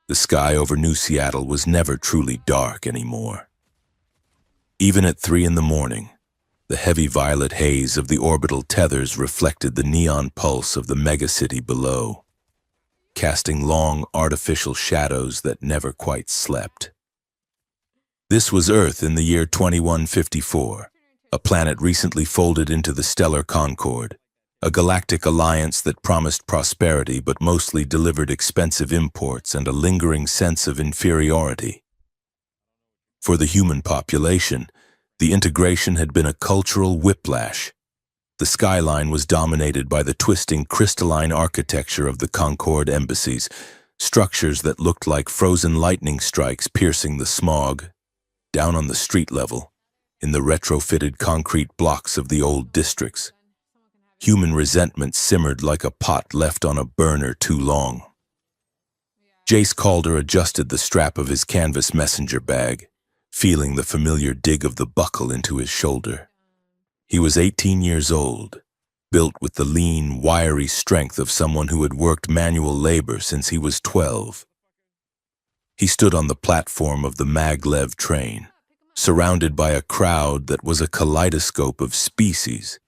The sky over New Seattle was never truly dark anymore. Even at 3 in the morning, the heavy violet haze of the orbital tethers reflected the neon pulse of the megacity below, casting long artificial shadows that never quite slept. This was Earth in the year 2154, a planet recently folded into the stellar Concord, a galactic alliance that promised prosperity but mostly delivered expensive imports and a lingering sense of inferiority. For the human population, the integration had been a cultural whiplash. The skyline was dominated by the twisting crystalline architecture of the Concord embassies, structures that looked like frozen lightning strikes piercing the smog. Down on the street level, in the retrofitted concrete blocks of the old districts, human resentment simmered like a pot left on a burner too long. Jace Calder adjusted the strap of his canvas messenger bag, feeling the familiar dig of the buckle into his shoulder. He was 18 years old, built with the lean, wiry strength of someone who had worked manual labor since he was 12. He stood on the platform of the maglev train, surrounded by a crowd that was a kaleidoscope of species.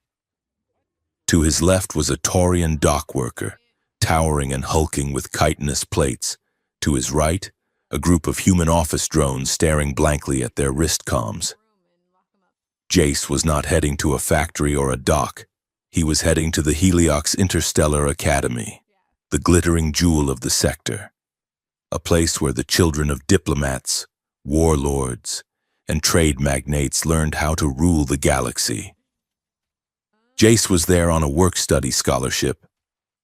To his left was a Taurian dock worker, towering and hulking with chitinous plates. To his right, a group of human office drones staring blankly at their wrist comms. Jace was not heading to a factory or a dock. He was heading to the Heliox Interstellar Academy, the glittering jewel of the sector, a place where the children of diplomats, warlords, and trade magnates learned how to rule the galaxy. Jace was there on a work-study scholarship,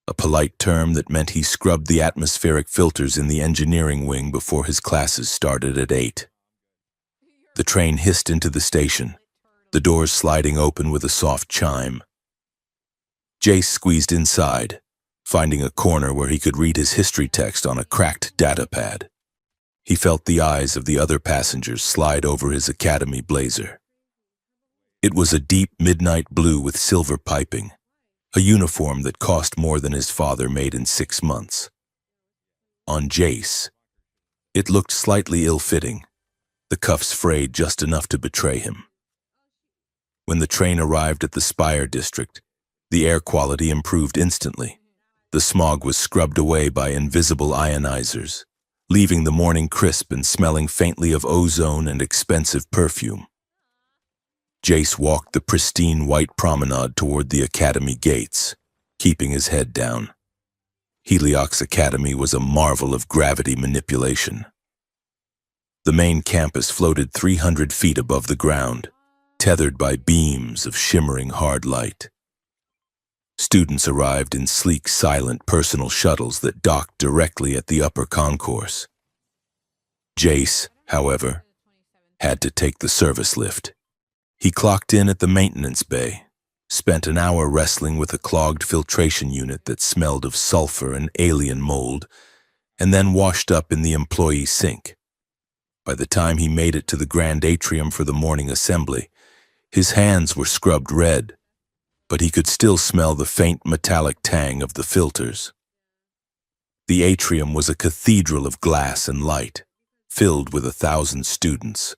a polite term that meant he scrubbed the atmospheric filters in the engineering wing before his classes started at 8. The train hissed into the station, the doors sliding open with a soft chime. Jace squeezed inside, finding a corner where he could read his history text on a cracked datapad. He felt the eyes of the other passengers slide over his academy blazer. It was a deep midnight blue with silver piping, a uniform that cost more than his father made in 6 months. On Jace, it looked slightly ill-fitting, the cuffs frayed just enough to betray him. When the train arrived at the Spire district, the air quality improved instantly. The smog was scrubbed away by invisible ionizers, leaving the morning crisp and smelling faintly of ozone and expensive perfume. Jace walked the pristine white promenade toward the academy gates, keeping his head down. Heliox Academy was a marvel of gravity manipulation. The main campus floated 300 feet above the ground, tethered by beams of shimmering hard light. Students arrived in sleek, silent personal shuttles that docked directly at the upper concourse. Jace, however, had to take the service lift. He clocked in at the maintenance bay, spent an hour wrestling with a clogged filtration unit that smelled of sulfur and alien mold, and then washed up in the employee sink. By the time he made it to the grand atrium for the morning assembly, his hands were scrubbed red, but he could still smell the faint metallic tang of the filters. The atrium was a cathedral of glass and light, filled with 1,000 students.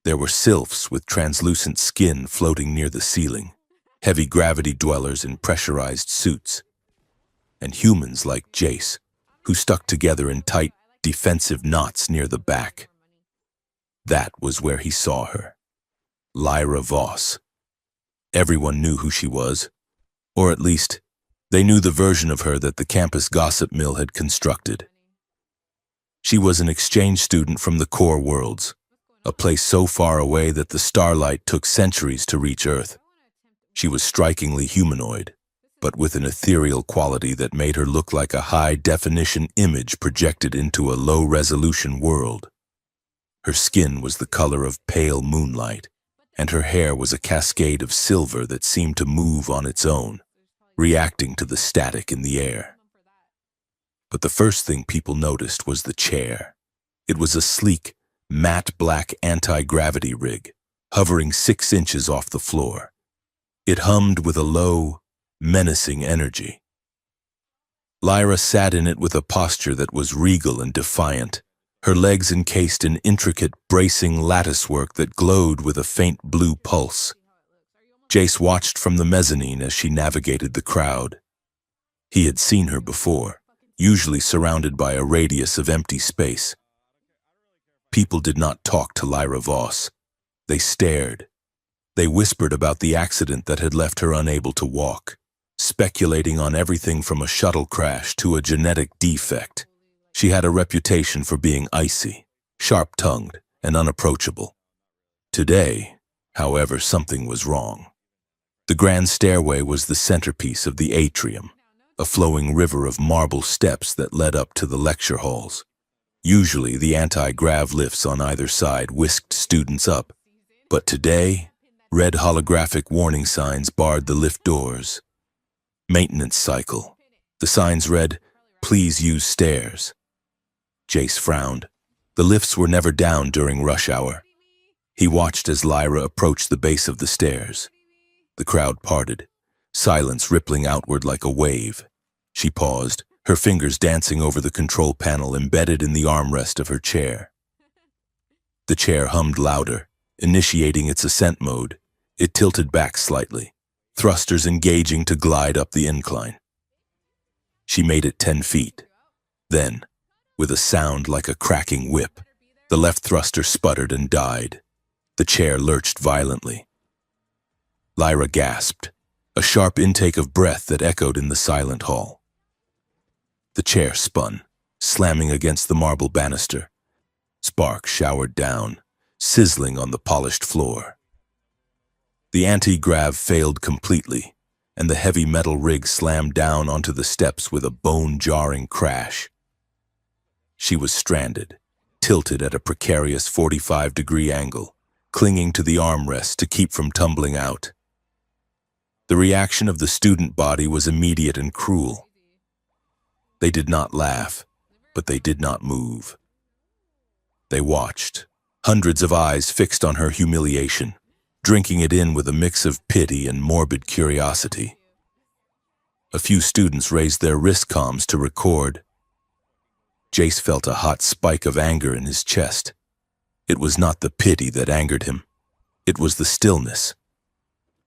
There were sylphs with translucent skin floating near the ceiling, heavy gravity dwellers in pressurized suits, and humans like Jace, who stuck together in tight, defensive knots near the back. That was where he saw her, Lyra Voss. Everyone knew who she was, or at least, they knew the version of her that the campus gossip mill had constructed. She was an exchange student from the core worlds, a place so far away that the starlight took centuries to reach Earth. She was strikingly humanoid, but with an ethereal quality that made her look like a high-definition image projected into a low-resolution world. Her skin was the color of pale moonlight, and her hair was a cascade of silver that seemed to move on its own, reacting to the static in the air. But the first thing people noticed was the chair. It was a sleek, matte black anti-gravity rig, hovering 6 inches off the floor. It hummed with a low, menacing energy. Lyra sat in it with a posture that was regal and defiant, her legs encased in intricate, bracing latticework that glowed with a faint blue pulse. Jace watched from the mezzanine as she navigated the crowd. He had seen her before, usually surrounded by a radius of empty space. People did not talk to Lyra Voss. They stared. They whispered about the accident that had left her unable to walk, speculating on everything from a shuttle crash to a genetic defect. She had a reputation for being icy, sharp-tongued, and unapproachable. Today, however, something was wrong. The grand stairway was the centerpiece of the atrium, a flowing river of marble steps that led up to the lecture halls. Usually, the anti-grav lifts on either side whisked students up, but today, red holographic warning signs barred the lift doors. Maintenance cycle. The signs read, "Please use stairs." Jace frowned. The lifts were never down during rush hour. He watched as Lyra approached the base of the stairs. The crowd parted, silence rippling outward like a wave. She paused, her fingers dancing over the control panel embedded in the armrest of her chair. The chair hummed louder, initiating its ascent mode. It tilted back slightly, thrusters engaging to glide up the incline. She made it 10 feet. Then, with a sound like a cracking whip, the left thruster sputtered and died. The chair lurched violently. Lyra gasped, a sharp intake of breath that echoed in the silent hall. The chair spun, slamming against the marble banister. Sparks showered down, sizzling on the polished floor. The anti-grav failed completely, and the heavy metal rig slammed down onto the steps with a bone-jarring crash. She was stranded, tilted at a precarious 45-degree angle, clinging to the armrest to keep from tumbling out. The reaction of the student body was immediate and cruel. They did not laugh, but they did not move. They watched, hundreds of eyes fixed on her humiliation, drinking it in with a mix of pity and morbid curiosity. A few students raised their wrist comms to record. Jace felt a hot spike of anger in his chest. It was not the pity that angered him. It was the stillness.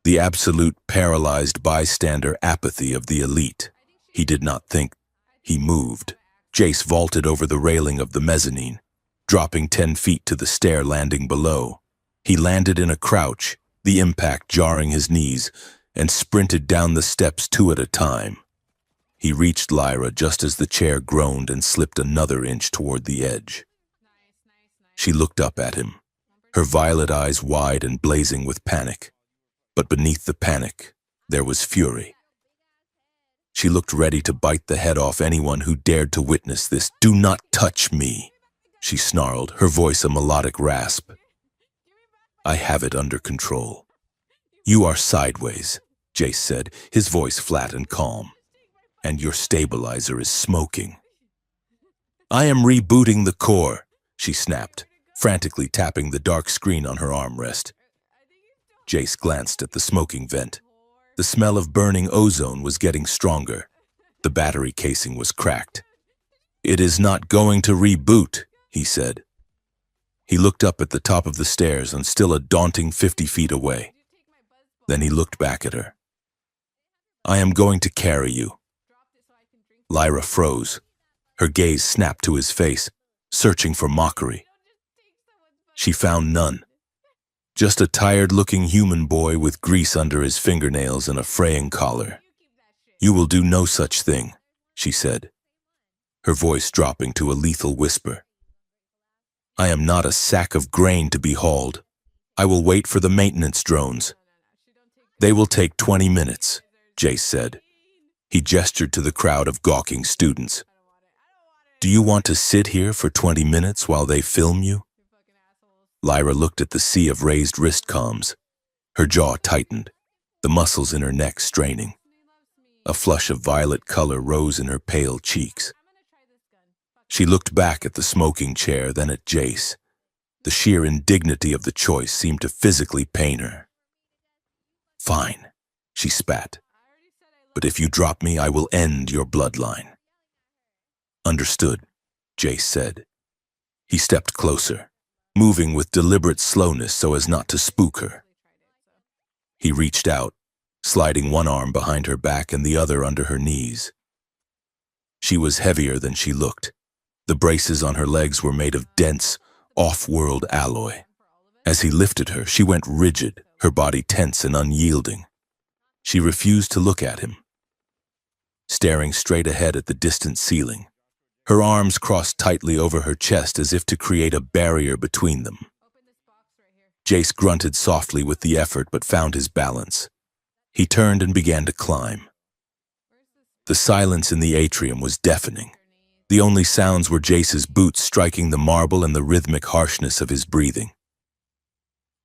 The absolute paralyzed bystander apathy of the elite. He did not think. He moved. Jace vaulted over the railing of the mezzanine, dropping 10 feet to the stair landing below. He landed in a crouch, the impact jarring his knees, and sprinted down the steps 2 at a time. He reached Lyra just as the chair groaned and slipped another inch toward the edge. She looked up at him, her violet eyes wide and blazing with panic. But beneath the panic, there was fury. She looked ready to bite the head off anyone who dared to witness this. "Do not touch me," she snarled, her voice a melodic rasp. "I have it under control." "You are sideways," Jace said, his voice flat and calm. "And your stabilizer is smoking." "I am rebooting the core," she snapped, frantically tapping the dark screen on her armrest. Jace glanced at the smoking vent. The smell of burning ozone was getting stronger. The battery casing was cracked. "It is not going to reboot," he said. He looked up at the top of the stairs and still a daunting 50 feet away. Then he looked back at her. "I am going to carry you." Lyra froze. Her gaze snapped to his face, searching for mockery. She found none. Just a tired-looking human boy with grease under his fingernails and a fraying collar. "You will do no such thing," she said, her voice dropping to a lethal whisper. "I am not a sack of grain to be hauled. I will wait for the maintenance drones." "They will take 20 minutes, Jace said. He gestured to the crowd of gawking students. "Do you want to sit here for 20 minutes while they film you?" Lyra looked at the sea of raised wrist comms. Her jaw tightened, the muscles in her neck straining. A flush of violet color rose in her pale cheeks. She looked back at the smoking chair, then at Jace. The sheer indignity of the choice seemed to physically pain her. "Fine," she spat. "But if you drop me, I will end your bloodline." Understood, Jace said. He stepped closer, moving with deliberate slowness so as not to spook her. He reached out, sliding one arm behind her back and the other under her knees. She was heavier than she looked. The braces on her legs were made of dense, off-world alloy. As he lifted her, she went rigid, her body tense and unyielding. She refused to look at him, staring straight ahead at the distant ceiling. Her arms crossed tightly over her chest as if to create a barrier between them. Jace grunted softly with the effort but found his balance. He turned and began to climb. The silence in the atrium was deafening. The only sounds were Jace's boots striking the marble and the rhythmic harshness of his breathing.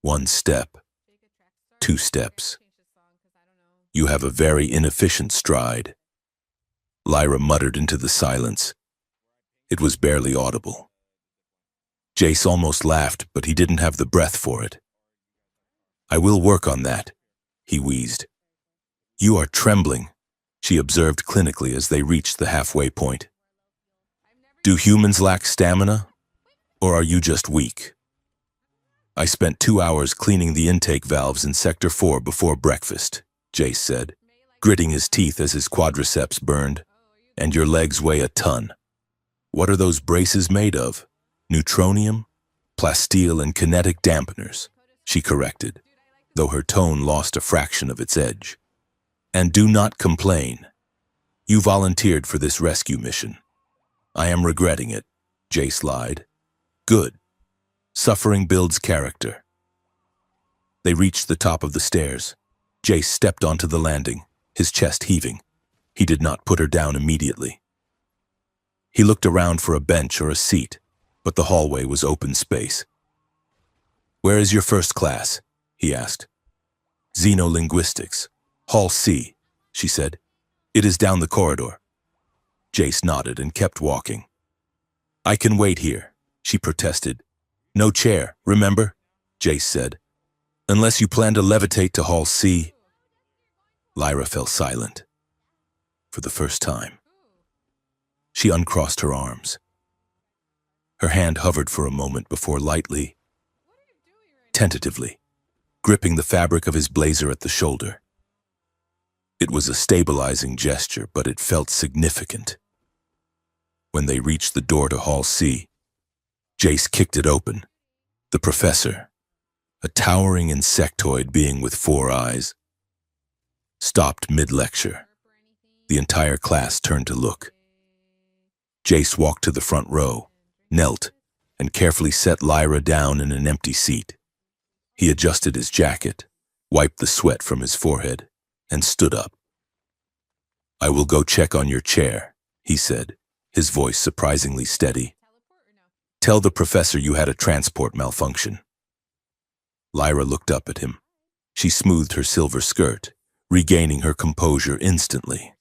1 step, 2 steps. You have a very inefficient stride, Lyra muttered into the silence. It was barely audible. Jace almost laughed, but he didn't have the breath for it. I will work on that, he wheezed. You are trembling, she observed clinically as they reached the halfway point. Do humans lack stamina, or are you just weak? I spent 2 hours cleaning the intake valves in Sector 4 before breakfast, Jace said, gritting his teeth as his quadriceps burned. And your legs weigh a ton. What are those braces made of? Neutronium? Plasteel and kinetic dampeners, she corrected, though her tone lost a fraction of its edge. And do not complain. You volunteered for this rescue mission. I am regretting it, Jace lied. Good. Suffering builds character. They reached the top of the stairs. Jace stepped onto the landing, his chest heaving. He did not put her down immediately. He looked around for a bench or a seat, but the hallway was open space. Where is your first class? He asked. Xenolinguistics. Hall C, she said. It is down the corridor. Jace nodded and kept walking. I can wait here, she protested. No chair, remember? Jace said. Unless you plan to levitate to Hall C. Lyra fell silent. For the first time. She uncrossed her arms. Her hand hovered for a moment before lightly, tentatively, gripping the fabric of his blazer at the shoulder. It was a stabilizing gesture, but it felt significant. When they reached the door to Hall C, Jace kicked it open. The professor, a towering insectoid being with 4 eyes, stopped mid-lecture. The entire class turned to look. Jace walked to the front row, knelt, and carefully set Lyra down in an empty seat. He adjusted his jacket, wiped the sweat from his forehead, and stood up. I will go check on your chair, he said, his voice surprisingly steady. Tell the professor you had a transport malfunction. Lyra looked up at him. She smoothed her silver skirt, regaining her composure instantly.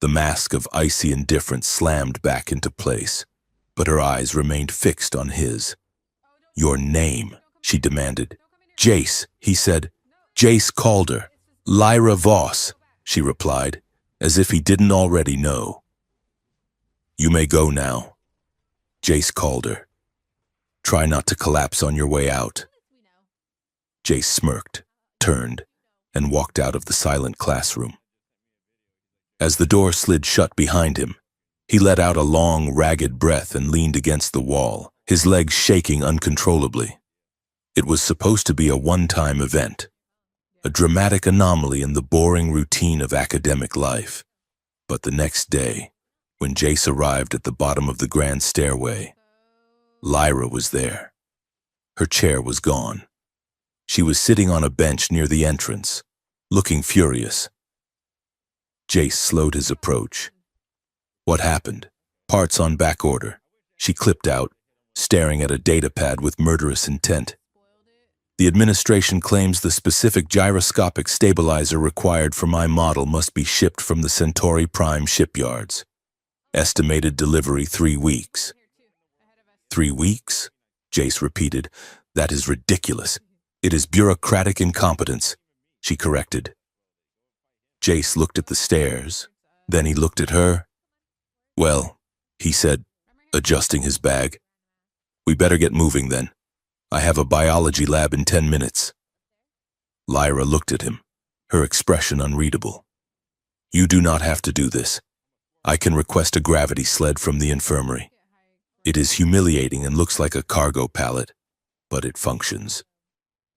The mask of icy indifference slammed back into place, but her eyes remained fixed on his. Your name, she demanded. Jace, he said. Jace Calder. Lyra Voss, she replied, as if he didn't already know. You may go now. Jace Calder. Try not to collapse on your way out. Jace smirked, turned, and walked out of the silent classroom. As the door slid shut behind him, he let out a long, ragged breath and leaned against the wall, his legs shaking uncontrollably. It was supposed to be a one-time event, a dramatic anomaly in the boring routine of academic life. But the next day, when Jace arrived at the bottom of the grand stairway, Lyra was there. Her chair was gone. She was sitting on a bench near the entrance, looking furious. Jace slowed his approach. What happened? Parts on back order, she clipped out, staring at a datapad with murderous intent. The administration claims the specific gyroscopic stabilizer required for my model must be shipped from the Centauri Prime shipyards. Estimated delivery 3 weeks. 3 weeks? Jace repeated. That is ridiculous. It is bureaucratic incompetence, she corrected. Jace looked at the stairs, then he looked at her. Well, he said, adjusting his bag. We better get moving then. I have a biology lab in 10 minutes. Lyra looked at him, her expression unreadable. You do not have to do this. I can request a gravity sled from the infirmary. It is humiliating and looks like a cargo pallet, but it functions.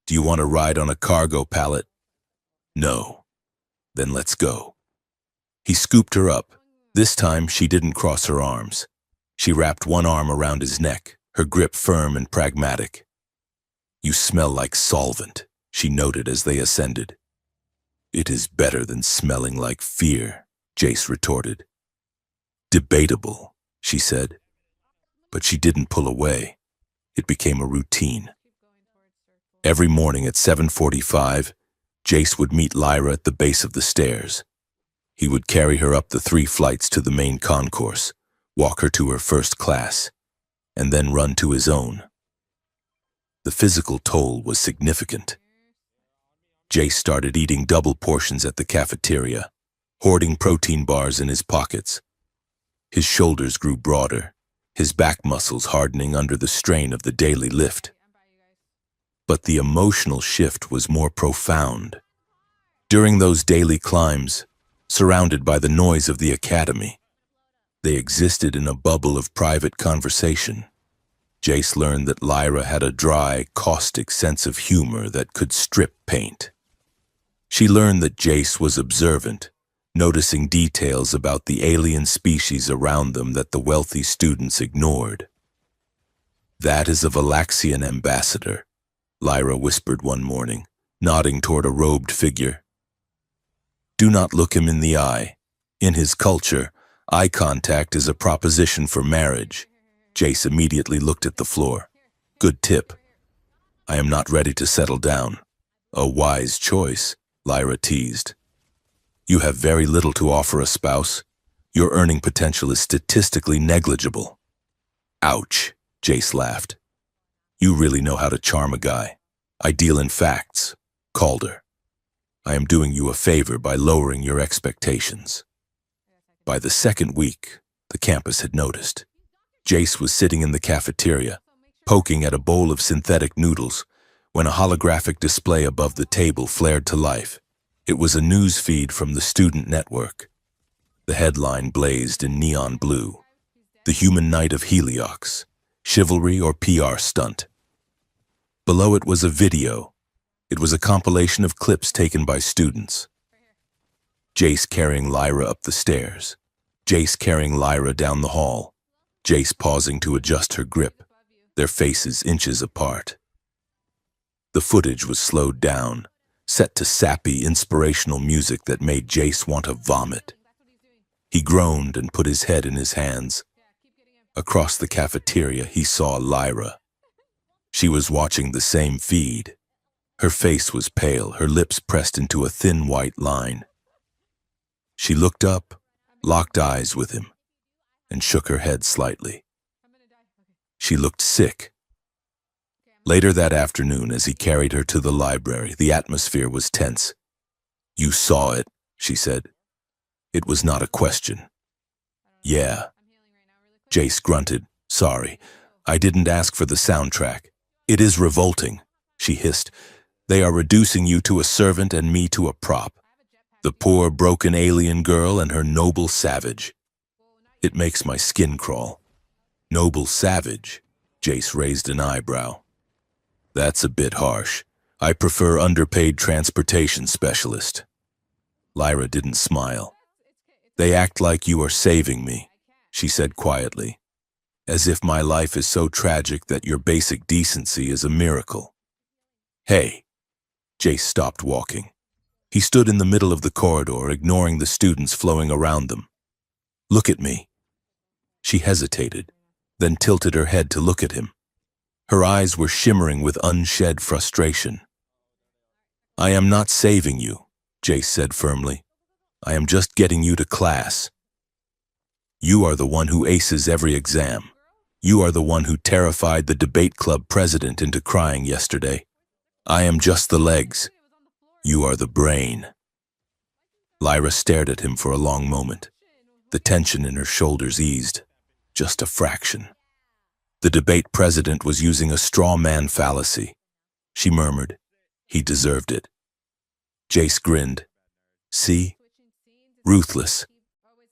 Do you want to ride on a cargo pallet? No. Then let's go. He scooped her up. This time she didn't cross her arms. She wrapped one arm around his neck, her grip firm and pragmatic. You smell like solvent, she noted as they ascended. It is better than smelling like fear, Jace retorted. Debatable, she said. But she didn't pull away. It became a routine. Every morning at 7:45, Jace would meet Lyra at the base of the stairs. He would carry her up the 3 flights to the main concourse, walk her to her first class, and then run to his own. The physical toll was significant. Jace started eating double portions at the cafeteria, hoarding protein bars in his pockets. His shoulders grew broader, his back muscles hardening under the strain of the daily lift. But the emotional shift was more profound. During those daily climbs, surrounded by the noise of the academy, they existed in a bubble of private conversation. Jace learned that Lyra had a dry, caustic sense of humor that could strip paint. She learned that Jace was observant, noticing details about the alien species around them that the wealthy students ignored. That is a Valaxian ambassador, Lyra whispered one morning, nodding toward a robed figure. Do not look him in the eye. In his culture, eye contact is a proposition for marriage. Jace immediately looked at the floor. Good tip. I am not ready to settle down. A wise choice, Lyra teased. You have very little to offer a spouse. Your earning potential is statistically negligible. Ouch, Jace laughed. You really know how to charm a guy. I deal in facts, Calder. I am doing you a favor by lowering your expectations. By the second week, the campus had noticed. Jace was sitting in the cafeteria, poking at a bowl of synthetic noodles, when a holographic display above the table flared to life. It was a news feed from the student network. The headline blazed in neon blue. The Human Knight of Heliox, chivalry or PR stunt. Below it was a video. It was a compilation of clips taken by students. Jace carrying Lyra up the stairs. Jace carrying Lyra down the hall. Jace pausing to adjust her grip, their faces inches apart. The footage was slowed down, set to sappy, inspirational music that made Jace want to vomit. He groaned and put his head in his hands. Across the cafeteria, he saw Lyra. She was watching the same feed. Her face was pale, her lips pressed into a thin white line. She looked up, locked eyes with him, and shook her head slightly. She looked sick. Later that afternoon, as he carried her to the library, the atmosphere was tense. You saw it, she said. It was not a question. Yeah. Jace grunted. Sorry, I didn't ask for the soundtrack. It is revolting, she hissed. They are reducing you to a servant and me to a prop. The poor, broken alien girl and her noble savage. It makes my skin crawl. Noble savage? Jace raised an eyebrow. That's a bit harsh. I prefer underpaid transportation specialist. Lyra didn't smile. They act like you are saving me, she said quietly, as if my life is so tragic that your basic decency is a miracle. Hey. Jace stopped walking. He stood in the middle of the corridor, ignoring the students flowing around them. Look at me. She hesitated, then tilted her head to look at him. Her eyes were shimmering with unshed frustration. I am not saving you, Jace said firmly. I am just getting you to class. You are the one who aces every exam. You are the one who terrified the debate club president into crying yesterday. I am just the legs. You are the brain. Lyra stared at him for a long moment. The tension in her shoulders eased. just a fraction. The debate president was using a straw man fallacy. She murmured, "He deserved it." Jace grinned. "See? Ruthless.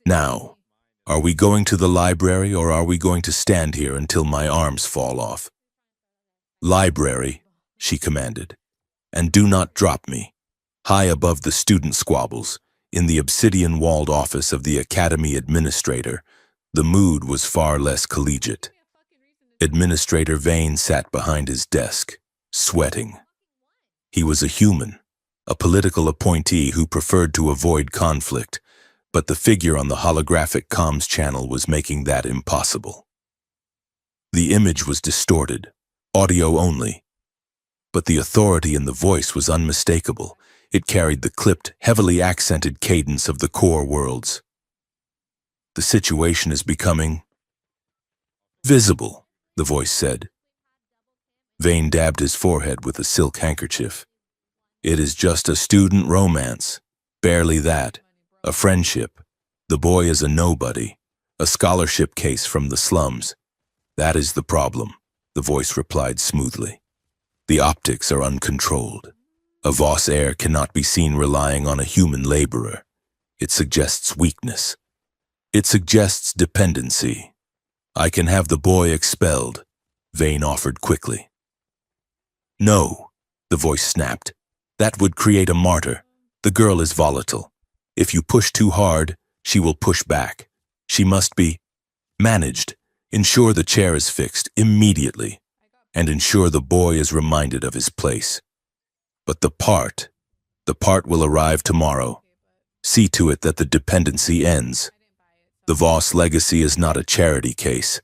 Now, are we going to the library or are we going to stand here until my arms fall off?" "Library," she commanded. "And do not drop me." High above the student squabbles, in the obsidian-walled office of the academy administrator, the mood was far less collegiate. Administrator Vane sat behind his desk, sweating. He was a human, a political appointee who preferred to avoid conflict, but the figure on the holographic comms channel was making that impossible. The image was distorted, audio only, but the authority in the voice was unmistakable. It carried the clipped, heavily accented cadence of the core worlds. "The situation is becoming visible," the voice said. Vane dabbed his forehead with a silk handkerchief. "It is just a student romance. Barely that. A friendship. The boy is a nobody. A scholarship case from the slums. That is the problem," the voice replied smoothly. "The optics are uncontrolled. A Voss heir cannot be seen relying on a human laborer. It suggests weakness. It suggests dependency. I can have the boy expelled," Vane offered quickly. "No," the voice snapped. "That would create a martyr. The girl is volatile. If you push too hard, she will push back. She must be managed. Ensure the chair is fixed immediately, and ensure the boy is reminded of his place. But the part will arrive tomorrow. See to it that the dependency ends. The Voss legacy is not a charity case."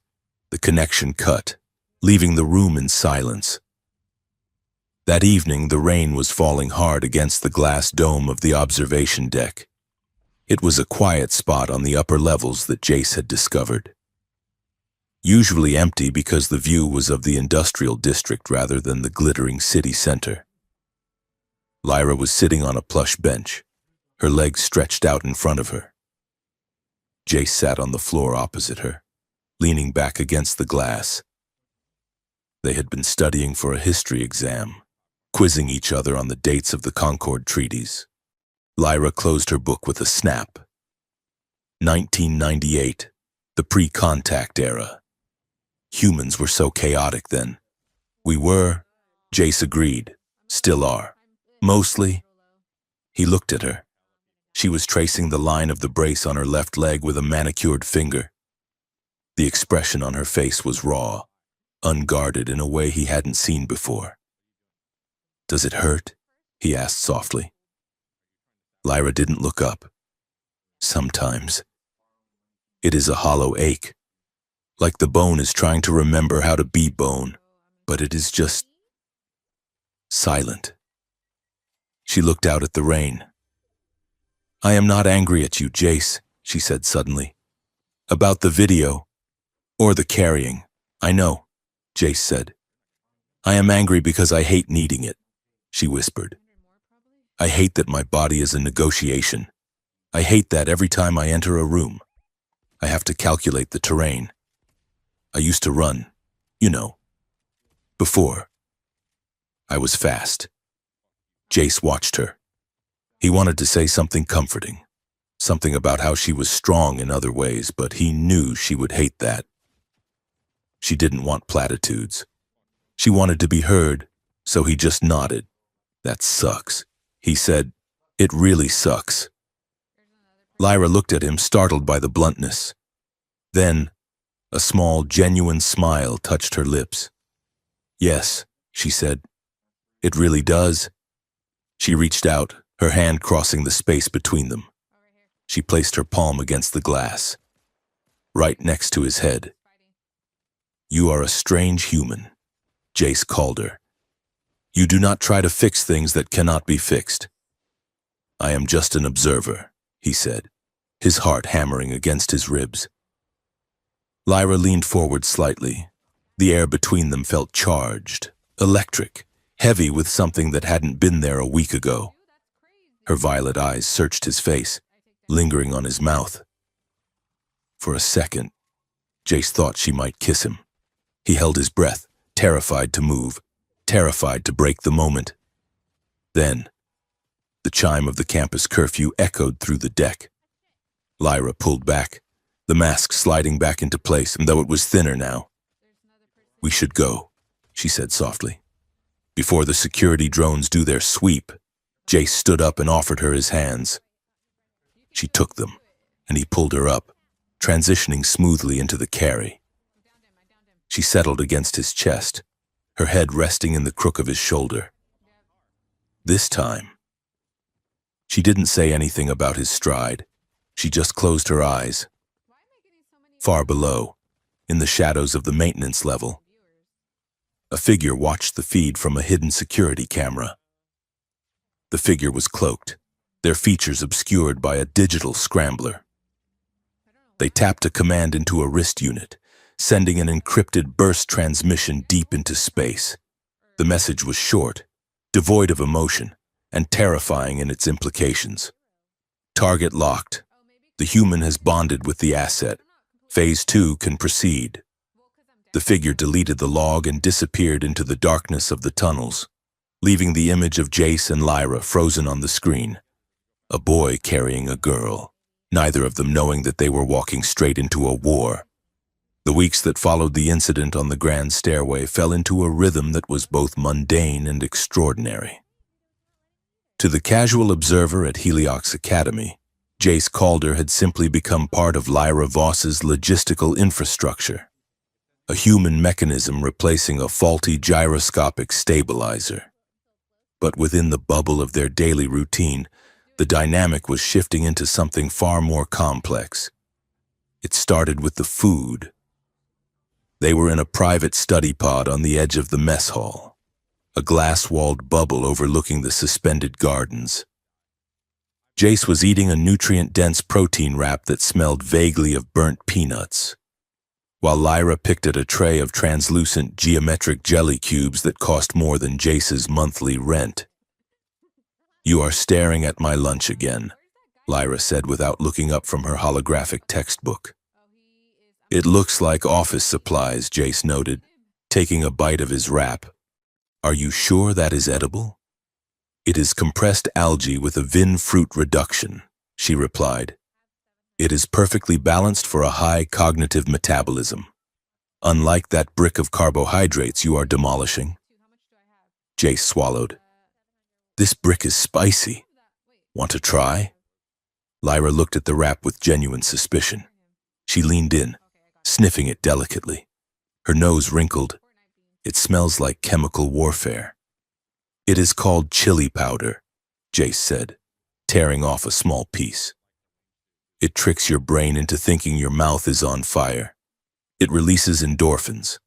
The connection cut, leaving the room in silence. That evening, the rain was falling hard against the glass dome of the observation deck. It was a quiet spot on the upper levels that Jace had discovered. Usually empty because the view was of the industrial district rather than the glittering city center. Lyra was sitting on a plush bench, her legs stretched out in front of her. Jace sat on the floor opposite her, leaning back against the glass. They had been studying for a history exam, quizzing each other on the dates of the Concord treaties. Lyra closed her book with a snap. 1998, the pre-contact era. Humans were so chaotic then. We were, Jace agreed, still are. Mostly. He looked at her. She was tracing the line of the brace on her left leg with a manicured finger. The expression on her face was raw, unguarded in a way he hadn't seen before. "Does it hurt?" he asked softly. Lyra didn't look up. "Sometimes. It is a hollow ache, like the bone is trying to remember how to be bone, but it is just silent." She looked out at the rain. "I am not angry at you, Jace," she said suddenly. "About the video, or the carrying. I know," Jace said. "I am angry because I hate needing it," she whispered. "I hate that my body is a negotiation. I hate that every time I enter a room, I have to calculate the terrain. I used to run, you know. Before. I was fast." Jace watched her. He wanted to say something comforting, something about how she was strong in other ways, but he knew she would hate that. She didn't want platitudes. She wanted to be heard, so he just nodded. "That sucks," he said. "It really sucks." Lyra looked at him, startled by the bluntness. Then, a small, genuine smile touched her lips. "Yes," she said. "It really does." She reached out, her hand crossing the space between them. She placed her palm against the glass, right next to his head. "You are a strange human," Jace called her. "You do not try to fix things that cannot be fixed." "I am just an observer," he said, his heart hammering against his ribs. Lyra leaned forward slightly. The air between them felt charged, electric, heavy with something that hadn't been there a week ago. Her violet eyes searched his face, lingering on his mouth. For a second, Jace thought she might kiss him. He held his breath, terrified to move, terrified to break the moment. Then, the chime of the campus curfew echoed through the deck. Lyra pulled back, the mask sliding back into place, though it was thinner now. "We should go," she said softly. Before the security drones do their sweep, Jace stood up and offered her his hands. She took them, and he pulled her up, transitioning smoothly into the carry. She settled against his chest, her head resting in the crook of his shoulder. This time, she didn't say anything about his stride. She just closed her eyes. Far below, in the shadows of the maintenance level, a figure watched the feed from a hidden security camera. The figure was cloaked, their features obscured by a digital scrambler. They tapped a command into a wrist unit, sending an encrypted burst transmission deep into space. The message was short, devoid of emotion, and terrifying in its implications. Target locked. The human has bonded with the asset. Phase 2 can proceed. The figure deleted the log and disappeared into the darkness of the tunnels, leaving the image of Jace and Lyra frozen on the screen. A boy carrying a girl, neither of them knowing that they were walking straight into a war. The weeks that followed the incident on the grand stairway fell into a rhythm that was both mundane and extraordinary. To the casual observer at Heliox Academy, Jace Calder had simply become part of Lyra Voss's logistical infrastructure, a human mechanism replacing a faulty gyroscopic stabilizer. But within the bubble of their daily routine, the dynamic was shifting into something far more complex. It started with the food. They were in a private study pod on the edge of the mess hall, a glass-walled bubble overlooking the suspended gardens. Jace was eating a nutrient-dense protein wrap that smelled vaguely of burnt peanuts, while Lyra picked at a tray of translucent geometric jelly cubes that cost more than Jace's monthly rent. "You are staring at my lunch again," Lyra said without looking up from her holographic textbook. "It looks like office supplies," Jace noted, taking a bite of his wrap. "Are you sure that is edible?" "It is compressed algae with a Vin fruit reduction," she replied. "It is perfectly balanced for a high cognitive metabolism. Unlike that brick of carbohydrates you are demolishing." Jace swallowed. "This brick is spicy. Want to try?" Lyra looked at the wrap with genuine suspicion. She leaned in, sniffing it delicately. Her nose wrinkled. "It smells like chemical warfare." "It is called chili powder," Jace said, tearing off a small piece. "It tricks your brain into thinking your mouth is on fire. It releases endorphins.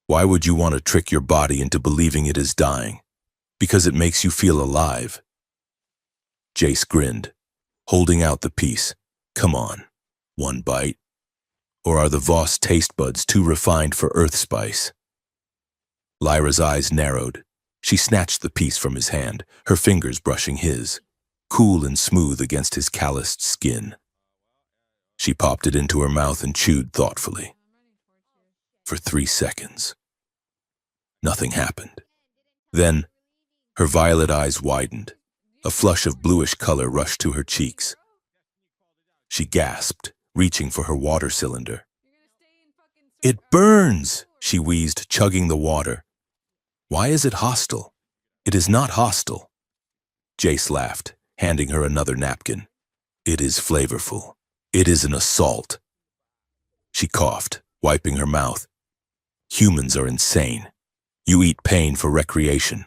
Why would you want to trick your body into believing it is dying? Because it makes you feel alive." Jace grinned, holding out the piece. "Come on, one bite. Or are the Voss taste buds too refined for earth spice?" Lyra's eyes narrowed. She snatched the piece from his hand, her fingers brushing his, cool and smooth against his calloused skin. She popped it into her mouth and chewed thoughtfully. For 3 seconds. Nothing happened. Then, her violet eyes widened. A flush of bluish color rushed to her cheeks. She gasped, reaching for her water cylinder. "It burns!" she wheezed, chugging the water. "Why is it hostile?" "It is not hostile." Jace laughed, handing her another napkin. "It is flavorful. It is an assault." She coughed, wiping her mouth. "Humans are insane. You eat pain for recreation."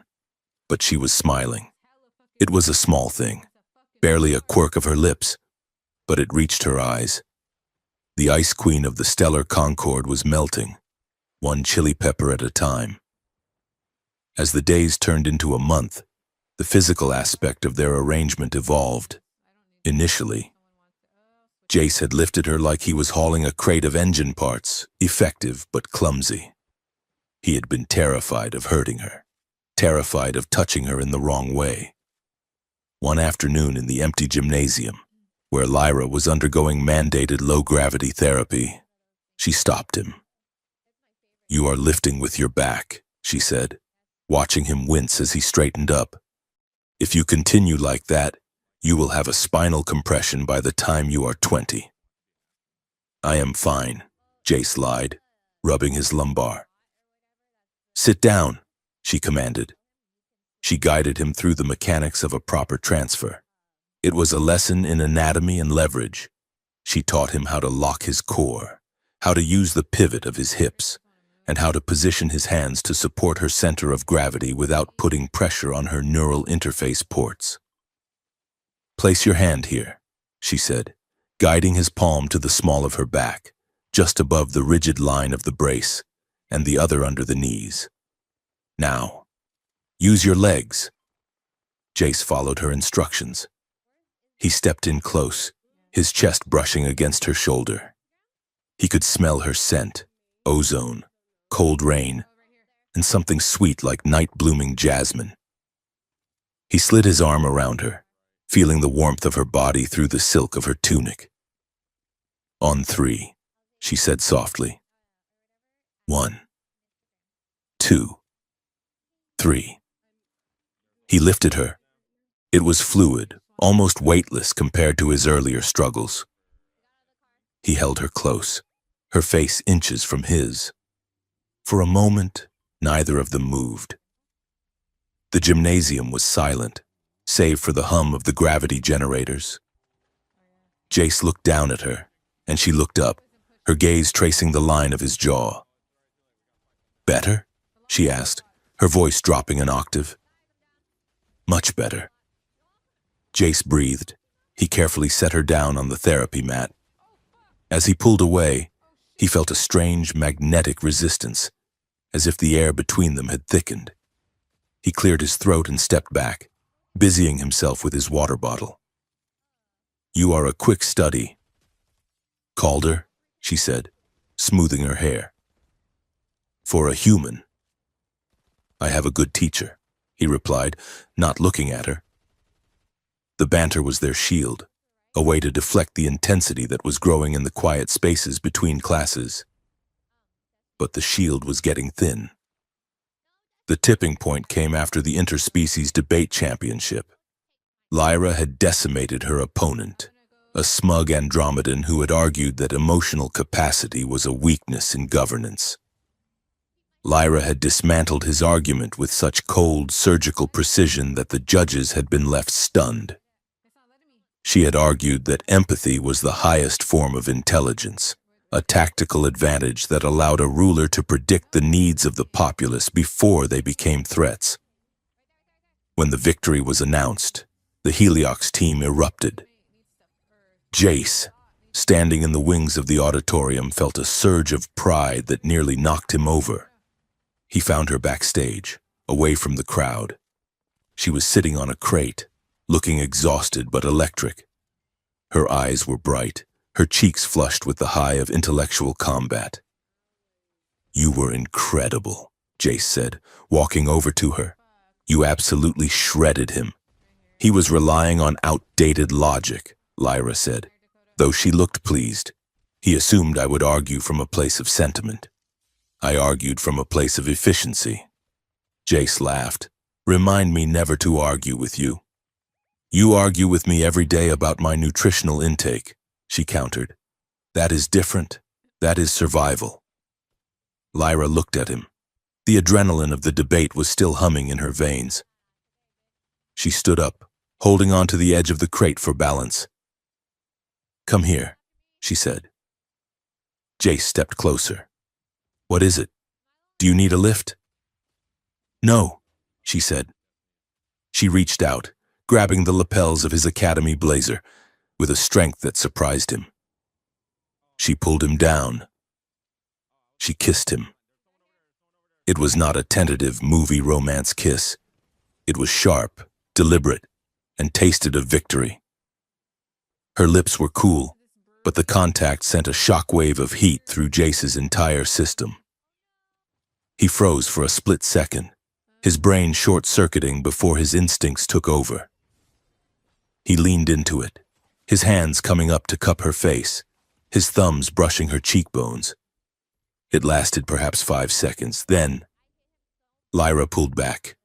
But she was smiling. It was a small thing, barely a quirk of her lips, but it reached her eyes. The Ice Queen of the Stellar Concord was melting, one chili pepper at a time. As the days turned into a month, the physical aspect of their arrangement evolved. Initially, Jace had lifted her like he was hauling a crate of engine parts, effective but clumsy. He had been terrified of hurting her, terrified of touching her in the wrong way. One afternoon in the empty gymnasium, where Lyra was undergoing mandated low-gravity therapy, She stopped him. "You are lifting with your back," she said, watching him wince as he straightened up. "If you continue like that, you will have a spinal compression by the time you are 20. "I am fine," Jace lied, rubbing his lumbar. "Sit down," she commanded. She guided him through the mechanics of a proper transfer. It was a lesson in anatomy and leverage. She taught him how to lock his core, how to use the pivot of his hips, and how to position his hands to support her center of gravity without putting pressure on her neural interface ports. "Place your hand here," she said, guiding his palm to the small of her back, just above the rigid line of the brace, and the other under the knees. "Now, use your legs." Jace followed her instructions. He stepped in close, his chest brushing against her shoulder. He could smell her scent, ozone, cold rain, and something sweet like night-blooming jasmine. He slid his arm around her, feeling the warmth of her body through the silk of her tunic. "On 3, she said softly. 1, 2, 3. He lifted her. It was fluid, almost weightless compared to his earlier struggles. He held her close, her face inches from his. For a moment, neither of them moved. The gymnasium was silent, save for the hum of the gravity generators. Jace looked down at her, and she looked up, her gaze tracing the line of his jaw. "Better?" she asked, her voice dropping an octave. "Much better." Jace breathed. He carefully set her down on the therapy mat. As he pulled away, he felt a strange magnetic resistance, as if the air between them had thickened. He cleared his throat and stepped back, busying himself with his water bottle. "You are a quick study." "Calder," she said, smoothing her hair. "For a human." "I have a good teacher," he replied, not looking at her. The banter was their shield, a way to deflect the intensity that was growing in the quiet spaces between classes. But the shield was getting thin. The tipping point came after the interspecies debate championship. Lyra had decimated her opponent, a smug Andromedan who had argued that emotional capacity was a weakness in governance. Lyra had dismantled his argument with such cold, surgical precision that the judges had been left stunned. She had argued that empathy was the highest form of intelligence, a tactical advantage that allowed a ruler to predict the needs of the populace before they became threats. When the victory was announced, the Heliox team erupted. Jace, standing in the wings of the auditorium, felt a surge of pride that nearly knocked him over. He found her backstage, away from the crowd. She was sitting on a crate, looking exhausted but electric. Her eyes were bright, her cheeks flushed with the high of intellectual combat. "You were incredible," Jace said, walking over to her. "You absolutely shredded him." "He was relying on outdated logic," Lyra said, though she looked pleased. "He assumed I would argue from a place of sentiment. I argued from a place of efficiency." Jace laughed. "Remind me never to argue with you." "You argue with me every day about my nutritional intake," she countered. "That is different. That is survival." Lyra looked at him. The adrenaline of the debate was still humming in her veins. She stood up, holding on to the edge of the crate for balance. "Come here," she said. Jace stepped closer. "What is it? Do you need a lift?" "No," she said. She reached out, grabbing the lapels of his academy blazer, with a strength that surprised him. She pulled him down. She kissed him. It was not a tentative movie romance kiss. It was sharp, deliberate, and tasted of victory. Her lips were cool, but the contact sent a shockwave of heat through Jace's entire system. He froze for a split second, his brain short-circuiting before his instincts took over. He leaned into it, his hands coming up to cup her face, his thumbs brushing her cheekbones. It lasted perhaps 5 seconds. Then, Lyra pulled back.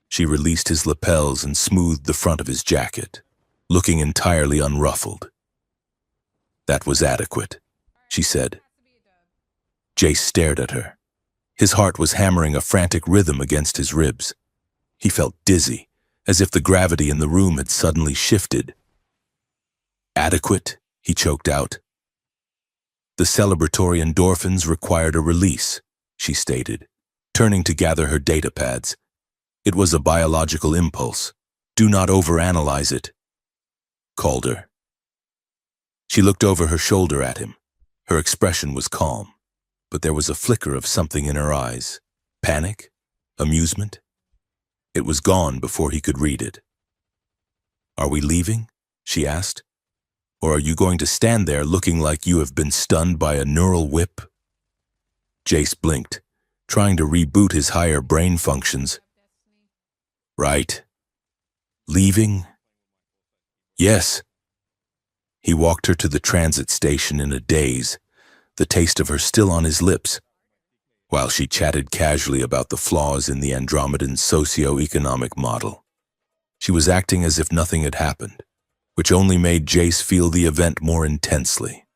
She released his lapels and smoothed the front of his jacket, looking entirely unruffled. "That was adequate," she said. Jace stared at her. His heart was hammering a frantic rhythm against his ribs. He felt dizzy, as if the gravity in the room had suddenly shifted. "Adequate?" he choked out. "The celebratory endorphins required a release," she stated, turning to gather her data pads. "It was a biological impulse. Do not overanalyze it." Calder. She looked over her shoulder at him. Her expression was calm, but there was a flicker of something in her eyes. Panic? Amusement? It was gone before he could read it. "Are we leaving?" she asked. "Or are you going to stand there looking like you have been stunned by a neural whip?" Jace blinked, trying to reboot his higher brain functions. "Right. Leaving?" "Yes." He walked her to the transit station in a daze, the taste of her still on his lips, while she chatted casually about the flaws in the Andromedan socio-economic model. She was acting as if nothing had happened, which only made Jace feel the event more intensely.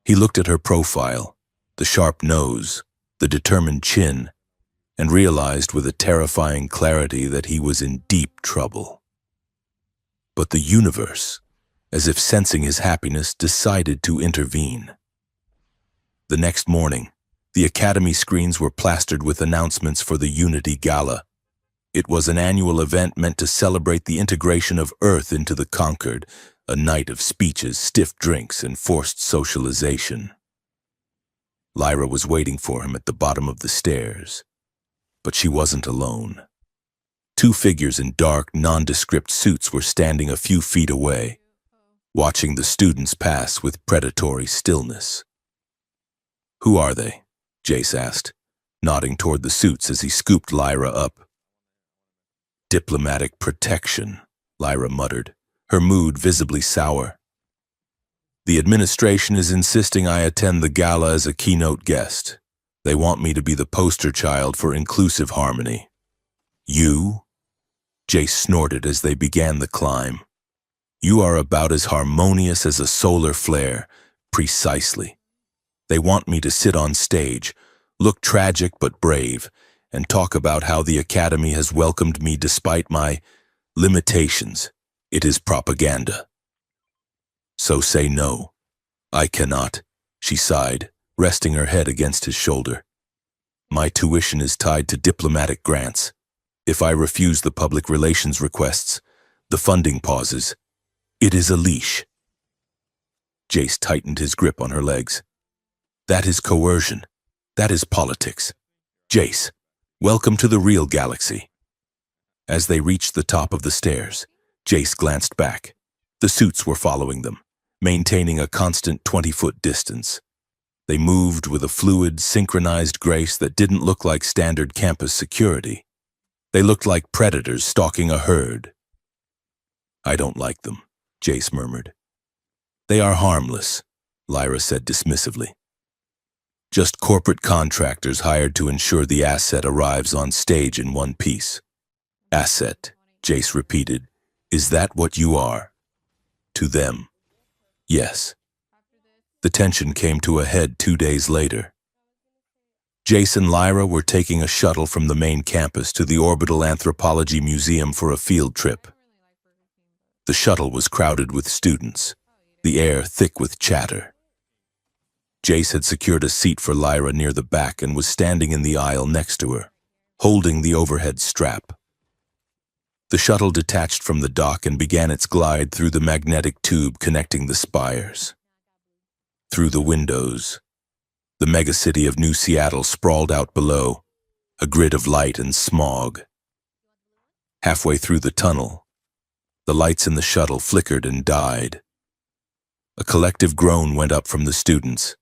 He looked at her profile, the sharp nose, the determined chin, and realized with a terrifying clarity that he was in deep trouble. But the universe, as if sensing his happiness, decided to intervene. The next morning, the Academy screens were plastered with announcements for the Unity Gala. It was an annual event meant to celebrate the integration of Earth into the conquered, a night of speeches, stiff drinks, and forced socialization. Lyra was waiting for him at the bottom of the stairs, but she wasn't alone. 2 figures in dark, nondescript suits were standing a few feet away, watching the students pass with predatory stillness. "Who are they?" Jace asked, nodding toward the suits as he scooped Lyra up. "Diplomatic protection," Lyra muttered, her mood visibly sour. "The administration is insisting I attend the gala as a keynote guest. They want me to be the poster child for inclusive harmony." "You?" Jace snorted as they began the climb. "You are about as harmonious as a solar flare." "Precisely. They want me to sit on stage, look tragic but brave, and talk about how the Academy has welcomed me despite my limitations. It is propaganda." "So say no." "I cannot," she sighed, resting her head against his shoulder. "My tuition is tied to diplomatic grants. If I refuse the public relations requests, the funding pauses. It is a leash." Jace tightened his grip on her legs. "That is coercion. That is politics. Jace, welcome to the real galaxy." As they reached the top of the stairs, Jace glanced back. The suits were following them, maintaining a constant 20-foot distance. They moved with a fluid, synchronized grace that didn't look like standard campus security. They looked like predators stalking a herd. "I don't like them," Jace murmured. "They are harmless," Lyra said dismissively. "Just corporate contractors hired to ensure the asset arrives on stage in one piece." "Asset," Jace repeated. "Is that what you are?" "To them, yes." The tension came to a head 2 days later. Jace and Lyra were taking a shuttle from the main campus to the Orbital Anthropology Museum for a field trip. The shuttle was crowded with students, the air thick with chatter. Jace had secured a seat for Lyra near the back and was standing in the aisle next to her, holding the overhead strap. The shuttle detached from the dock and began its glide through the magnetic tube connecting the spires. Through the windows, the megacity of New Seattle sprawled out below, a grid of light and smog. Halfway through the tunnel, the lights in the shuttle flickered and died. A collective groan went up from the students.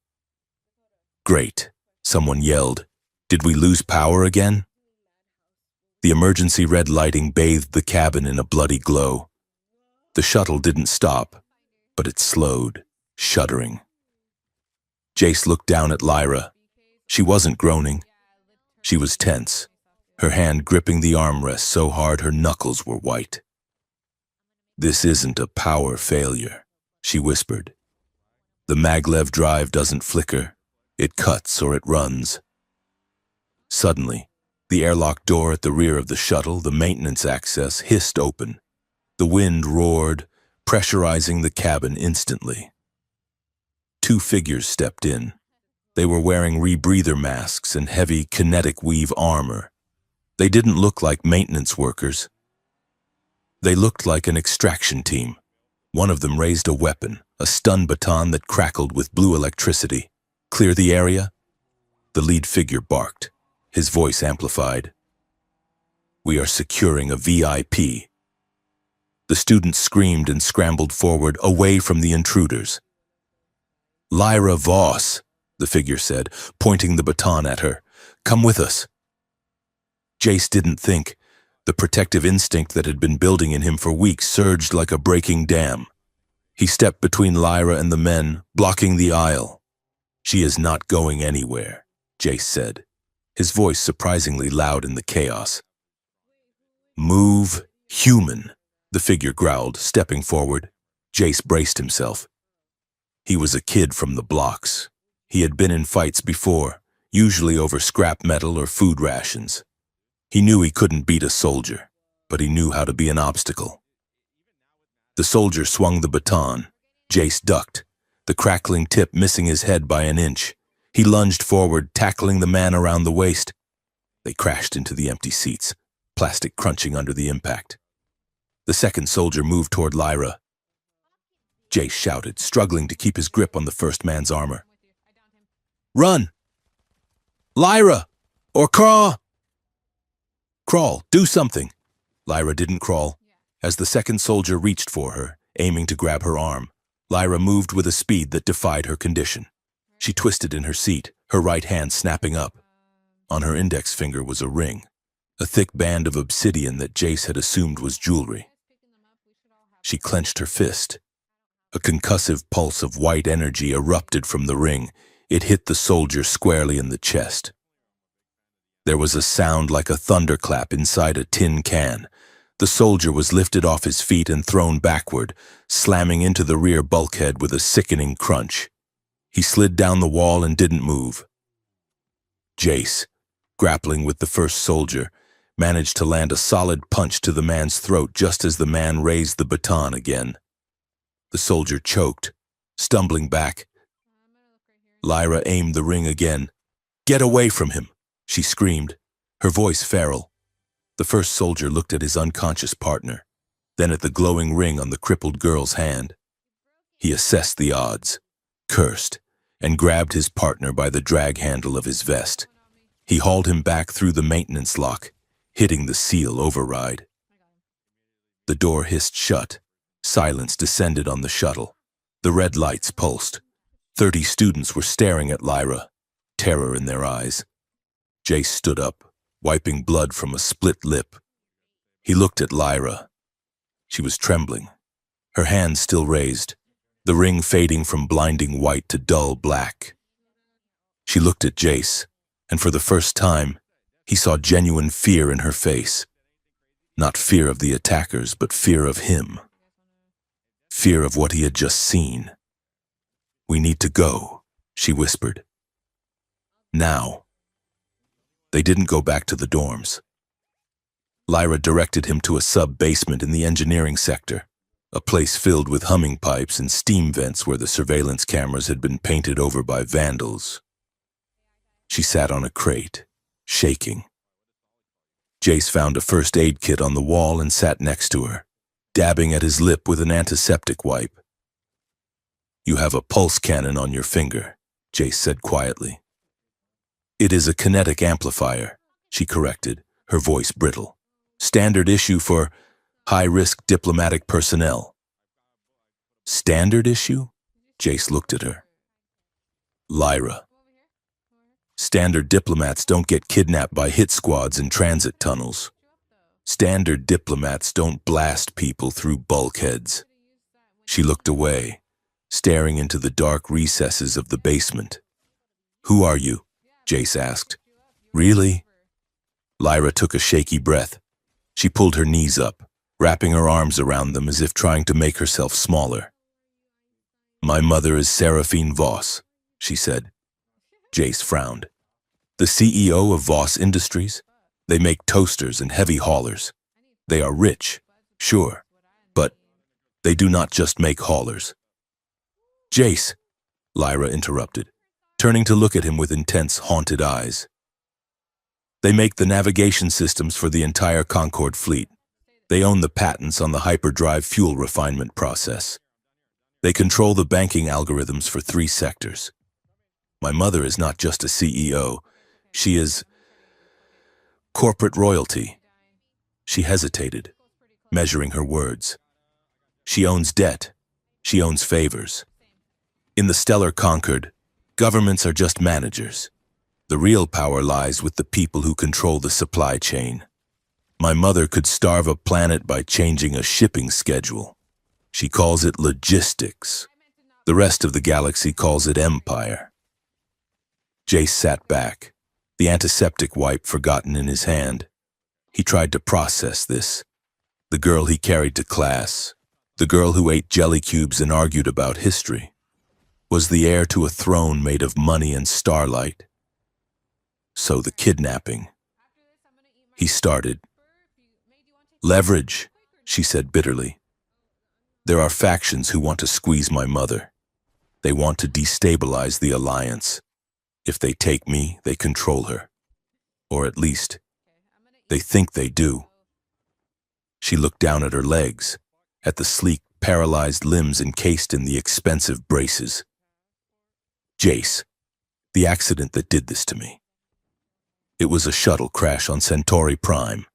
"Great," someone yelled. "Did we lose power again?" The emergency red lighting bathed the cabin in a bloody glow. The shuttle didn't stop, but it slowed, shuddering. Jace looked down at Lyra, She wasn't groaning. She was tense, her hand gripping the armrest so hard her knuckles were white. "This isn't a power failure," she whispered. "The maglev drive doesn't flicker. It cuts or it runs." Suddenly, the airlock door at the rear of the shuttle, the maintenance access, hissed open. The wind roared, pressurizing the cabin instantly. Two figures stepped in. They were wearing rebreather masks and heavy kinetic weave armor. They didn't look like maintenance workers. They looked like an extraction team. One of them raised a weapon, a stun baton that crackled with blue electricity. "Clear the area?" The lead figure barked, his voice amplified. "We are securing a VIP." The students screamed and scrambled forward, away from the intruders. "Lyra Voss," the figure said, pointing the baton at her. "Come with us." Jace didn't think. The protective instinct that had been building in him for weeks surged like a breaking dam. He stepped between Lyra and the men, blocking the aisle. "She is not going anywhere," Jace said, his voice surprisingly loud in the chaos. "Move, human," the figure growled, stepping forward. Jace braced himself. He was a kid from the blocks. He had been in fights before, usually over scrap metal or food rations. He knew he couldn't beat a soldier, but he knew how to be an obstacle. The soldier swung the baton. Jace ducked, the crackling tip missing his head by an inch. He lunged forward, tackling the man around the waist. They crashed into the empty seats, plastic crunching under the impact. The second soldier moved toward Lyra. Jace shouted, struggling to keep his grip on the first man's armor. "Run! Lyra! Or crawl! Crawl, do something!" Lyra didn't crawl. As the second soldier reached for her, aiming to grab her arm, Lyra moved with a speed that defied her condition. She twisted in her seat, her right hand snapping up. On her index finger was a ring, a thick band of obsidian that Jace had assumed was jewelry. She clenched her fist. A concussive pulse of white energy erupted from the ring. It hit the soldier squarely in the chest. There was a sound like a thunderclap inside a tin can. The soldier was lifted off his feet and thrown backward, slamming into the rear bulkhead with a sickening crunch. He slid down the wall and didn't move. Jace, grappling with the first soldier, managed to land a solid punch to the man's throat just as the man raised the baton again. The soldier choked, stumbling back. Lyra aimed the ring again. "Get away from him!" she screamed, her voice feral. The first soldier looked at his unconscious partner, then at the glowing ring on the crippled girl's hand. He assessed the odds, cursed, and grabbed his partner by the drag handle of his vest. He hauled him back through the maintenance lock, hitting the seal override. The door hissed shut. Silence descended on the shuttle. The red lights pulsed. 30 students were staring at Lyra, terror in their eyes. Jace stood up, wiping blood from a split lip. He looked at Lyra. She was trembling, her hands still raised, the ring fading from blinding white to dull black. She looked at Jace, and for the first time, he saw genuine fear in her face. Not fear of the attackers, but fear of him. Fear of what he had just seen. "We need to go," she whispered. "Now." They didn't go back to the dorms. Lyra directed him to a sub-basement in the engineering sector, a place filled with humming pipes and steam vents where the surveillance cameras had been painted over by vandals. She sat on a crate, shaking. Jace found a first aid kit on the wall and sat next to her, dabbing at his lip with an antiseptic wipe. "You have a pulse cannon on your finger," Jace said quietly. "It is a kinetic amplifier," she corrected, her voice brittle. "Standard issue for high-risk diplomatic personnel." "Standard issue?" Jace looked at her. "Lyra. Standard diplomats don't get kidnapped by hit squads in transit tunnels. Standard diplomats don't blast people through bulkheads." She looked away, staring into the dark recesses of the basement. "Who are you?" Jace asked. Really? Lyra took a shaky breath. She pulled her knees up, wrapping her arms around them as if trying to make herself smaller. My mother is Seraphine Voss, she said. Jace frowned. The CEO of Voss Industries? They make toasters and heavy haulers. They are rich, sure, but they do not just make haulers. Jace, Lyra interrupted, turning to look at him with intense, haunted eyes. They make the navigation systems for the entire Concorde fleet. They own the patents on the hyperdrive fuel refinement process. They control the banking algorithms for 3 sectors. My mother is not just a CEO. She is corporate royalty. She hesitated, measuring her words. She owns debt. She owns favors. In the stellar Concorde, governments are just managers. The real power lies with the people who control the supply chain. My mother could starve a planet by changing a shipping schedule. She calls it logistics. The rest of the galaxy calls it empire. Jace sat back, the antiseptic wipe forgotten in his hand. He tried to process this. The girl he carried to class, the girl who ate jelly cubes and argued about history, was the heir to a throne made of money and starlight. So the kidnapping. He started. Leverage, she said bitterly. There are factions who want to squeeze my mother. They want to destabilize the alliance. If they take me, they control her. Or at least, they think they do. She looked down at her legs, at the sleek, paralyzed limbs encased in the expensive braces. Jace, the accident that did this to me. It was a shuttle crash on Centauri Prime.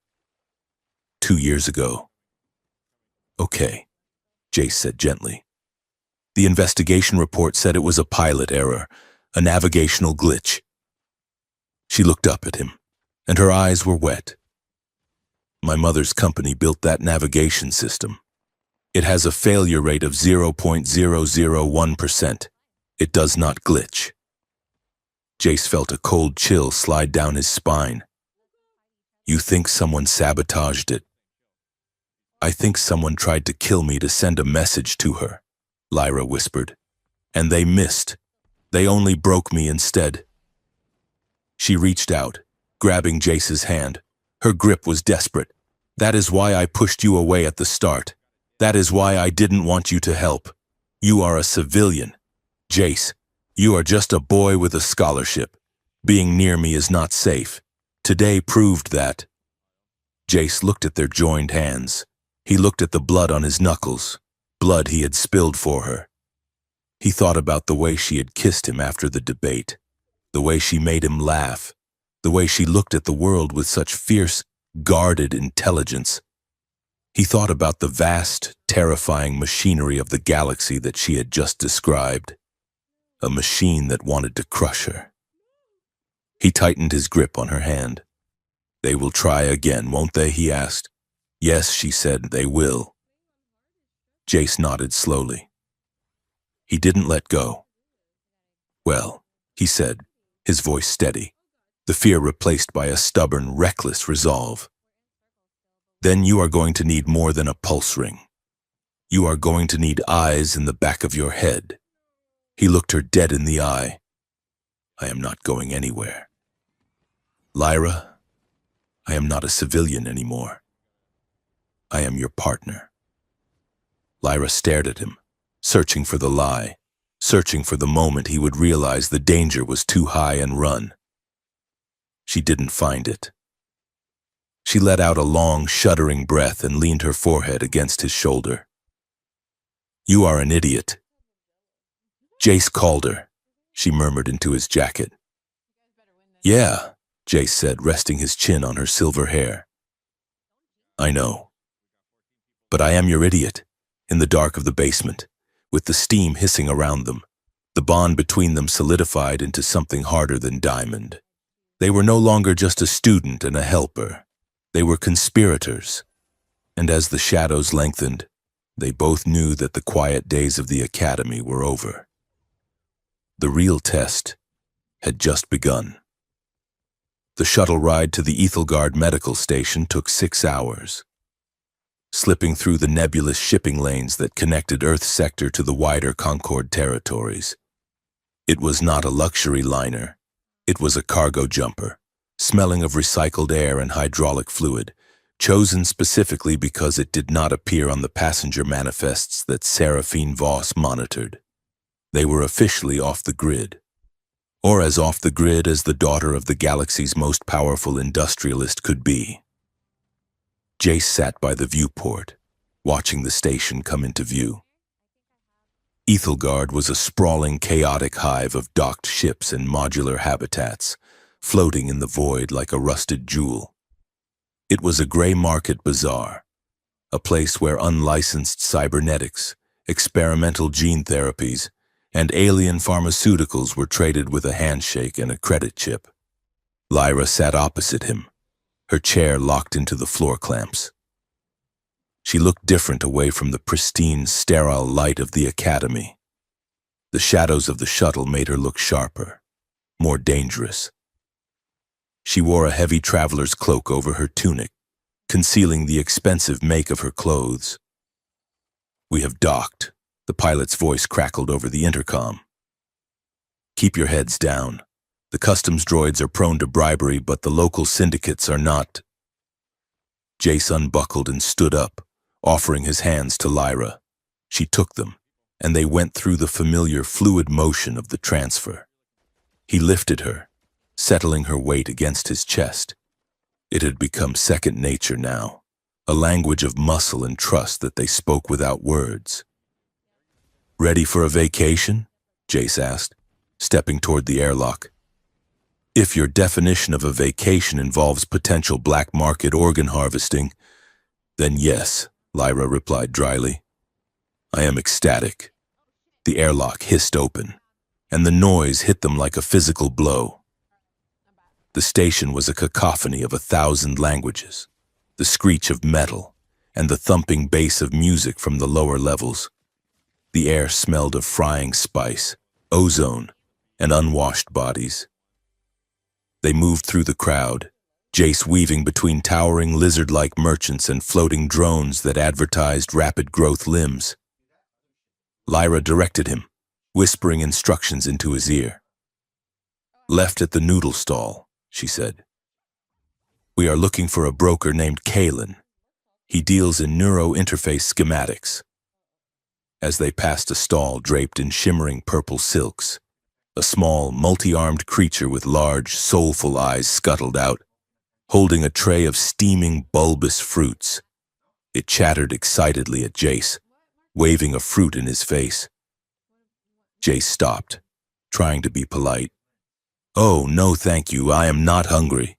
2 years ago. Okay, Jace said gently. The investigation report said it was a pilot error, a navigational glitch. She looked up at him, and her eyes were wet. My mother's company built that navigation system. It has a failure rate of 0.001%. It does not glitch. Jace felt a cold chill slide down his spine. You think someone sabotaged it? I think someone tried to kill me to send a message to her, Lyra whispered. And they missed. They only broke me instead. She reached out, grabbing Jace's hand. Her grip was desperate. That is why I pushed you away at the start. That is why I didn't want you to help. You are a civilian. Jace, you are just a boy with a scholarship. Being near me is not safe. Today proved that. Jace looked at their joined hands. He looked at the blood on his knuckles, blood he had spilled for her. He thought about the way she had kissed him after the debate, the way she made him laugh, the way she looked at the world with such fierce, guarded intelligence. He thought about the vast, terrifying machinery of the galaxy that she had just described, a machine that wanted to crush her. He tightened his grip on her hand. They will try again, won't they? He asked. Yes, she said, they will. Jace nodded slowly. He didn't let go. Well, he said, his voice steady, the fear replaced by a stubborn, reckless resolve. Then you are going to need more than a pulse ring. You are going to need eyes in the back of your head. He looked her dead in the eye. I am not going anywhere. Lyra, I am not a civilian anymore. I am your partner. Lyra stared at him, searching for the lie, searching for the moment he would realize the danger was too high and run. She didn't find it. She let out a long, shuddering breath and leaned her forehead against his shoulder. You are an idiot. Jace called her, she murmured into his jacket. Yeah, Jace said, resting his chin on her silver hair. I know. But I am your idiot, in the dark of the basement, with the steam hissing around them. The bond between them solidified into something harder than diamond. They were no longer just a student and a helper. They were conspirators. And as the shadows lengthened, they both knew that the quiet days of the academy were over. The real test had just begun. The shuttle ride to the Ethelgard medical station took 6 hours. Slipping through the nebulous shipping lanes that connected Earth's sector to the wider Concord territories. It was not a luxury liner. It was a cargo jumper, smelling of recycled air and hydraulic fluid, chosen specifically because it did not appear on the passenger manifests that Seraphine Voss monitored. They were officially off the grid. Or as off the grid as the daughter of the galaxy's most powerful industrialist could be. Jace sat by the viewport, watching the station come into view. Ethelgard was a sprawling, chaotic hive of docked ships and modular habitats, floating in the void like a rusted jewel. It was a gray market bazaar, a place where unlicensed cybernetics, experimental gene therapies, and alien pharmaceuticals were traded with a handshake and a credit chip. Lyra sat opposite him, her chair locked into the floor clamps. She looked different away from the pristine, sterile light of the academy. The shadows of the shuttle made her look sharper, more dangerous. She wore a heavy traveler's cloak over her tunic, concealing the expensive make of her clothes. "We have docked," the pilot's voice crackled over the intercom. "Keep your heads down. The customs droids are prone to bribery, but the local syndicates are not." Jace unbuckled and stood up, offering his hands to Lyra. She took them, and they went through the familiar fluid motion of the transfer. He lifted her, settling her weight against his chest. It had become second nature now, a language of muscle and trust that they spoke without words. "Ready for a vacation?" Jace asked, stepping toward the airlock. "If your definition of a vacation involves potential black market organ harvesting, then yes," Lyra replied dryly. "I am ecstatic." The airlock hissed open, and the noise hit them like a physical blow. The station was a cacophony of 1,000 languages, the screech of metal, and the thumping bass of music from the lower levels. The air smelled of frying spice, ozone, and unwashed bodies. They moved through the crowd, Jace weaving between towering lizard-like merchants and floating drones that advertised rapid-growth limbs. Lyra directed him, whispering instructions into his ear. "Left at the noodle stall," she said. "We are looking for a broker named Kalen. He deals in neuro-interface schematics." As they passed a stall draped in shimmering purple silks, a small, multi-armed creature with large, soulful eyes scuttled out, holding a tray of steaming, bulbous fruits. It chattered excitedly at Jace, waving a fruit in his face. Jace stopped, trying to be polite. "Oh, no thank you, I am not hungry."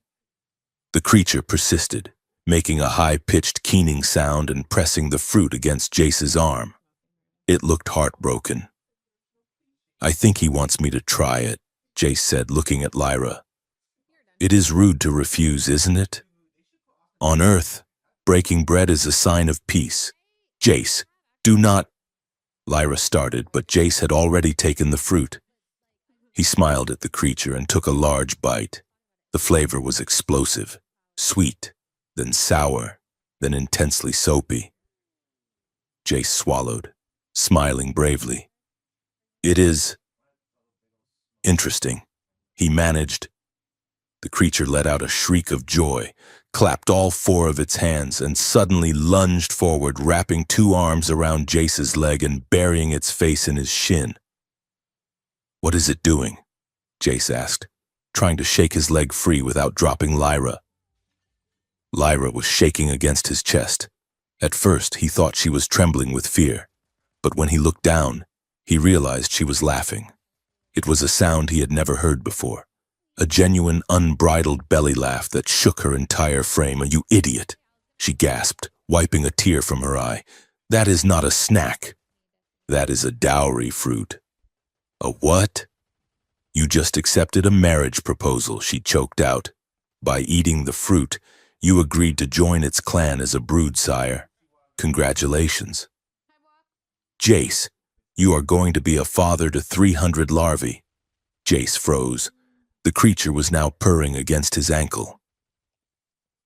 The creature persisted, making a high-pitched keening sound and pressing the fruit against Jace's arm. It looked heartbroken. "I think he wants me to try it," Jace said, looking at Lyra. "It is rude to refuse, isn't it? On Earth, breaking bread is a sign of peace. Jace, do not—" Lyra started, but Jace had already taken the fruit. He smiled at the creature and took a large bite. The flavor was explosive, sweet, then sour, then intensely soapy. Jace swallowed, smiling bravely. "It is interesting," he managed. The creature let out a shriek of joy, clapped all 4 of its hands, and suddenly lunged forward, wrapping 2 arms around Jace's leg and burying its face in his shin. "What is it doing?" Jace asked, trying to shake his leg free without dropping Lyra. Lyra was shaking against his chest. At first, he thought she was trembling with fear, but when he looked down, he realized she was laughing. It was a sound he had never heard before, a genuine, unbridled belly laugh that shook her entire frame. "You idiot," she gasped, wiping a tear from her eye. "That is not a snack. That is a dowry fruit." "A what?" "You just accepted a marriage proposal," she choked out. "By eating the fruit, you agreed to join its clan as a broodsire. Congratulations." "Jace, you are going to be a father to 300 larvae." Jace froze. The creature was now purring against his ankle.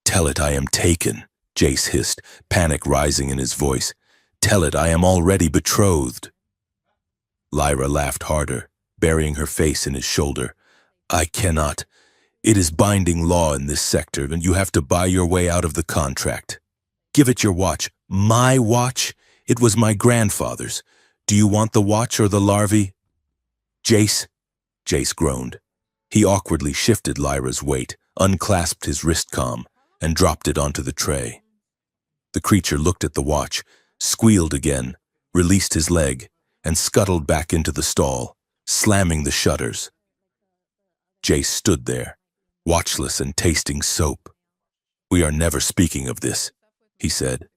"Tell it I am taken," Jace hissed, panic rising in his voice. "Tell it I am already betrothed." Lyra laughed harder, burying her face in his shoulder. "I cannot. It is binding law in this sector, and you have to buy your way out of the contract. Give it your watch." "My watch? It was my grandfather's. Do you want the watch or the larvae?" "Jace," Jace groaned. He awkwardly shifted Lyra's weight, unclasped his wrist comm, and dropped it onto the tray. The creature looked at the watch, squealed again, released his leg, and scuttled back into the stall, slamming the shutters. Jace stood there, watchless and tasting soap. "We are never speaking of this," he said.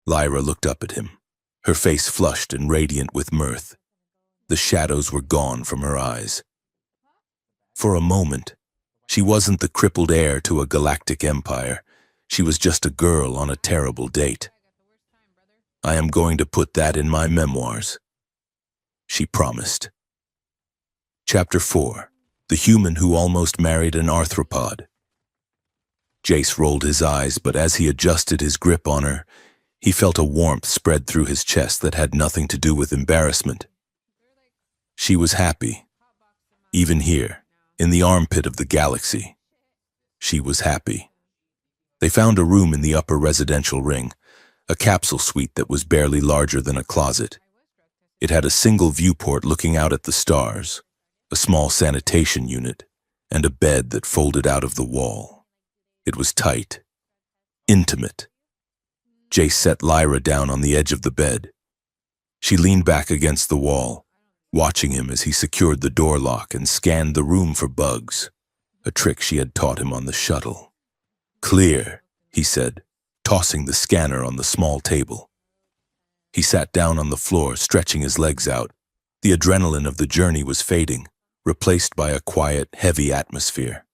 Lyra looked up at him, her face flushed and radiant with mirth. The shadows were gone from her eyes. For a moment, she wasn't the crippled heir to a galactic empire. She was just a girl on a terrible date. "I am going to put that in my memoirs," she promised. Chapter 4. The Human Who Almost Married an Arthropod. Jace rolled his eyes, but as he adjusted his grip on her, he felt a warmth spread through his chest that had nothing to do with embarrassment. She was happy. Even here, in the armpit of the galaxy, she was happy. They found a room in the upper residential ring, a capsule suite that was barely larger than a closet. It had a single viewport looking out at the stars, a small sanitation unit, and a bed that folded out of the wall. It was tight, intimate. Jace set Lyra down on the edge of the bed. She leaned back against the wall, watching him as he secured the door lock and scanned the room for bugs, a trick she had taught him on the shuttle. "Clear," he said, tossing the scanner on the small table. He sat down on the floor, stretching his legs out. The adrenaline of the journey was fading, replaced by a quiet, heavy atmosphere.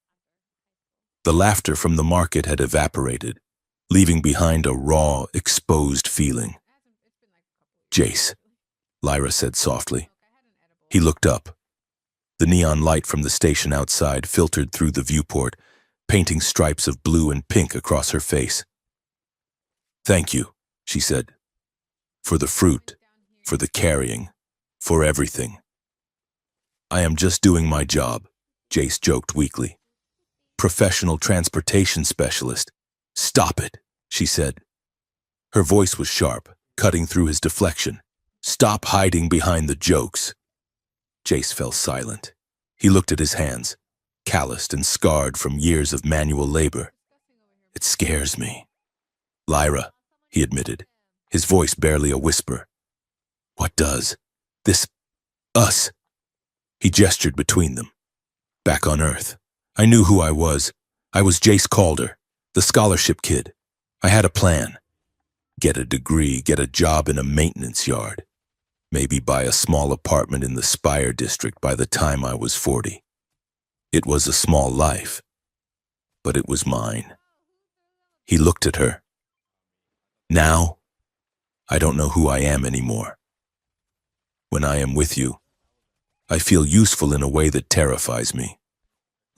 The laughter from the market had evaporated, leaving behind a raw, exposed feeling. "Jace," Lyra said softly. He looked up. The neon light from the station outside filtered through the viewport, painting stripes of blue and pink across her face. "Thank you," she said. "For the fruit, for the carrying, for everything." "I am just doing my job," Jace joked weakly. "Professional transportation specialist." "Stop it," she said. Her voice was sharp, cutting through his deflection. "Stop hiding behind the jokes." Jace fell silent. He looked at his hands, calloused and scarred from years of manual labor. "It scares me." "Lyra," he admitted, his voice barely a whisper. "What does? This... us?" He gestured between them. "Back on Earth, I knew who I was. I was Jace Calder, the scholarship kid. I had a plan. Get a degree, get a job in a maintenance yard. Maybe buy a small apartment in the Spire district by the time I was 40. It was a small life, but it was mine." He looked at her. "Now, I don't know who I am anymore. When I am with you, I feel useful in a way that terrifies me.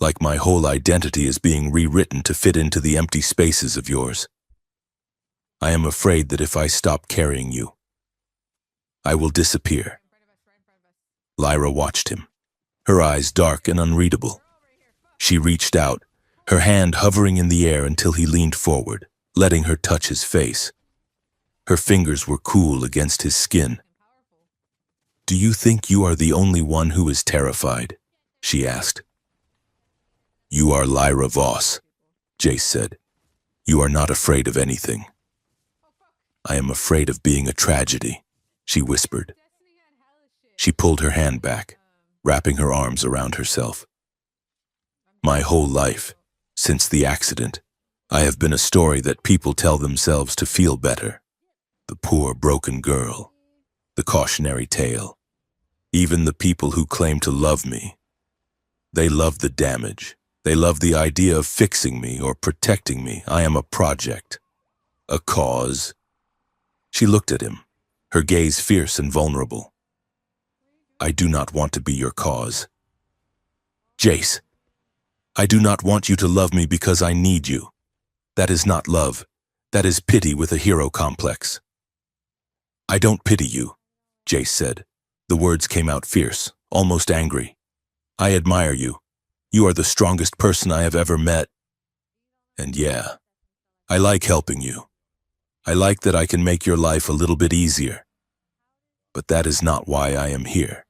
Like my whole identity is being rewritten to fit into the empty spaces of yours. I am afraid that if I stop carrying you, I will disappear." Lyra watched him, her eyes dark and unreadable. She reached out, her hand hovering in the air until he leaned forward, letting her touch his face. Her fingers were cool against his skin. "Do you think you are the only one who is terrified?" she asked. "You are Lyra Voss," Jace said. "You are not afraid of anything." "I am afraid of being a tragedy," she whispered. She pulled her hand back, wrapping her arms around herself. "My whole life, since the accident, I have been a story that people tell themselves to feel better. The poor, broken girl, the cautionary tale. Even the people who claim to love me. They love the damage. They love the idea of fixing me or protecting me. I am a project. A cause." She looked at him, her gaze fierce and vulnerable. "I do not want to be your cause." "Jace," I do not want you to love me because I need you. That is not love. That is pity with a hero complex. I don't pity you, Jace said. The words came out fierce, almost angry. I admire you. You are the strongest person I have ever met. And yeah, I like helping you. I like that I can make your life a little bit easier. But that is not why I am here.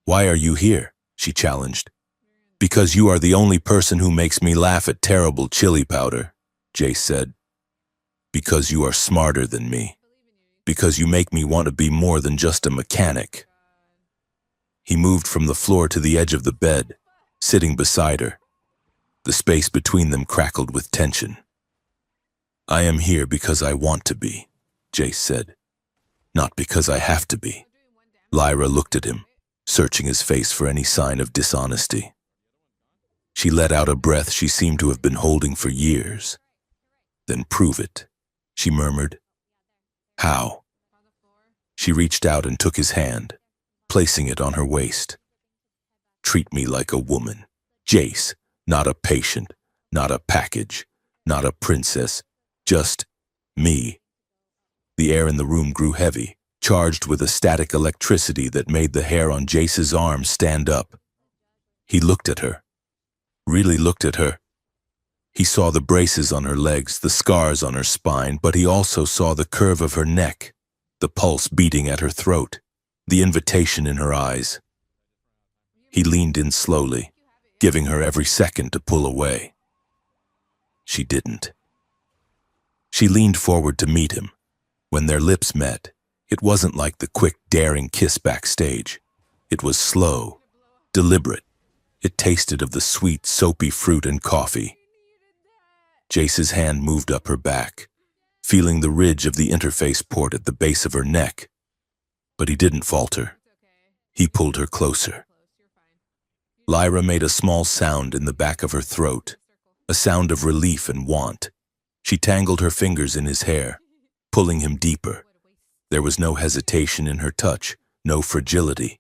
Why are you here? She challenged. Because you are the only person who makes me laugh at terrible chili powder, Jace said. Because you are smarter than me. Because you make me want to be more than just a mechanic. He moved from the floor to the edge of the bed, sitting beside her. The space between them crackled with tension. I am here because I want to be, Jace said. Not because I have to be. Lyra looked at him, searching his face for any sign of dishonesty. She let out a breath she seemed to have been holding for years. Then prove it, she murmured. How? She reached out and took his hand, placing it on her waist. Treat me like a woman, Jace, not a patient, not a package, not a princess, just me. The air in the room grew heavy, charged with a static electricity that made the hair on Jace's arm stand up. He looked at her, really looked at her. He saw the braces on her legs, the scars on her spine, but he also saw the curve of her neck, the pulse beating at her throat, the invitation in her eyes. He leaned in slowly, giving her every second to pull away. She didn't. She leaned forward to meet him. When their lips met, it wasn't like the quick, daring kiss backstage. It was slow, deliberate. It tasted of the sweet, soapy fruit and coffee. Jace's hand moved up her back, feeling the ridge of the interface port at the base of her neck. But he didn't falter. He pulled her closer. Lyra made a small sound in the back of her throat, a sound of relief and want. She tangled her fingers in his hair, pulling him deeper. There was no hesitation in her touch, no fragility.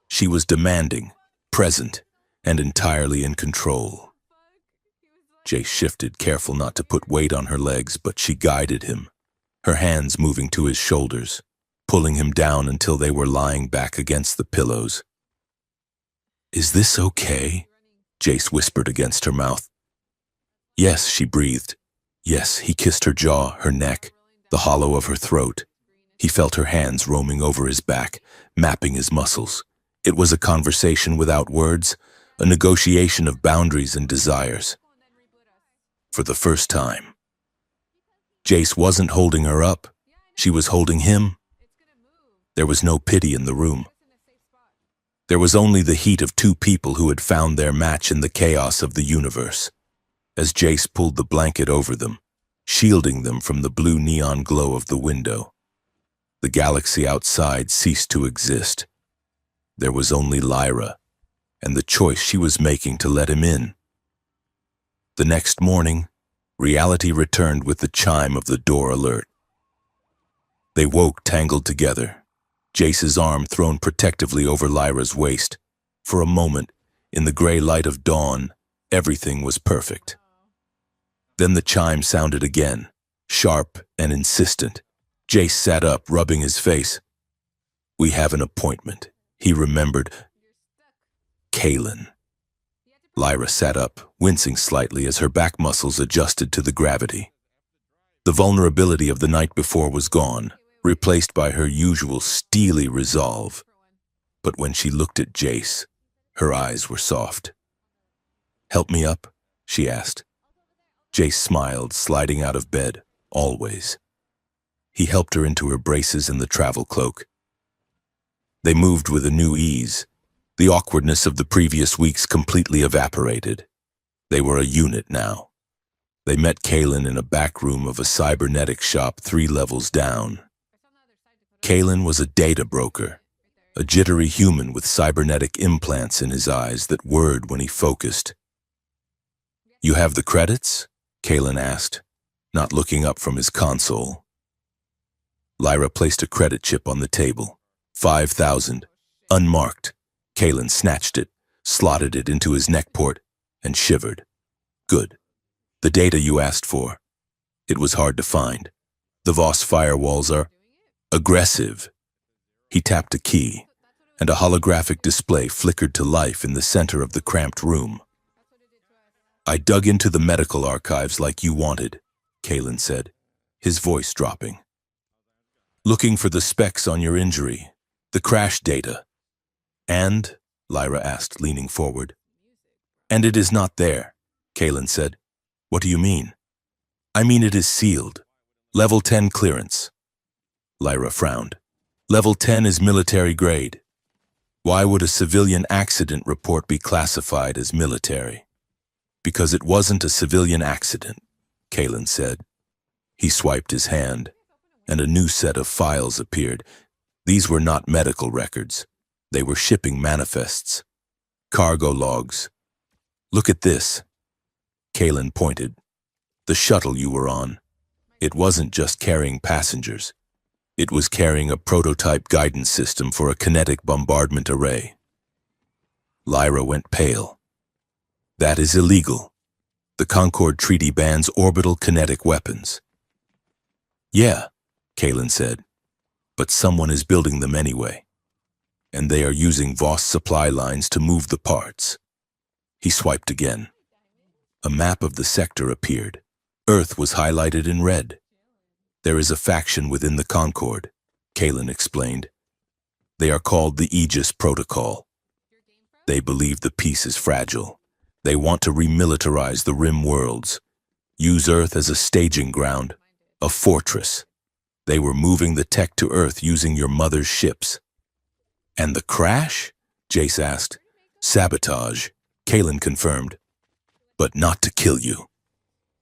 She was demanding, present, and entirely in control. Jace shifted, careful not to put weight on her legs, but she guided him, her hands moving to his shoulders, pulling him down until they were lying back against the pillows. Is this okay? Jace whispered against her mouth. Yes, she breathed. Yes, he kissed her jaw, her neck, the hollow of her throat. He felt her hands roaming over his back, mapping his muscles. It was a conversation without words, a negotiation of boundaries and desires. For the first time. Jace wasn't holding her up. She was holding him. There was no pity in the room. There was only the heat of two people who had found their match in the chaos of the universe. As Jace pulled the blanket over them, shielding them from the blue neon glow of the window, the galaxy outside ceased to exist. There was only Lyra, and the choice she was making to let him in. The next morning, reality returned with the chime of the door alert. They woke tangled together, Jace's arm thrown protectively over Lyra's waist. For a moment, in the gray light of dawn, everything was perfect. Then the chime sounded again, sharp and insistent. Jace sat up, rubbing his face. We have an appointment, he remembered. Kaelin. Lyra sat up, wincing slightly as her back muscles adjusted to the gravity. The vulnerability of the night before was gone, replaced by her usual steely resolve. But when she looked at Jace, her eyes were soft. Help me up? She asked. Jace smiled, sliding out of bed, always. He helped her into her braces and the travel cloak. They moved with a new ease. The awkwardness of the previous weeks completely evaporated. They were a unit now. They met Kaelin in a back room of a cybernetics shop 3 levels down. Kaelin was a data broker, a jittery human with cybernetic implants in his eyes that whirred when he focused. You have the credits? Kaelin asked, not looking up from his console. Lyra placed a credit chip on the table. 5,000, unmarked. Kaelin snatched it, slotted it into his neck port. and shivered. Good. The data you asked for. It was hard to find. The Voss firewalls are aggressive. He tapped a key, and a holographic display flickered to life in the center of the cramped room. I dug into the medical archives like you wanted, Kalen said, his voice dropping. Looking for the specs on your injury, the crash data. And? Lyra asked, leaning forward. And it is not there, Kalen said. What do you mean? I mean it is sealed. Level 10 clearance. Lyra frowned. Level 10 is military grade. Why would a civilian accident report be classified as military? Because it wasn't a civilian accident, Kalen said. He swiped his hand, and a new set of files appeared. These were not medical records. They were shipping manifests. Cargo logs. Look at this. Kalen pointed. The shuttle you were on. It wasn't just carrying passengers. It was carrying a prototype guidance system for a kinetic bombardment array. Lyra went pale. That is illegal. The Concord Treaty bans orbital kinetic weapons. Yeah, Kalen said, but someone is building them anyway. And they are using Voss supply lines to move the parts. He swiped again. A map of the sector appeared. Earth was highlighted in red. There is a faction within the Concord, Kalen explained. They are called the Aegis Protocol. They believe the peace is fragile. They want to remilitarize the Rim worlds, use Earth as a staging ground, a fortress. They were moving the tech to Earth using your mother's ships. And the crash? Jace asked. Sabotage, Kalen confirmed. But not to kill you.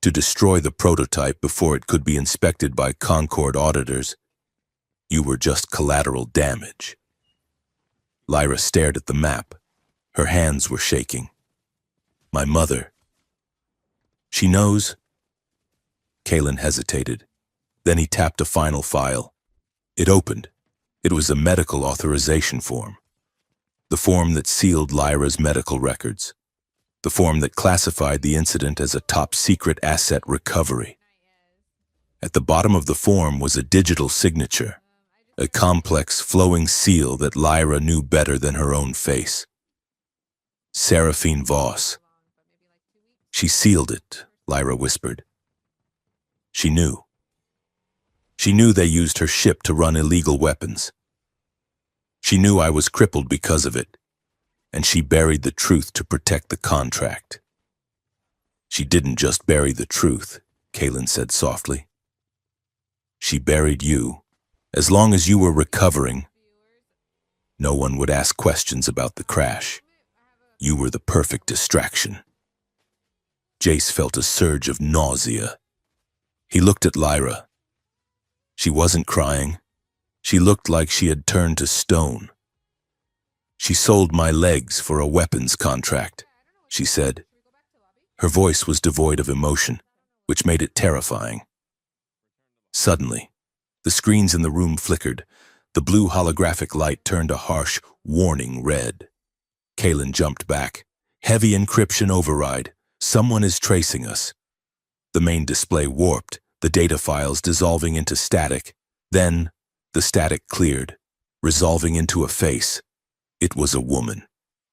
To destroy the prototype before it could be inspected by Concord auditors. You were just collateral damage. Lyra stared at the map. Her hands were shaking. My mother. She knows? Kalen hesitated. Then he tapped a final file. It opened. It was a medical authorization form. The form that sealed Lyra's medical records. The form that classified the incident as a top-secret asset recovery. At the bottom of the form was a digital signature, a complex, flowing seal that Lyra knew better than her own face. Seraphine Voss. She sealed it, Lyra whispered. She knew. She knew they used her ship to run illegal weapons. She knew I was crippled because of it. And she buried the truth to protect the contract. She didn't just bury the truth, Kalen said softly. She buried you. As long as you were recovering, no one would ask questions about the crash. You were the perfect distraction. Jace felt a surge of nausea. He looked at Lyra. She wasn't crying. She looked like she had turned to stone. She sold my legs for a weapons contract, she said. Her voice was devoid of emotion, which made it terrifying. Suddenly, the screens in the room flickered. The blue holographic light turned a harsh, warning red. Kalen jumped back. Heavy encryption override. Someone is tracing us. The main display warped, the data files dissolving into static. Then, the static cleared, resolving into a face. It was a woman.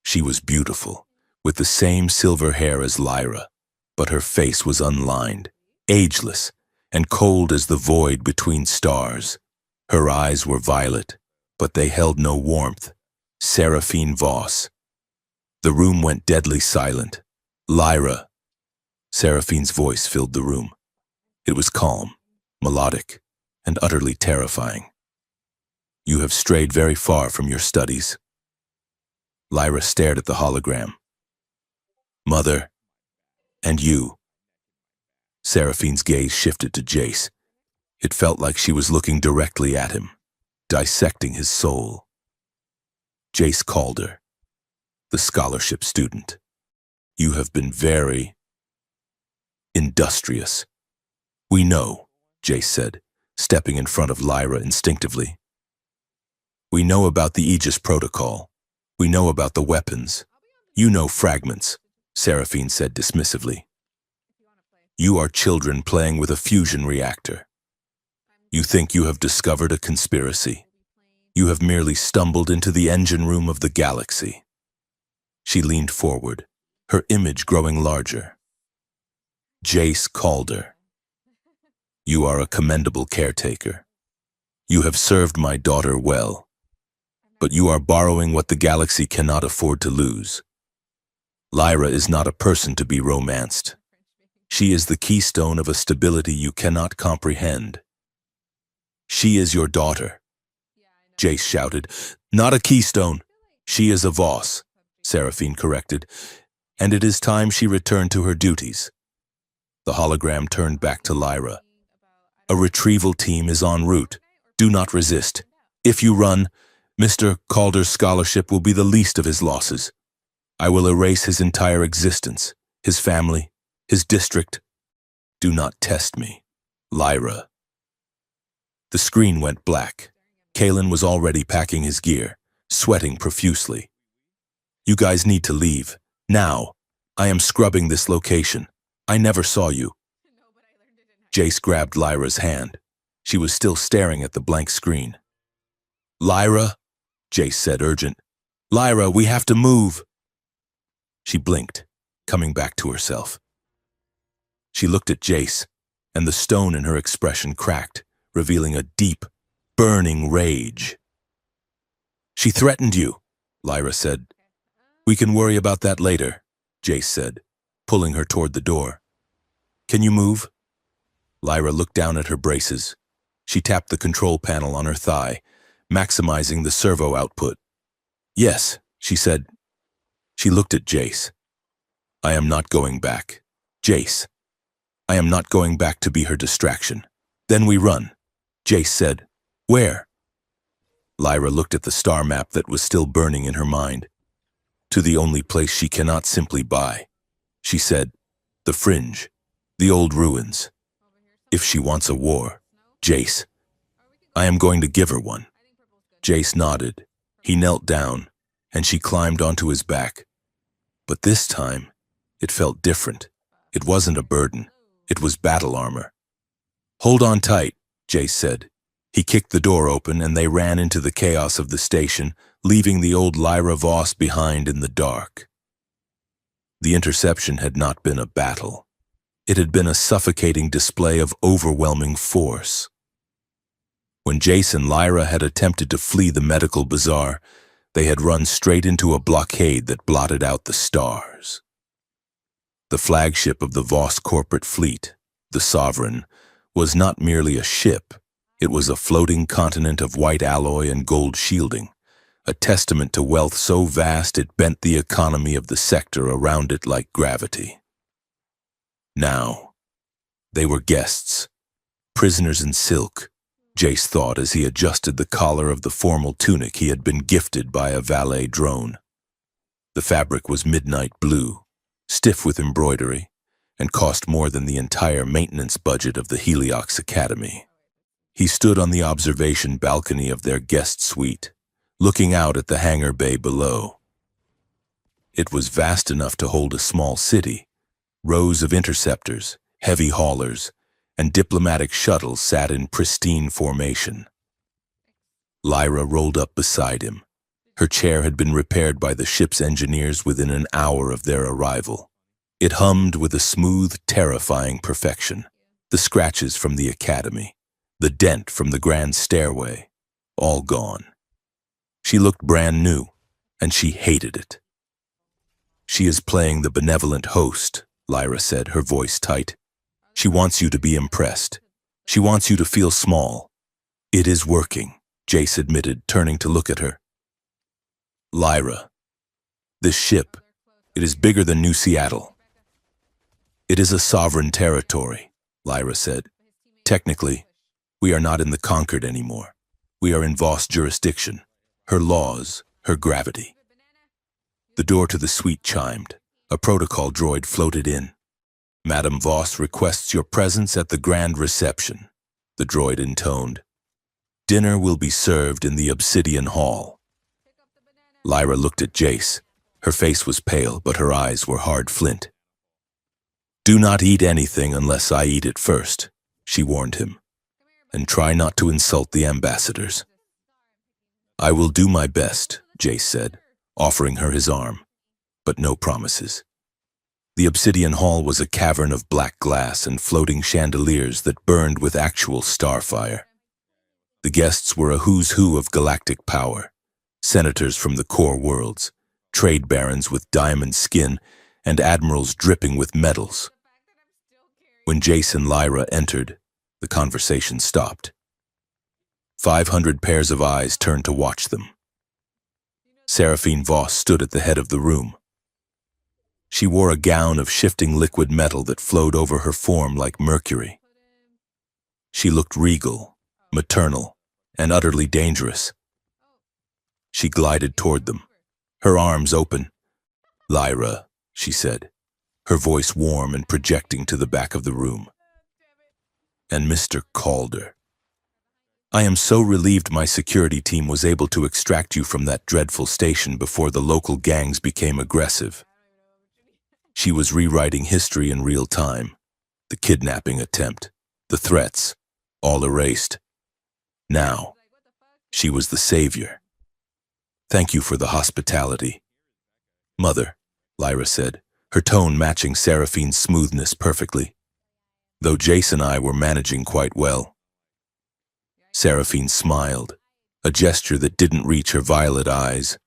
She was beautiful, with the same silver hair as Lyra, but her face was unlined, ageless, and cold as the void between stars. Her eyes were violet, but they held no warmth. Seraphine Voss. The room went deadly silent. Lyra. Seraphine's voice filled the room. It was calm, melodic, and utterly terrifying. You have strayed very far from your studies. Lyra stared at the hologram. Mother, and you. Seraphine's gaze shifted to Jace. It felt like she was looking directly at him, dissecting his soul. Jace called her, the scholarship student. You have been very industrious. We know, Jace said, stepping in front of Lyra instinctively. We know about the Aegis Protocol. We know about the weapons. You know fragments, Seraphine said dismissively. You are children playing with a fusion reactor. You think you have discovered a conspiracy. You have merely stumbled into the engine room of the galaxy. She leaned forward, her image growing larger. Jace Calder. You are a commendable caretaker. You have served my daughter well, but you are borrowing what the galaxy cannot afford to lose. Lyra is not a person to be romanced. She is the keystone of a stability you cannot comprehend. She is your daughter. Jace shouted. Not a keystone. She is a Voss, Seraphine corrected, and it is time she returned to her duties. The hologram turned back to Lyra. A retrieval team is en route. Do not resist. If you run, Mr. Calder's scholarship will be the least of his losses. I will erase his entire existence, his family, his district. Do not test me, Lyra. The screen went black. Kalen was already packing his gear, sweating profusely. You guys need to leave. Now. I am scrubbing this location. I never saw you. Jace grabbed Lyra's hand. She was still staring at the blank screen. Lyra, Jace said urgent. Lyra, we have to move. She blinked, coming back to herself. She looked at Jace, and the stone in her expression cracked, revealing a deep, burning rage. She threatened you, Lyra said. We can worry about that later, Jace said, pulling her toward the door. Can you move? Lyra looked down at her braces. She tapped the control panel on her thigh, maximizing the servo output. Yes, she said. She looked at Jace. I am not going back. Jace. I am not going back to be her distraction. Then we run. Jace said. Where? Lyra looked at the star map that was still burning in her mind. To the only place she cannot simply buy. She said, the fringe, the old ruins. If she wants a war, Jace, I am going to give her one. Jace nodded. He knelt down, and she climbed onto his back. But this time, it felt different. It wasn't a burden. It was battle armor. Hold on tight, Jace said. He kicked the door open, and they ran into the chaos of the station, leaving the old Lyra Voss behind in the dark. The interception had not been a battle. It had been a suffocating display of overwhelming force. When Jace and Lyra had attempted to flee the medical bazaar, they had run straight into a blockade that blotted out the stars. The flagship of the Voss corporate fleet, the Sovereign, was not merely a ship. It was a floating continent of white alloy and gold shielding, a testament to wealth so vast it bent the economy of the sector around it like gravity. Now, they were guests, prisoners in silk, Jace thought as he adjusted the collar of the formal tunic he had been gifted by a valet drone. The fabric was midnight blue, stiff with embroidery, and cost more than the entire maintenance budget of the Heliox Academy. He stood on the observation balcony of their guest suite, looking out at the hangar bay below. It was vast enough to hold a small city. Rows of interceptors, heavy haulers, and diplomatic shuttles sat in pristine formation. Lyra rolled up beside him. Her chair had been repaired by the ship's engineers within an hour of their arrival. It hummed with a smooth, terrifying perfection. The scratches from the academy, the dent from the grand stairway, all gone. She looked brand new, and she hated it. She is playing the benevolent host, Lyra said, her voice tight. She wants you to be impressed. She wants you to feel small. It is working, Jace admitted, turning to look at her. Lyra, this ship, it is bigger than New Seattle. It is a sovereign territory, Lyra said. Technically, we are not in the Conquered anymore. We are in Voss jurisdiction, her laws, her gravity. The door to the suite chimed. A protocol droid floated in. Madame Voss requests your presence at the grand reception, the droid intoned. Dinner will be served in the Obsidian Hall. Lyra looked at Jace. Her face was pale, but her eyes were hard flint. "Do not eat anything unless I eat it first," she warned him, "and try not to insult the ambassadors." "I will do my best," Jace said, offering her his arm, but no promises. The obsidian hall was a cavern of black glass and floating chandeliers that burned with actual starfire. The guests were a who's who of galactic power, senators from the core worlds, trade barons with diamond skin, and admirals dripping with medals. When Jace and Lyra entered, the conversation stopped. 500 pairs of eyes turned to watch them. Seraphine Voss stood at the head of the room. She wore a gown of shifting liquid metal that flowed over her form like mercury. She looked regal, maternal, and utterly dangerous. She glided toward them, her arms open. "Lyra," she said, her voice warm and projecting to the back of the room. "And Mr. Calder. I am so relieved my security team was able to extract you from that dreadful station before the local gangs became aggressive." She was rewriting history in real time. The kidnapping attempt, the threats, all erased. Now, she was the savior. "Thank you for the hospitality." "Mother," Lyra said, her tone matching Seraphine's smoothness perfectly, though Jace and I were managing quite well. Seraphine smiled, a gesture that didn't reach her violet eyes.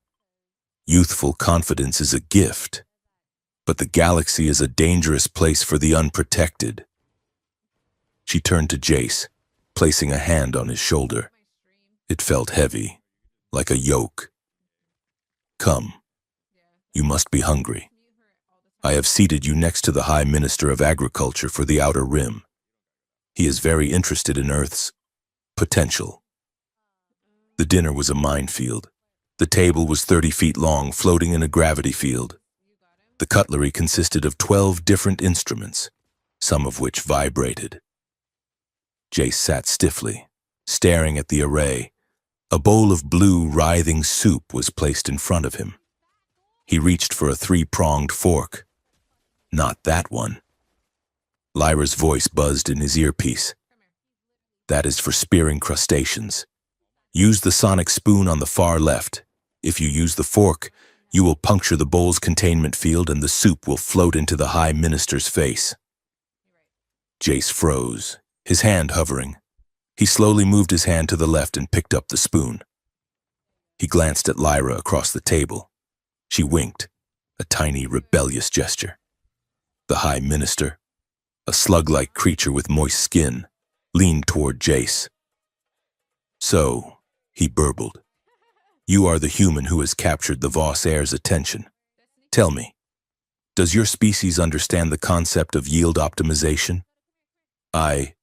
Youthful confidence is a gift, but the galaxy is a dangerous place for the unprotected. She turned to Jace, placing a hand on his shoulder. It felt heavy, like a yoke. "Come. You must be hungry. I have seated you next to the High Minister of Agriculture for the Outer Rim. He is very interested in Earth's potential." The dinner was a minefield. The table was 30 feet long, floating in a gravity field. The cutlery consisted of 12 different instruments, some of which vibrated. Jace sat stiffly, staring at the array. A bowl of blue, writhing soup was placed in front of him. He reached for a 3-pronged fork. "Not that one." Lyra's voice buzzed in his earpiece. "That is for spearing crustaceans. Use the sonic spoon on the far left. If you use the fork, you will puncture the bowl's containment field and the soup will float into the High Minister's face." Jace froze, his hand hovering. He slowly moved his hand to the left and picked up the spoon. He glanced at Lyra across the table. She winked, a tiny, rebellious gesture. The High Minister, a slug-like creature with moist skin, leaned toward Jace. "So," he burbled, "you are the human who has captured the Voss heir's attention. Tell me, does your species understand the concept of yield optimization?" "I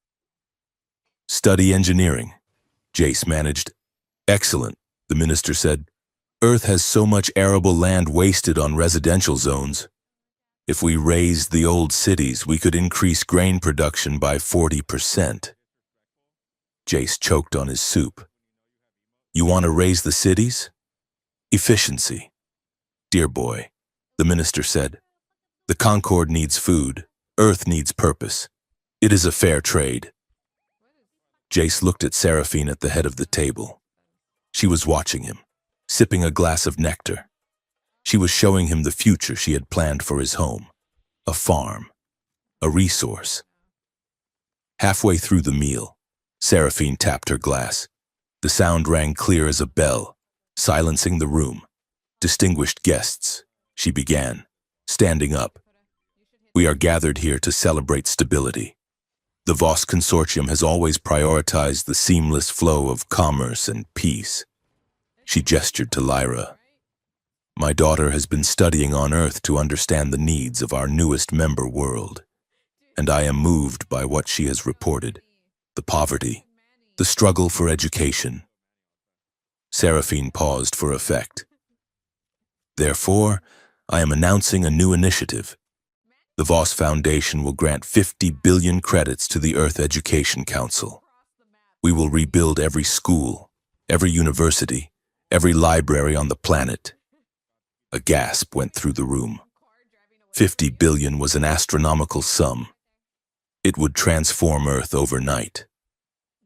study engineering," Jace managed. "Excellent," the minister said. "Earth has so much arable land wasted on residential zones. If we raised the old cities, we could increase grain production by 40%. Jace choked on his soup. "You want to raise the cities?" "Efficiency." "Dear boy," the minister said, "the Concord needs food. Earth needs purpose. It is a fair trade." Jace looked at Seraphine at the head of the table. She was watching him, sipping a glass of nectar. She was showing him the future she had planned for his home. A farm. A resource. Halfway through the meal, Seraphine tapped her glass. The sound rang clear as a bell, silencing the room. "Distinguished guests," she began, standing up. "We are gathered here to celebrate stability. The Voss Consortium has always prioritized the seamless flow of commerce and peace." She gestured to Lyra. "My daughter has been studying on Earth to understand the needs of our newest member world, and I am moved by what she has reported. The poverty, the struggle for education." Seraphine paused for effect. "Therefore, I am announcing a new initiative. The Voss Foundation will grant 50 billion credits to the Earth Education Council. We will rebuild every school, every university, every library on the planet. A gasp went through the room. 50 billion was an astronomical sum. It would transform Earth overnight.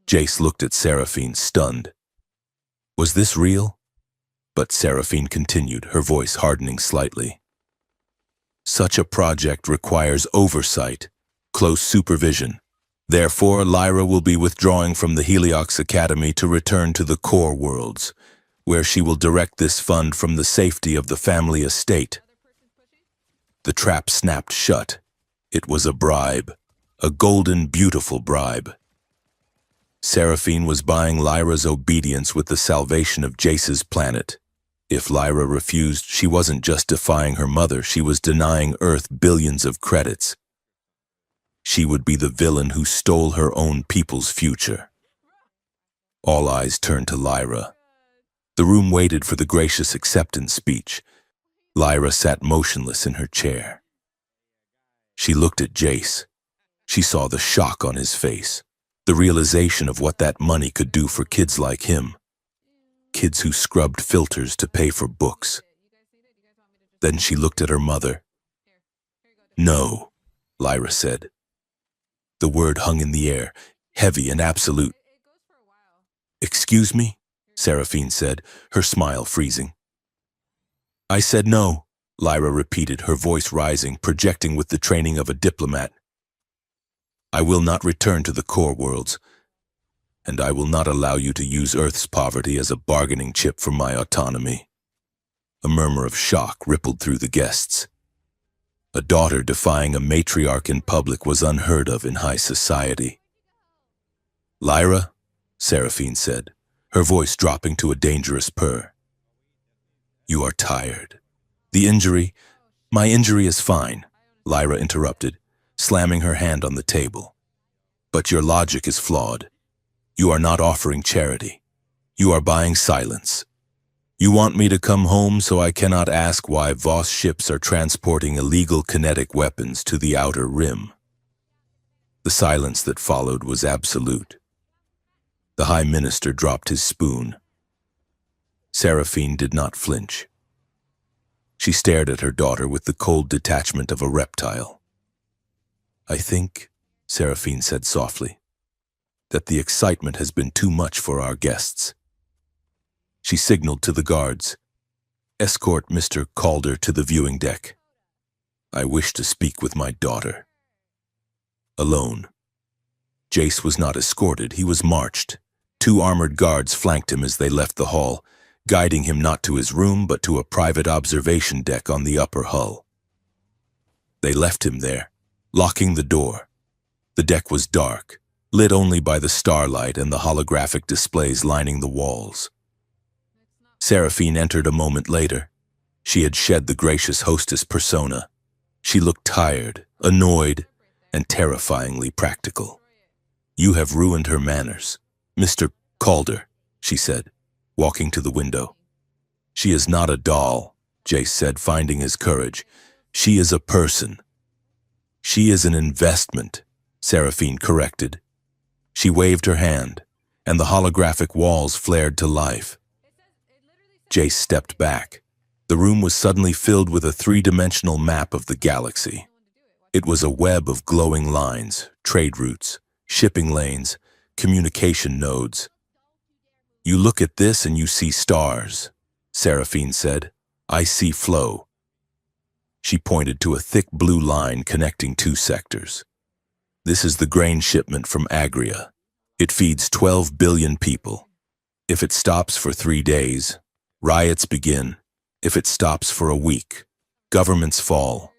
Jace looked at Seraphine, stunned. Was this real? But Seraphine continued, her voice hardening slightly. Such a project requires oversight, close supervision. Therefore, Lyra will be withdrawing from the Heliox Academy to return to the core worlds, where she will direct this fund from the safety of the family estate. The trap snapped shut. It was a bribe, a golden, beautiful bribe. Seraphine was buying Lyra's obedience with the salvation of Jace's planet. If Lyra refused, she wasn't just defying her mother, she was denying Earth billions of credits. She would be the villain who stole her own people's future. All eyes turned to Lyra. The room waited for the gracious acceptance speech. Lyra sat motionless in her chair. She looked at Jace. She saw the shock on his face, the realization of what that money could do for kids like him. Kids who scrubbed filters to pay for books. Then she looked at her mother. No, Lyra said. The word hung in the air, heavy and absolute. Excuse me? Seraphine said, her smile freezing. I said no, Lyra repeated, her voice rising, projecting with the training of a diplomat. I will not return to the core worlds, and I will not allow you to use Earth's poverty as a bargaining chip for my autonomy. A murmur of shock rippled through the guests. A daughter defying a matriarch in public was unheard of in high society. Lyra, Seraphine said, her voice dropping to a dangerous purr. You are tired. My injury is fine, Lyra interrupted, slamming her hand on the table. But your logic is flawed. You are not offering charity. You are buying silence. You want me to come home so I cannot ask why Voss ships are transporting illegal kinetic weapons to the outer rim. The silence that followed was absolute. The High Minister dropped his spoon. Seraphine did not flinch. She stared at her daughter with the cold detachment of a reptile. I think, Seraphine said softly, that the excitement has been too much for our guests. She signaled to the guards. Escort Mr. Calder to the viewing deck. I wish to speak with my daughter. Alone. Jace was not escorted, he was marched. 2 armored guards flanked him as they left the hall, guiding him not to his room but to a private observation deck on the upper hull. They left him there, locking the door. The deck was dark, lit only by the starlight and the holographic displays lining the walls. Seraphine entered a moment later. She had shed the gracious hostess persona. She looked tired, annoyed, and terrifyingly practical. You have ruined her manners. Mr. Calder, she said, walking to the window. She is not a doll, Jace said, finding his courage. She is a person. She is an investment, Seraphine corrected. She waved her hand, and the holographic walls flared to life. Jace stepped back. The room was suddenly filled with a 3-dimensional map of the galaxy. It was a web of glowing lines, trade routes, shipping lanes, communication nodes. You look at this and you see stars, Seraphine said. I see flow. She pointed to a thick blue line connecting 2 sectors. This is the grain shipment from Agria. It feeds 12 billion people. If it stops for 3 days, riots begin. If it stops for a week, governments fall.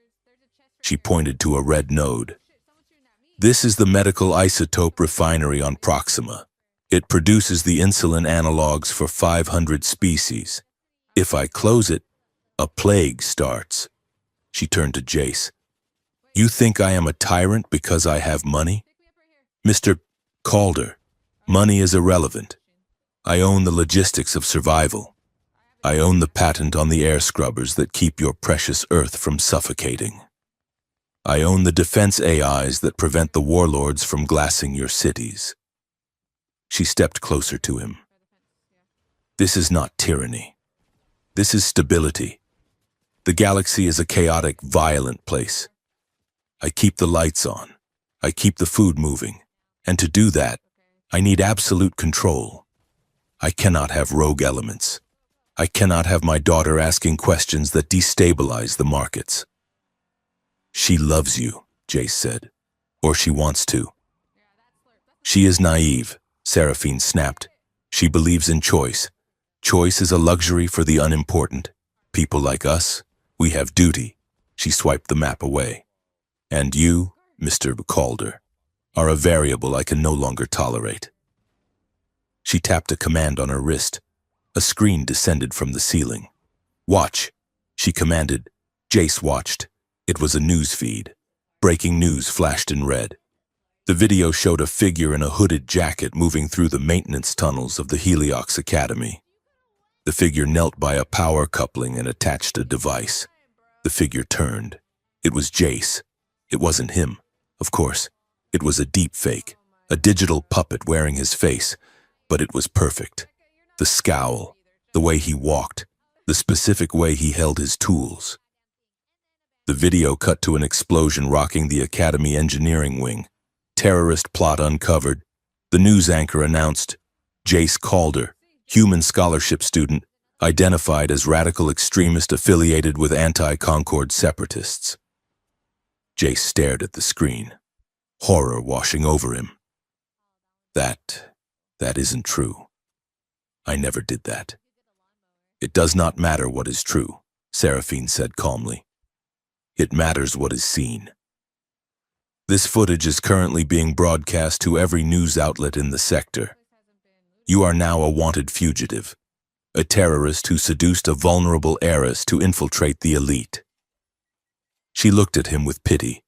She pointed to a red node. This is the medical isotope refinery on Proxima. It produces the insulin analogs for 500 species. If I close it, a plague starts. She turned to Jace. You think I am a tyrant because I have money? Mr. Calder, money is irrelevant. I own the logistics of survival. I own the patent on the air scrubbers that keep your precious Earth from suffocating. I own the defense AIs that prevent the warlords from glassing your cities. She stepped closer to him. This is not tyranny. This is stability. The galaxy is a chaotic, violent place. I keep the lights on. I keep the food moving. And to do that, I need absolute control. I cannot have rogue elements. I cannot have my daughter asking questions that destabilize the markets. She loves you, Jace said. Or she wants to. She is naive, Seraphine snapped. She believes in choice. Choice is a luxury for the unimportant. People like us, we have duty. She swiped the map away. And you, Mr. Calder, are a variable I can no longer tolerate. She tapped a command on her wrist. A screen descended from the ceiling. Watch, she commanded. Jace watched. It was a news feed. Breaking news flashed in red. The video showed a figure in a hooded jacket moving through the maintenance tunnels of the Heliox Academy. The figure knelt by a power coupling and attached a device. The figure turned. It was Jace. It wasn't him, of course. It was a deep fake, a digital puppet wearing his face, but it was perfect. The scowl, the way he walked, the specific way he held his tools. The video cut to an explosion rocking the Academy engineering wing. Terrorist plot uncovered. The news anchor announced, Jace Calder, human scholarship student, identified as radical extremist affiliated with anti-Concord separatists. Jace stared at the screen, horror washing over him. That isn't true. I never did that. It does not matter what is true, Seraphine said calmly. It matters what is seen. This footage is currently being broadcast to every news outlet in the sector. You are now a wanted fugitive, a terrorist who seduced a vulnerable heiress to infiltrate the elite. She looked at him with pity.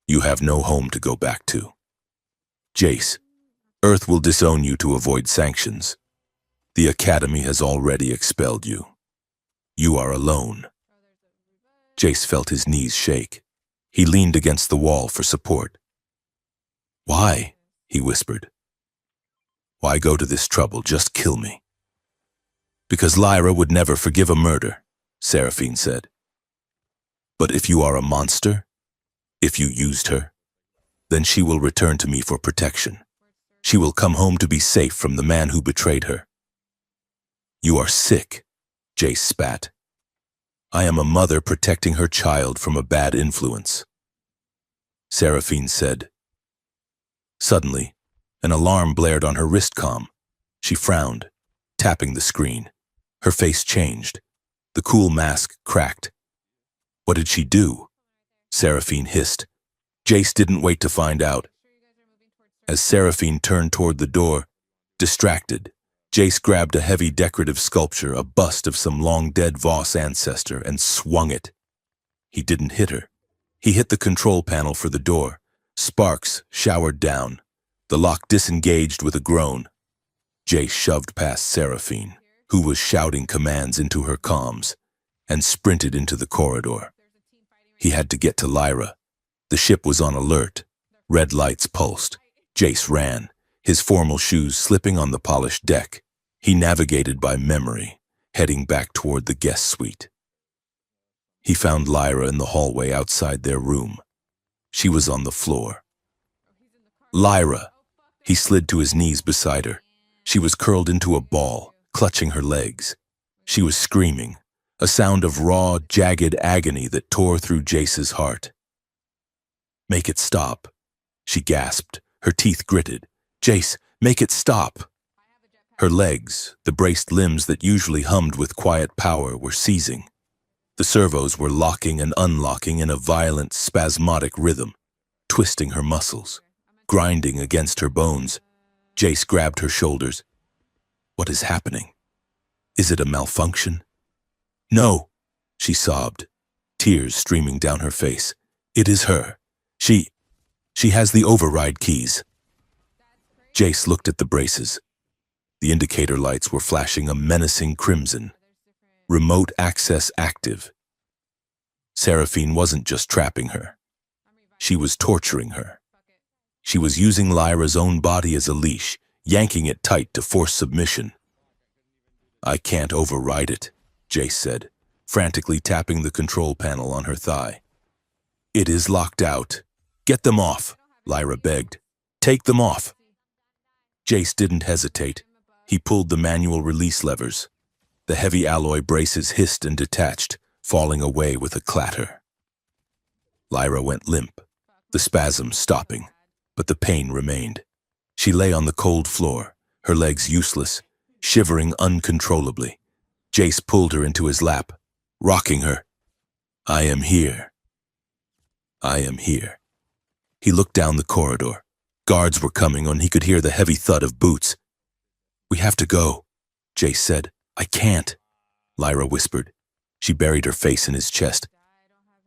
You have no home to go back to. Jace, Earth will disown you to avoid sanctions. The Academy has already expelled you. You are alone. Jace felt his knees shake. He leaned against the wall for support. Why? He whispered. Why go to this trouble? Just kill me. Because Lyra would never forgive a murder, Seraphine said. But if you are a monster, if you used her, then she will return to me for protection. She will come home to be safe from the man who betrayed her. You are sick, Jace spat. I am a mother protecting her child from a bad influence. Seraphine said. Suddenly, an alarm blared on her wrist comm. She frowned, tapping the screen. Her face changed. The cool mask cracked. What did she do? Seraphine hissed. Jace didn't wait to find out. As Seraphine turned toward the door, distracted, Jace grabbed a heavy decorative sculpture, a bust of some long-dead Voss ancestor, and swung it. He didn't hit her. He hit the control panel for the door. Sparks showered down. The lock disengaged with a groan. Jace shoved past Seraphine, who was shouting commands into her comms, and sprinted into the corridor. He had to get to Lyra. The ship was on alert. Red lights pulsed. Jace ran, his formal shoes slipping on the polished deck. He navigated by memory, heading back toward the guest suite. He found Lyra in the hallway outside their room. She was on the floor. Lyra! He slid to his knees beside her. She was curled into a ball, clutching her legs. She was screaming, a sound of raw, jagged agony that tore through Jace's heart. Make it stop, she gasped, her teeth gritted. Jace, make it stop. Her legs, the braced limbs that usually hummed with quiet power, were seizing. The servos were locking and unlocking in a violent, spasmodic rhythm, twisting her muscles, grinding against her bones. Jace grabbed her shoulders. What is happening? Is it a malfunction? No, she sobbed, tears streaming down her face. It is her. She has the override keys. Jace looked at the braces. The indicator lights were flashing a menacing crimson. Remote access active. Seraphine wasn't just trapping her. She was torturing her. She was using Lyra's own body as a leash, yanking it tight to force submission. I can't override it, Jace said. frantically tapping the control panel on her thigh. "It is locked out. Get them off," Lyra begged. "Take them off." Jace didn't hesitate. He pulled the manual release levers. The heavy alloy braces hissed and detached, falling away with a clatter. Lyra went limp, the spasms stopping, but the pain remained. She lay on the cold floor, her legs useless, shivering uncontrollably. Jace pulled her into his lap, rocking her. "I am here. I am here." He looked down the corridor. Guards were coming and he could hear the heavy thud of boots. "We have to go," Jace said. "I can't," Lyra whispered. She buried her face in his chest.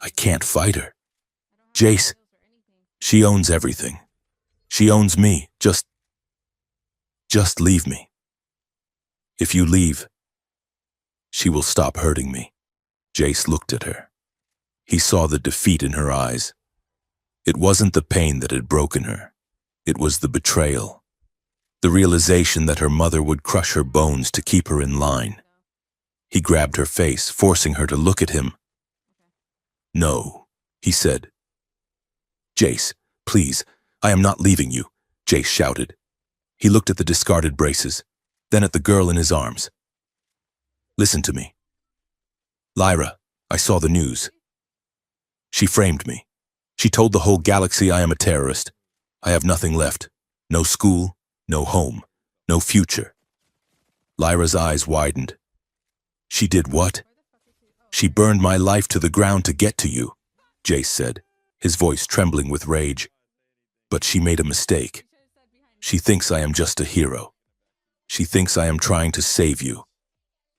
"I can't fight her. Jace, she owns everything. She owns me. Just leave me. If you leave, she will stop hurting me." Jace looked at her. He saw the defeat in her eyes. It wasn't the pain that had broken her. It was the betrayal. The realization that her mother would crush her bones to keep her in line. He grabbed her face, forcing her to look at him. "No," he said. "Jace, please, I am not leaving you," Jace shouted. He looked at the discarded braces, then at the girl in his arms. "Listen to me. Lyra, I saw the news. She framed me. She told the whole galaxy I am a terrorist. I have nothing left. No school, no home, no future." Lyra's eyes widened. "She did what?" "She burned my life to the ground to get to you," Jace said, his voice trembling with rage. "But she made a mistake. She thinks I am just a hero. She thinks I am trying to save you."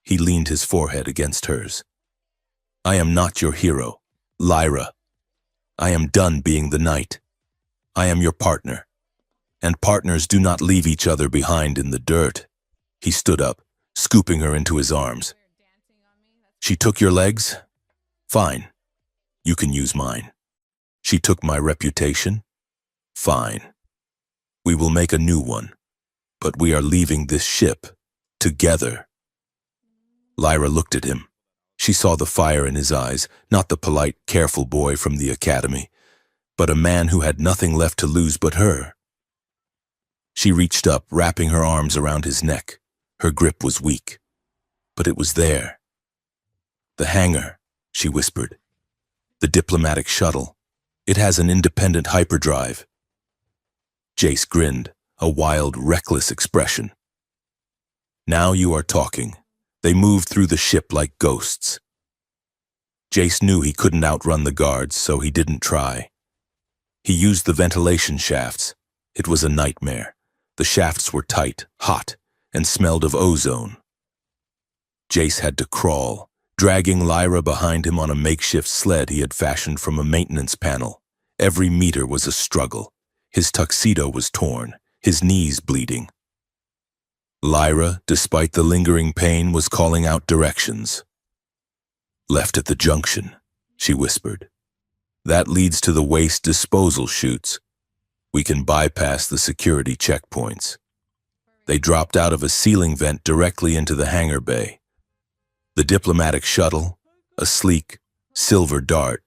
He leaned his forehead against hers. "I am not your hero, Lyra. I am done being the knight. I am your partner. And partners do not leave each other behind in the dirt." He stood up, scooping her into his arms. "She took your legs? Fine. You can use mine. She took my reputation? Fine. We will make a new one. But we are leaving this ship together." Lyra looked at him. She saw the fire in his eyes, not the polite, careful boy from the academy, but a man who had nothing left to lose but her. She reached up, wrapping her arms around his neck. Her grip was weak, but it was there. "The hangar," she whispered. "The diplomatic shuttle. It has an independent hyperdrive." Jace grinned, a wild, reckless expression. "Now you are talking." They moved through the ship like ghosts. Jace knew he couldn't outrun the guards, so he didn't try. He used the ventilation shafts. It was a nightmare. The shafts were tight, hot, and smelled of ozone. Jace had to crawl, dragging Lyra behind him on a makeshift sled he had fashioned from a maintenance panel. Every meter was a struggle. His tuxedo was torn, his knees bleeding. Lyra, despite the lingering pain, was calling out directions. "Left at the junction," she whispered. "That leads to the waste disposal chutes. We can bypass the security checkpoints." They dropped out of a ceiling vent directly into the hangar bay. The diplomatic shuttle, a sleek, silver dart,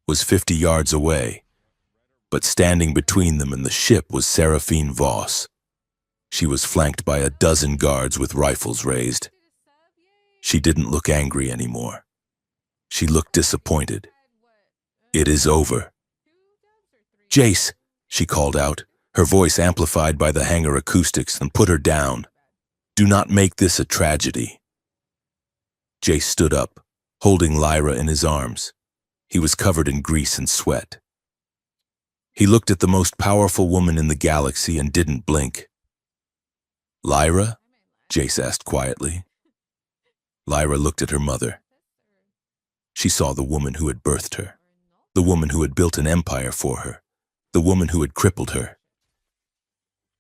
was 50 yards away. But standing between them and the ship was Seraphine Voss. She was flanked by a dozen guards with rifles raised. She didn't look angry anymore. She looked disappointed. "It is over." "Jace," she called out, her voice amplified by the hangar acoustics, and put her down. "Do not make this a tragedy." Jace stood up, holding Lyra in his arms. He was covered in grease and sweat. He looked at the most powerful woman in the galaxy and didn't blink. "Lyra?" Jace asked quietly. Lyra looked at her mother. She saw the woman who had birthed her, the woman who had built an empire for her, the woman who had crippled her.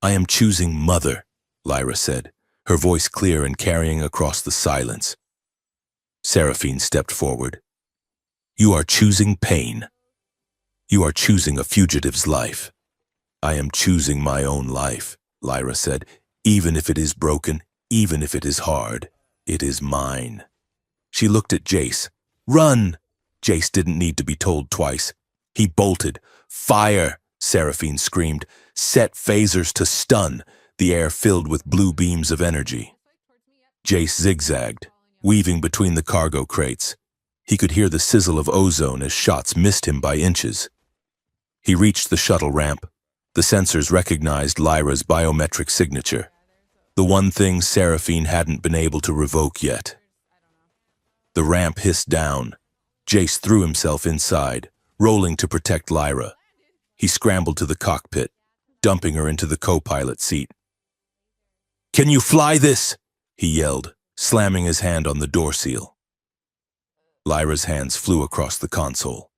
"I am choosing mother," Lyra said, her voice clear and carrying across the silence. Seraphine stepped forward. "You are choosing pain. You are choosing a fugitive's life." "I am choosing my own life," Lyra said. "Even if it is broken, even if it is hard, it is mine." She looked at Jace, Run! Jace didn't need to be told twice. He bolted. Fire! Seraphine screamed. Set phasers to stun, the air filled with blue beams of energy. Jace zigzagged, weaving between the cargo crates. He could hear the sizzle of ozone as shots missed him by inches. He reached the shuttle ramp. The sensors recognized Lyra's biometric signature, the one thing Seraphine hadn't been able to revoke yet. The ramp hissed down. Jace threw himself inside, rolling to protect Lyra. He scrambled to the cockpit, dumping her into the co-pilot seat. "Can you fly this?" he yelled, slamming his hand on the door seal. Lyra's hands flew across the console.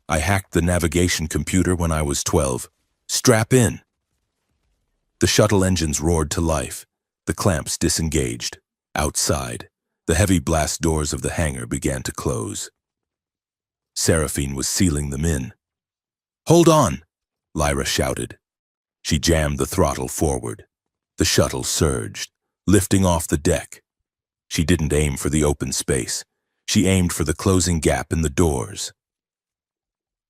"I hacked the navigation computer when I was 12. Strap in." The shuttle engines roared to life. The clamps disengaged. Outside, the heavy blast doors of the hangar began to close. Seraphine was sealing them in. "Hold on!" Lyra shouted. She jammed the throttle forward. The shuttle surged, lifting off the deck. She didn't aim for the open space. She aimed for the closing gap in the doors.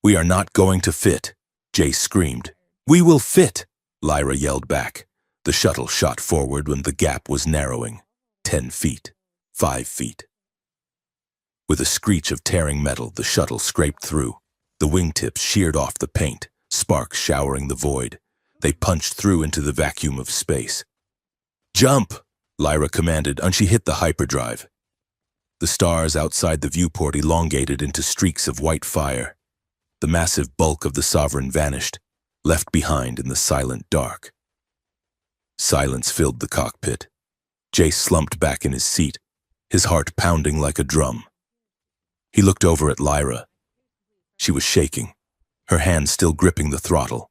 "We are not going to fit," Jace screamed. "We will fit," Lyra yelled back. The shuttle shot forward when the gap was narrowing. 10 feet. 5 feet. With a screech of tearing metal, the shuttle scraped through. The wingtips sheared off the paint, sparks showering the void. They punched through into the vacuum of space. "Jump!" Lyra commanded, and she hit the hyperdrive. The stars outside the viewport elongated into streaks of white fire. The massive bulk of the Sovereign vanished, left behind in the silent dark. Silence filled the cockpit. Jace slumped back in his seat, his heart pounding like a drum. He looked over at Lyra. She was shaking, her hand still gripping the throttle.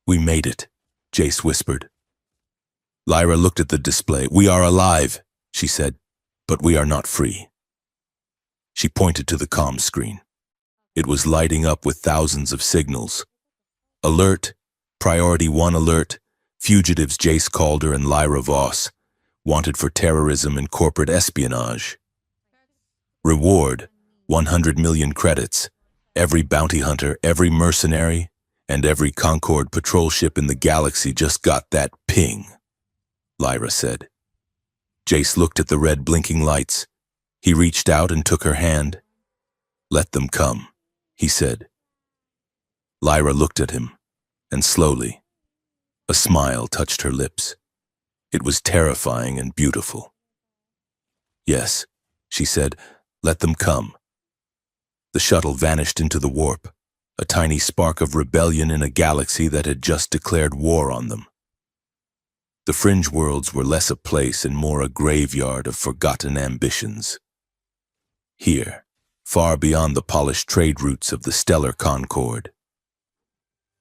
"We made it," Jace whispered. Lyra looked at the display. "We are alive," she said, "but we are not free." She pointed to the comm screen. It was lighting up with thousands of signals. Alert, Priority 1 alert, fugitives Jace Calder and Lyra Voss, wanted for terrorism and corporate espionage. Reward, 100 million credits. Every bounty hunter, every mercenary, and every Concord patrol ship in the galaxy just got that ping, Lyra said. Jace looked at the red blinking lights. He reached out and took her hand. "Let them come," he said. Lyra looked at him, and slowly, a smile touched her lips. It was terrifying and beautiful. "Yes," she said, "let them come." The shuttle vanished into the warp, a tiny spark of rebellion in a galaxy that had just declared war on them. The fringe worlds were less a place and more a graveyard of forgotten ambitions. Here, far beyond the polished trade routes of the stellar Concord,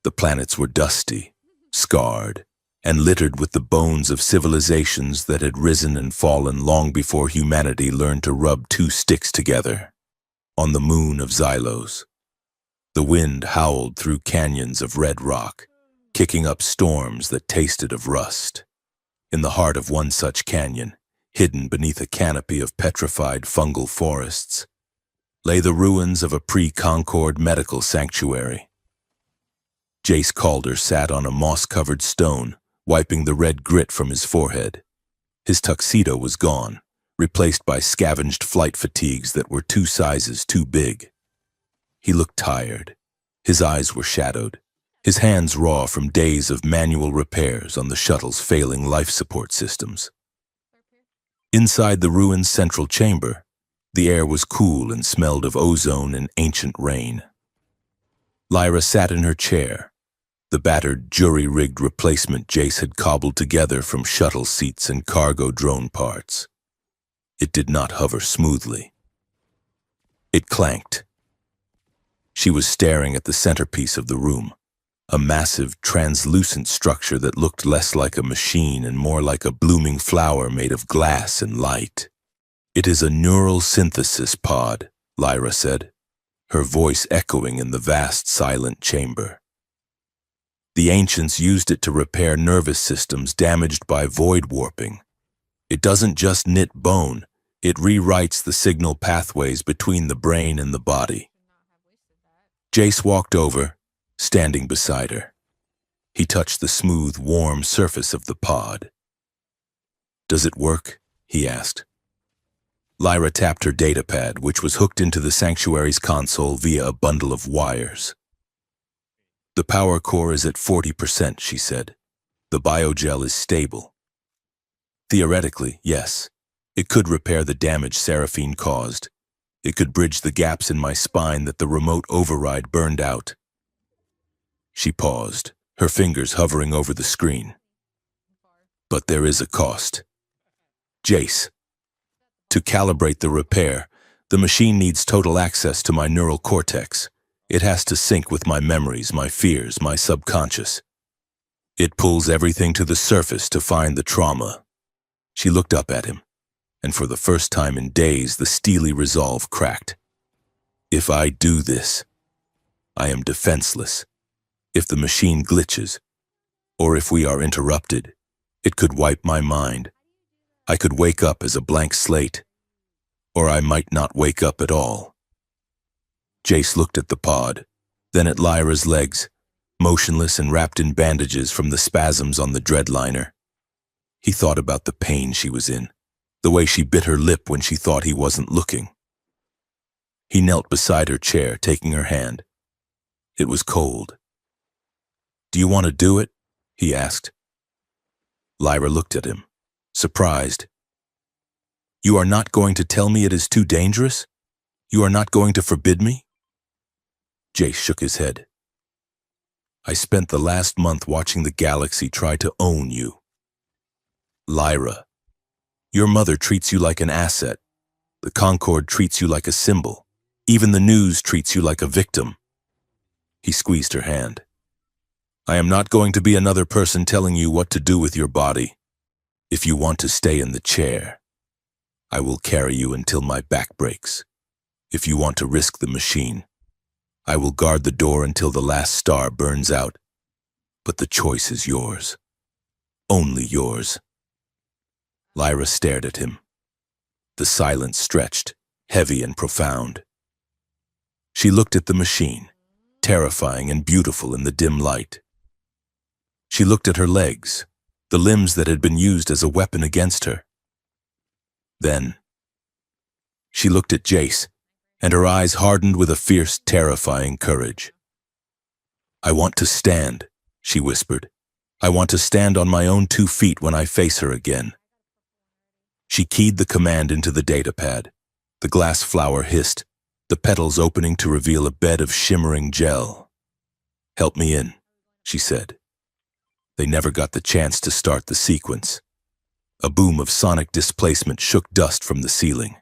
the planets were dusty, scarred, and littered with the bones of civilizations that had risen and fallen long before humanity learned to rub two sticks together. On the moon of Xylos, the wind howled through canyons of red rock, kicking up storms that tasted of rust. In the heart of one such canyon, hidden beneath a canopy of petrified fungal forests, lay the ruins of a pre-Concord medical sanctuary. Jace Calder sat on a moss-covered stone, wiping the red grit from his forehead. His tuxedo was gone, replaced by scavenged flight fatigues that were 2 sizes too big. He looked tired. His eyes were shadowed, his hands raw from days of manual repairs on the shuttle's failing life support systems. Inside the ruin's central chamber, the air was cool and smelled of ozone and ancient rain. Lyra sat in her chair, the battered, jury-rigged replacement Jace had cobbled together from shuttle seats and cargo drone parts. It did not hover smoothly. It clanked. She was staring at the centerpiece of the room, a massive, translucent structure that looked less like a machine and more like a blooming flower made of glass and light. "It is a neural synthesis pod," Lyra said, her voice echoing in the vast, silent chamber. "The ancients used it to repair nervous systems damaged by void warping. It doesn't just knit bone, It rewrites the signal pathways between the brain and the body. Jace walked over, standing beside her. He touched the smooth, warm surface of the pod. "Does it work?" he asked. Lyra tapped her datapad, which was hooked into the sanctuary's console via a bundle of wires. "The power core is at 40%, she said. "The biogel is stable." "Theoretically, yes. It could repair the damage Seraphine caused. It could bridge the gaps in my spine that the remote override burned out." She paused, her fingers hovering over the screen. "But there is a cost. Jace, to calibrate the repair, the machine needs total access to my neural cortex. It has to sync with my memories, my fears, my subconscious. It pulls everything to the surface to find the trauma." She looked up at him, and for the first time in days, the steely resolve cracked. "If I do this, I am defenseless. If the machine glitches, or if we are interrupted, it could wipe my mind. I could wake up as a blank slate, or I might not wake up at all." Jace looked at the pod, then at Lyra's legs, motionless and wrapped in bandages from the spasms on the dreadliner. He thought about the pain she was in, the way she bit her lip when she thought he wasn't looking. He knelt beside her chair, taking her hand. It was cold. "Do you want to do it?" he asked. Lyra looked at him, surprised. "You are not going to tell me it is too dangerous? You are not going to forbid me?" Jace shook his head. "I spent the last month watching the galaxy try to own you. Lyra, your mother treats you like an asset. The Concord treats you like a symbol. Even the news treats you like a victim." He squeezed her hand. "I am not going to be another person telling you what to do with your body. If you want to stay in the chair, I will carry you until my back breaks. If you want to risk the machine, I will guard the door until the last star burns out. But the choice is yours. Only yours." Lyra stared at him. The silence stretched, heavy and profound. She looked at the machine, terrifying and beautiful in the dim light. She looked at her legs, the limbs that had been used as a weapon against her. Then, she looked at Jace, and her eyes hardened with a fierce, terrifying courage. "I want to stand," she whispered. "I want to stand on my own 2 feet when I face her again." She keyed the command into the datapad. The glass flower hissed, the petals opening to reveal a bed of shimmering gel. "Help me in," she said. They never got the chance to start the sequence. A boom of sonic displacement shook dust from the ceiling.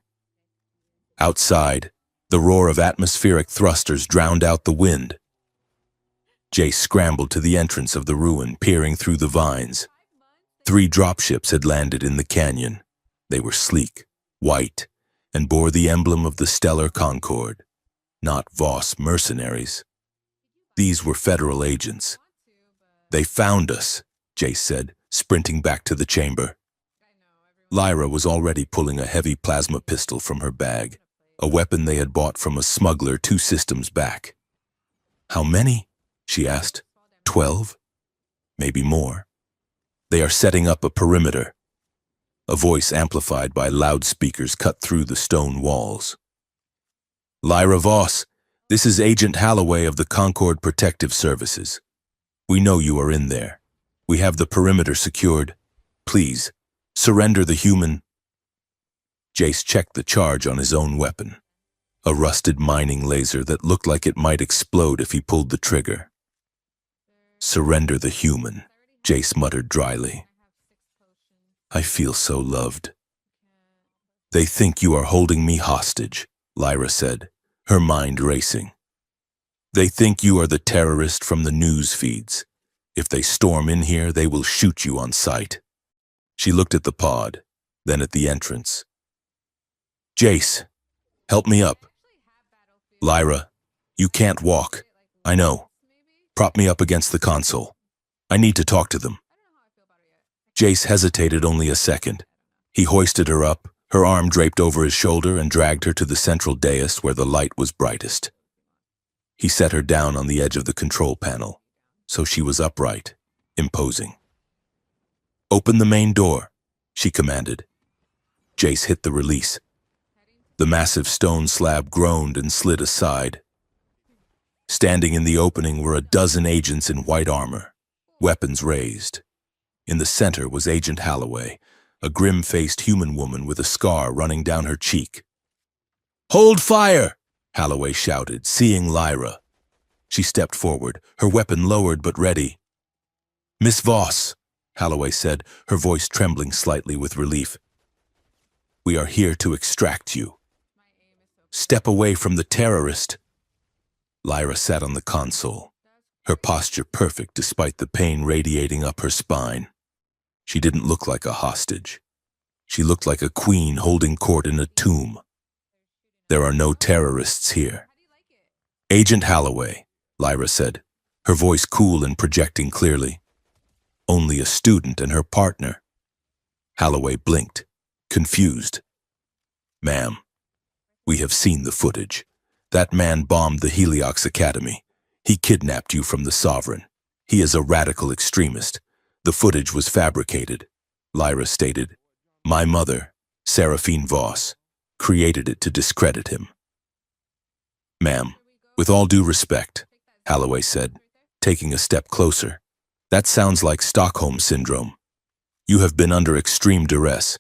Outside, the roar of atmospheric thrusters drowned out the wind. Jace scrambled to the entrance of the ruin, peering through the vines. 3 dropships had landed in the canyon. They were sleek, white, and bore the emblem of the Stellar Concord, not Voss mercenaries. These were federal agents. "They found us," Jace said, sprinting back to the chamber. Lyra was already pulling a heavy plasma pistol from her bag, a weapon they had bought from a smuggler 2 systems back. "How many?" she asked. 12? Maybe more. "They are setting up a perimeter." A voice amplified by loudspeakers cut through the stone walls. "Lyra Voss, this is Agent Halloway of the Concord Protective Services. We know you are in there. We have the perimeter secured. Please, surrender the human." Jace checked the charge on his own weapon, a rusted mining laser that looked like it might explode if he pulled the trigger. "Surrender the human," Jace muttered dryly. "I feel so loved." "They think you are holding me hostage," Lyra said, her mind racing. "They think you are the terrorist from the news feeds. If they storm in here, they will shoot you on sight." She looked at the pod, then at the entrance. "Jace, help me up." "Lyra, you can't walk. I know. Prop me up against the console. I need to talk to them." Jace hesitated only a second. He hoisted her up, Her arm draped over his shoulder and dragged her to the central dais where the light was brightest. He set her down on the edge of the control panel, so she was upright, imposing. "Open the main door," she commanded. Jace hit the release. The massive stone slab groaned and slid aside. Standing in the opening were a dozen agents in white armor, weapons raised. In the center was Agent Holloway, a grim-faced human woman with a scar running down her cheek. "Hold fire!" Holloway shouted, seeing Lyra. She stepped forward, her weapon lowered but ready. "Miss Voss," Holloway said, her voice trembling slightly with relief. "We are here to extract you. Step away from the terrorist." Lyra sat on the console, her posture perfect despite the pain radiating up her spine. She didn't look like a hostage. She looked like a queen holding court in a tomb. "There are no terrorists here." "Agent Holloway," Lyra said, her voice cool and projecting clearly. "Only a student and her partner." Holloway blinked, confused. "Ma'am, we have seen the footage. That man bombed the Heliox Academy. He kidnapped you from the Sovereign. He is a radical extremist. The footage was fabricated," Lyra stated. "My mother, Seraphine Voss, created it to discredit him." "Ma'am, with all due respect," Holloway said, taking a step closer, "that sounds like Stockholm Syndrome. You have been under extreme duress.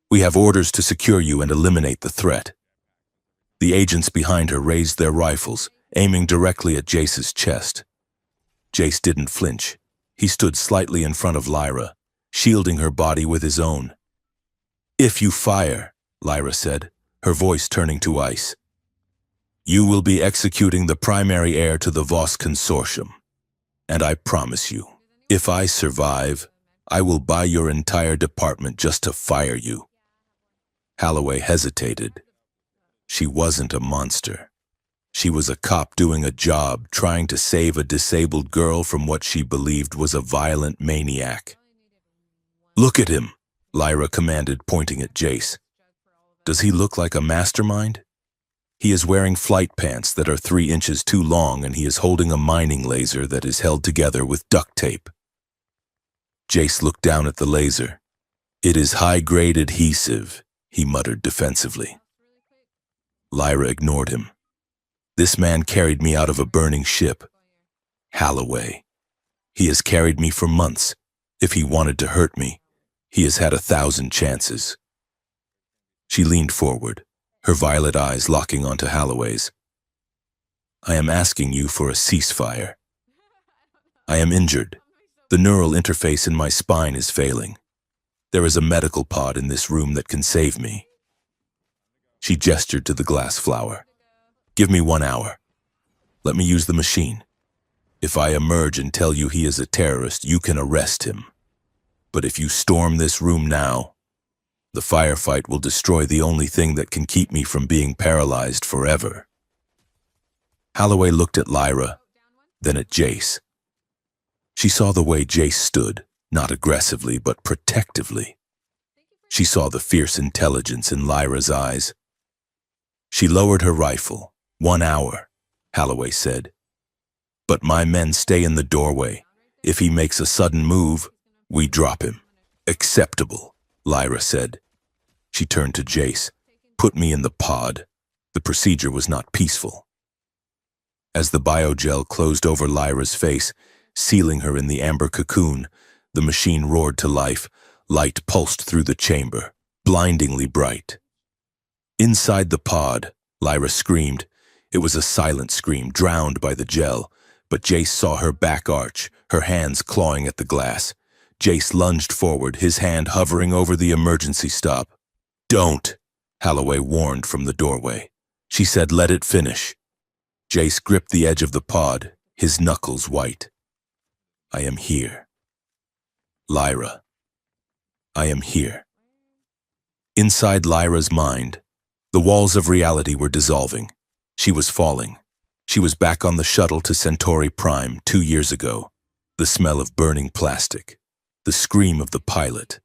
We have orders to secure you and eliminate the threat." The agents behind her raised their rifles, aiming directly at Jace's chest. Jace didn't flinch. He stood slightly in front of Lyra, shielding her body with his own. "If you fire," Lyra said, her voice turning to ice, "you will be executing the primary heir to the Voss Consortium. And I promise you, if I survive, I will buy your entire department just to fire you." Holloway hesitated. She wasn't a monster. She was a cop doing a job, trying to save a disabled girl from what she believed was a violent maniac. "Look at him," Lyra commanded, pointing at Jace. "Does he look like a mastermind? He is wearing flight pants that are 3 inches too long, and he is holding a mining laser that is held together with duct tape." Jace looked down at the laser. "It is high-grade adhesive," he muttered defensively. Lyra ignored him. "This man carried me out of a burning ship. Holloway. He has carried me for months. If he wanted to hurt me, he has had 1,000 chances." She leaned forward, her violet eyes locking onto Holloway's. "I am asking you for a ceasefire. I am injured. The neural interface in my spine is failing. There is a medical pod in this room that can save me." She gestured to the glass flower. "Give me 1 hour. Let me use the machine. If I emerge and tell you he is a terrorist, you can arrest him. But if you storm this room now, the firefight will destroy the only thing that can keep me from being paralyzed forever." Holloway looked at Lyra, then at Jace. She saw the way Jace stood, not aggressively but protectively. She saw the fierce intelligence in Lyra's eyes. She lowered her rifle. 1 hour, Holloway said. "But my men stay in the doorway. If he makes a sudden move, we drop him." "Acceptable," Lyra said. She turned to Jace. "Put me in the pod." The procedure was not peaceful. As the biogel closed over Lyra's face, sealing her in the amber cocoon, the machine roared to life. Light pulsed through the chamber, blindingly bright. Inside the pod, Lyra screamed. It was a silent scream, drowned by the gel, but Jace saw her back arch, her hands clawing at the glass. Jace lunged forward, his hand hovering over the emergency stop. "Don't," Holloway warned from the doorway. She said, "Let it finish." Jace gripped the edge of the pod, his knuckles white. "I am here. Lyra. I am here." Inside Lyra's mind, the walls of reality were dissolving. She was falling. She was back on the shuttle to Centauri Prime 2 years ago. The smell of burning plastic. The scream of the pilot.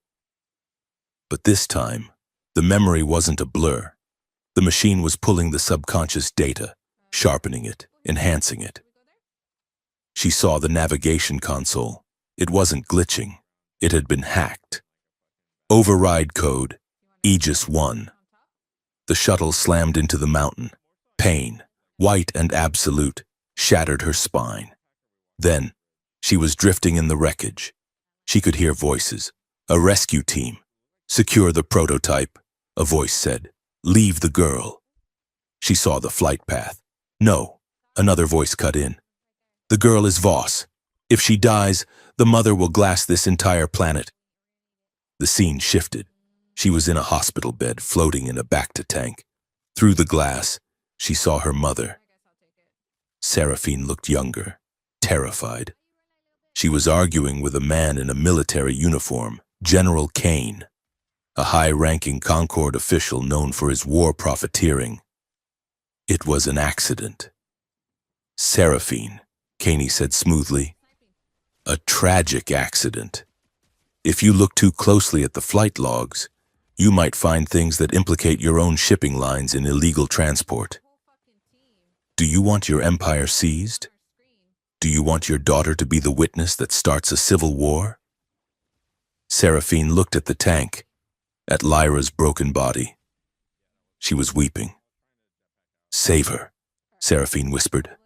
But this time, The memory wasn't a blur. The machine was pulling the subconscious data, sharpening it, enhancing it. She saw the navigation console. It wasn't glitching. It had been hacked. Override code, Aegis 1. The shuttle slammed into the mountain. Pain, white and absolute, shattered her spine. Then, she was drifting in the wreckage. She could hear voices. A rescue team. Secure the prototype, a voice said. Leave the girl. She saw the flight path. No, another voice cut in. The girl is Voss. If she dies, the mother will glass this entire planet. The scene shifted. She was in a hospital bed, floating in a Bacta tank. Through the glass, she saw her mother. Seraphine looked younger, terrified. She was arguing with a man in a military uniform, General Kane, a high-ranking Concord official known for his war profiteering. It was an accident. Seraphine, Kane said smoothly. A tragic accident. If you look too closely at the flight logs, you might find things that implicate your own shipping lines in illegal transport. Do you want your empire seized? Do you want your daughter to be the witness that starts a civil war? Seraphine looked at the tank, at Lyra's broken body. She was weeping. Save her, Seraphine whispered.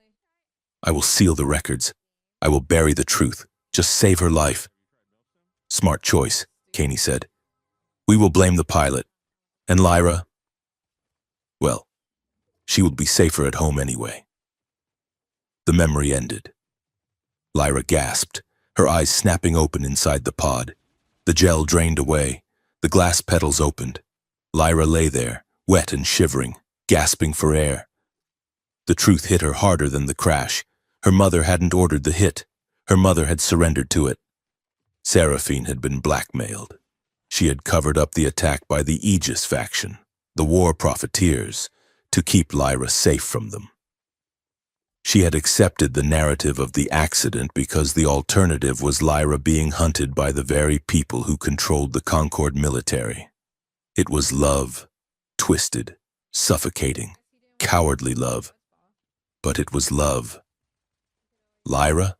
I will seal the records. I will bury the truth. Just save her life. Smart choice, Kane said. We will blame the pilot. And Lyra? Well, she will be safer at home anyway. The memory ended. Lyra gasped, her eyes snapping open inside the pod. The gel drained away. The glass petals opened. Lyra lay there, wet and shivering, gasping for air. The truth hit her harder than the crash. Her mother hadn't ordered the hit. Her mother had surrendered to it. Seraphine had been blackmailed. She had covered up the attack by the Aegis faction, the war profiteers, to keep Lyra safe from them. She had accepted the narrative of the accident because the alternative was Lyra being hunted by the very people who controlled the Concord military. It was love, twisted, suffocating, cowardly love. But it was love. Lyra?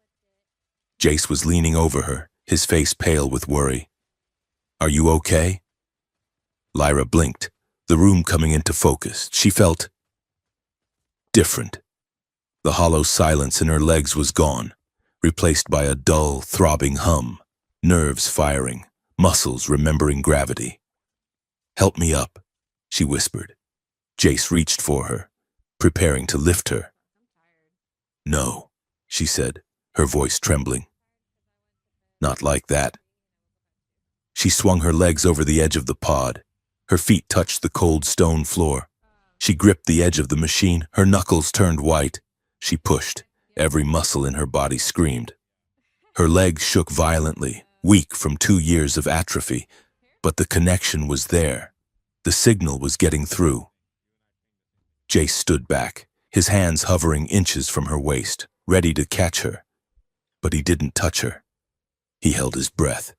Jace was leaning over her, his face pale with worry. Are you okay? Lyra blinked, the room coming into focus. She felt different. The hollow silence in her legs was gone, replaced by a dull, throbbing hum, nerves firing, muscles remembering gravity. Help me up, she whispered. Jace reached for her, preparing to lift her. No, she said, her voice trembling. Not like that. She swung her legs over the edge of the pod. Her feet touched the cold stone floor. She gripped the edge of the machine, her knuckles turned white. She pushed. Every muscle in her body screamed. Her legs shook violently, weak from 2 years of atrophy, but the connection was there. The signal was getting through. Jace stood back, his hands hovering inches from her waist, ready to catch her. But he didn't touch her. He held his breath.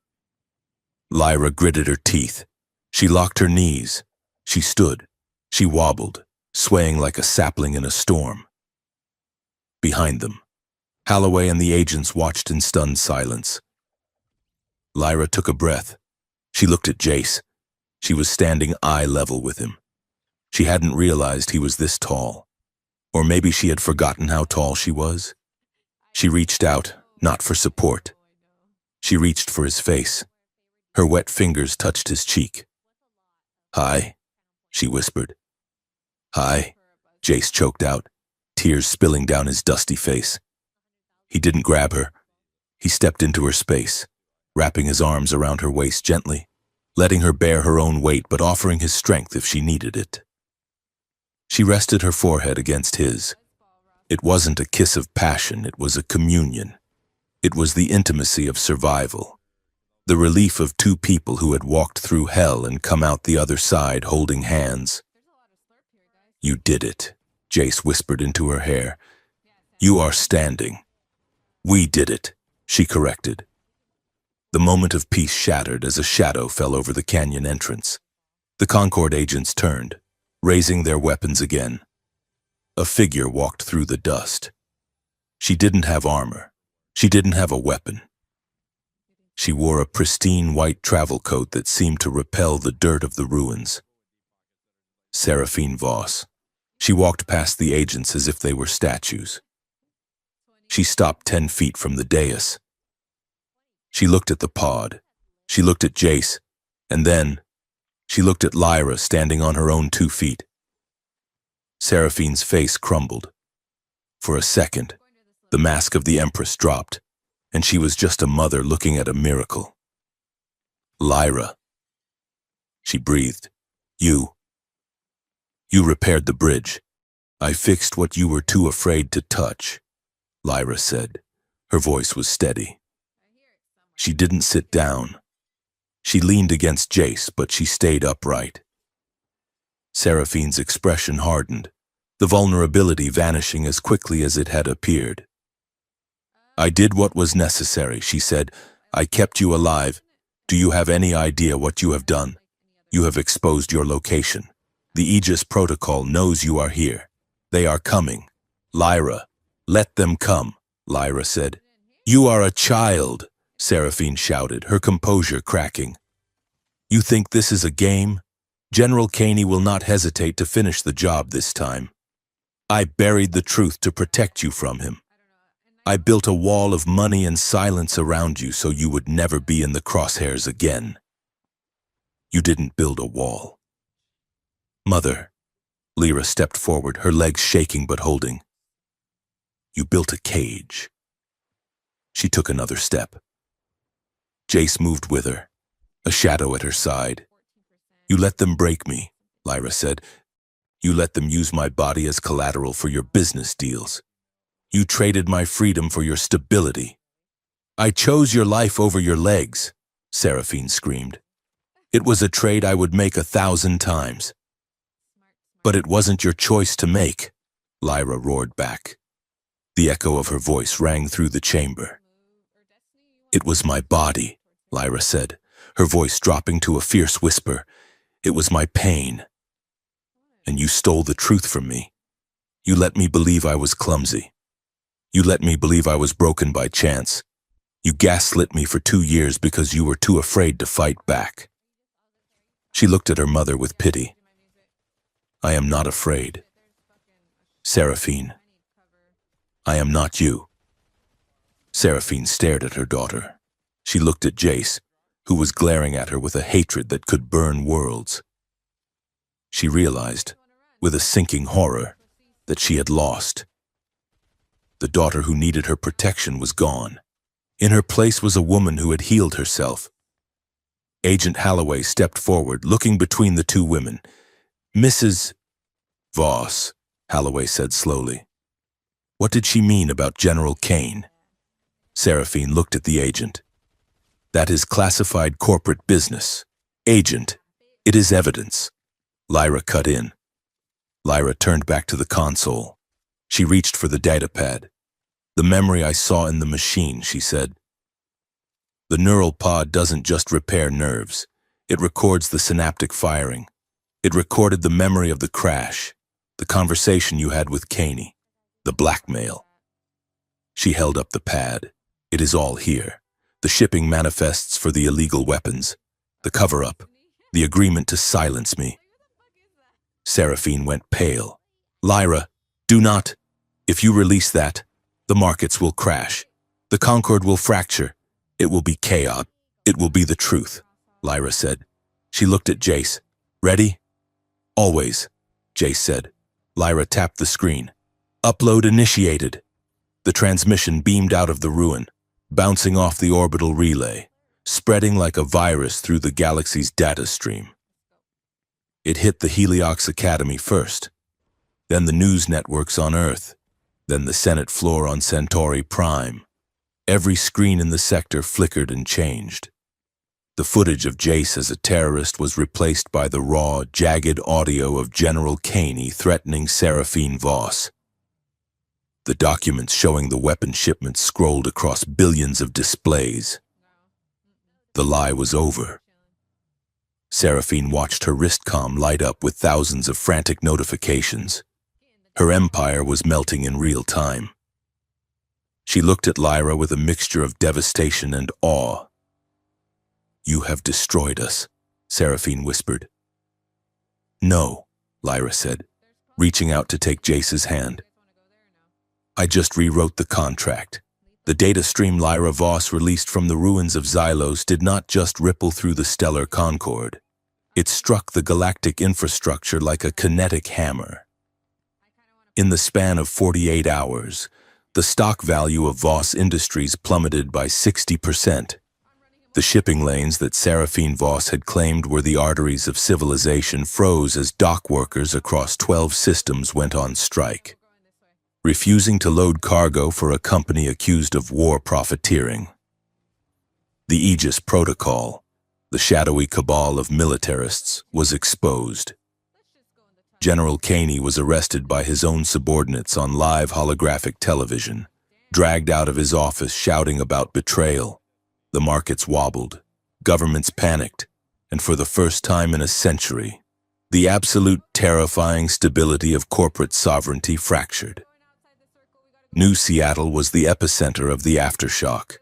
Lyra gritted her teeth. She locked her knees. She stood. She wobbled, swaying like a sapling in a storm. Behind them, Holloway and the agents watched in stunned silence. Lyra took a breath. She looked at Jace. She was standing eye level with him. She hadn't realized he was this tall. Or maybe she had forgotten how tall she was. She reached out, not for support. She reached for his face. Her wet fingers touched his cheek. Hi, she whispered. Hi, Jace choked out, tears spilling down his dusty face. He didn't grab her. He stepped into her space, wrapping his arms around her waist gently, letting her bear her own weight but offering his strength if she needed it. She rested her forehead against his. It wasn't a kiss of passion, it was a communion. It was the intimacy of survival, the relief of two people who had walked through hell and come out the other side holding hands. You did it, Jace whispered into her hair. You are standing. We did it, she corrected. The moment of peace shattered as a shadow fell over the canyon entrance. The Concord agents turned, raising their weapons again. A figure walked through the dust. She didn't have armor. She didn't have a weapon. She wore a pristine white travel coat that seemed to repel the dirt of the ruins. Seraphine Voss. She walked past the agents as if they were statues. She stopped 10 feet from the dais. She looked at the pod. She looked at Jace. And then, she looked at Lyra standing on her own 2 feet. Seraphine's face crumbled. For a second, the mask of the Empress dropped, and she was just a mother looking at a miracle. Lyra. She breathed. You repaired the bridge. I fixed what you were too afraid to touch, Lyra said. Her voice was steady. She didn't sit down. She leaned against Jace, but she stayed upright. Seraphine's expression hardened, the vulnerability vanishing as quickly as it had appeared. I did what was necessary, she said. I kept you alive. Do you have any idea what you have done? You have exposed your location. The Aegis Protocol knows you are here. They are coming. Lyra, let them come, Lyra said. You are a child, Seraphine shouted, her composure cracking. You think this is a game? General Caney will not hesitate to finish the job this time. I buried the truth to protect you from him. I built a wall of money and silence around you so you would never be in the crosshairs again. You didn't build a wall. Mother, Lyra stepped forward, her legs shaking but holding. You built a cage. She took another step. Jace moved with her, a shadow at her side. You let them break me, Lyra said. You let them use my body as collateral for your business deals. You traded my freedom for your stability. I chose your life over your legs, Seraphine screamed. It was a trade I would make 1,000 times. But it wasn't your choice to make, Lyra roared back. The echo of her voice rang through the chamber. It was my body, Lyra said, her voice dropping to a fierce whisper. It was my pain. And you stole the truth from me. You let me believe I was clumsy. You let me believe I was broken by chance. You gaslit me for 2 years because you were too afraid to fight back. She looked at her mother with pity. I am not afraid. Seraphine, I am not you. Seraphine stared at her daughter. She looked at Jace, who was glaring at her with a hatred that could burn worlds. She realized, with a sinking horror, that she had lost. The daughter who needed her protection was gone. In her place was a woman who had healed herself. Agent Holloway stepped forward, looking between the two women. Mrs. Voss, Holloway said slowly. What did she mean about General Kane? Seraphine looked at the agent. That is classified corporate business. Agent, it is evidence. Lyra cut in. Lyra turned back to the console. She reached for the datapad. The memory I saw in the machine, she said. The neural pod doesn't just repair nerves. It records the synaptic firing. It recorded the memory of the crash, the conversation you had with Caney, the blackmail. She held up the pad. It is all here. The shipping manifests for the illegal weapons, the cover-up, the agreement to silence me. Seraphine went pale. Lyra, do not. If you release that, the markets will crash. The Concord will fracture. It will be chaos. It will be the truth, Lyra said. She looked at Jace. Ready? Always, Jace said. Lyra tapped the screen. Upload initiated. The transmission beamed out of the ruin, bouncing off the orbital relay, spreading like a virus through the galaxy's data stream. It hit the Heliox Academy first, then the news networks on Earth, then the Senate floor on Centauri Prime. Every screen in the sector flickered and changed. The footage of Jace as a terrorist was replaced by the raw, jagged audio of General Caney threatening Seraphine Voss. The documents showing the weapon shipments scrolled across billions of displays. The lie was over. Seraphine watched her wristcom light up with thousands of frantic notifications. Her empire was melting in real time. She looked at Lyra with a mixture of devastation and awe. "You have destroyed us," Seraphine whispered. "No," Lyra said, reaching out to take Jace's hand. "I just rewrote the contract. The data stream Lyra Voss released from the ruins of Xylos did not just ripple through the stellar concord. It struck the galactic infrastructure like a kinetic hammer. In the span of 48 hours, the stock value of Voss Industries plummeted by 60%. The shipping lanes that Seraphine Voss had claimed were the arteries of civilization froze as dock workers across 12 systems went on strike, refusing to load cargo for a company accused of war profiteering. The Aegis Protocol, the shadowy cabal of militarists, was exposed. General Caney was arrested by his own subordinates on live holographic television, dragged out of his office shouting about betrayal. The markets wobbled, governments panicked, and for the first time in a century, the absolute terrifying stability of corporate sovereignty fractured. New Seattle was the epicenter of the aftershock.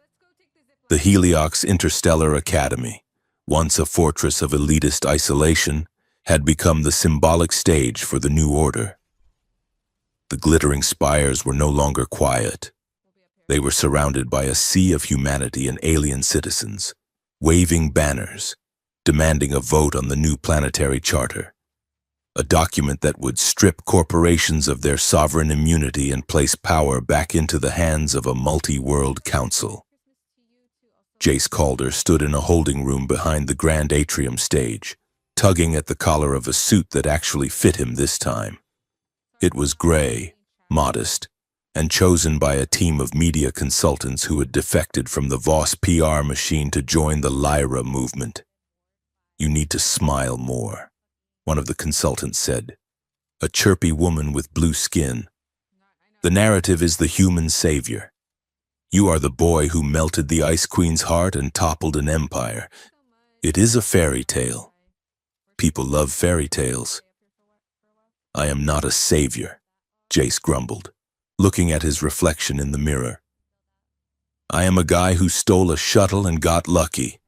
The Heliox Interstellar Academy, once a fortress of elitist isolation, had become the symbolic stage for the new order. The glittering spires were no longer quiet. They were surrounded by a sea of humanity and alien citizens, waving banners, demanding a vote on the new planetary charter, a document that would strip corporations of their sovereign immunity and place power back into the hands of a multi-world council. Jace Calder stood in a holding room behind the grand atrium stage, tugging at the collar of a suit that actually fit him this time. It was gray, modest, and chosen by a team of media consultants who had defected from the Voss PR machine to join the Lyra movement. "You need to smile more," one of the consultants said, a chirpy woman with blue skin. "The narrative is the human savior. You are the boy who melted the Ice Queen's heart and toppled an empire. It is a fairy tale. People love fairy tales." "I am not a savior," Jace grumbled, looking at his reflection in the mirror. "I am a guy who stole a shuttle and got lucky.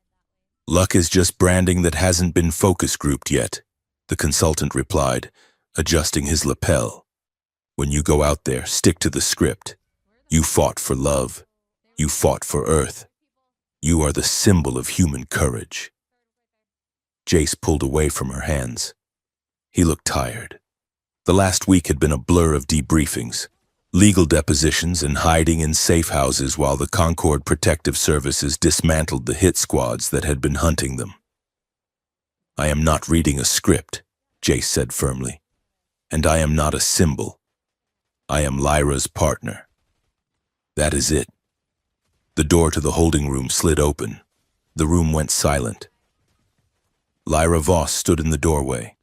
Luck is just branding that hasn't been focus grouped yet," the consultant replied, adjusting his lapel. "When you go out there, stick to the script. You fought for love. You fought for Earth. You are the symbol of human courage." Jace pulled away from her hands. He looked tired. The last week had been a blur of debriefings, legal depositions, and hiding in safe houses while the Concord Protective Services dismantled the hit squads that had been hunting them. "I am not reading a script," Jace said firmly. "And I am not a symbol. I am Lyra's partner. That is it." The door to the holding room slid open. The room went silent. Lyra Voss stood in the doorway.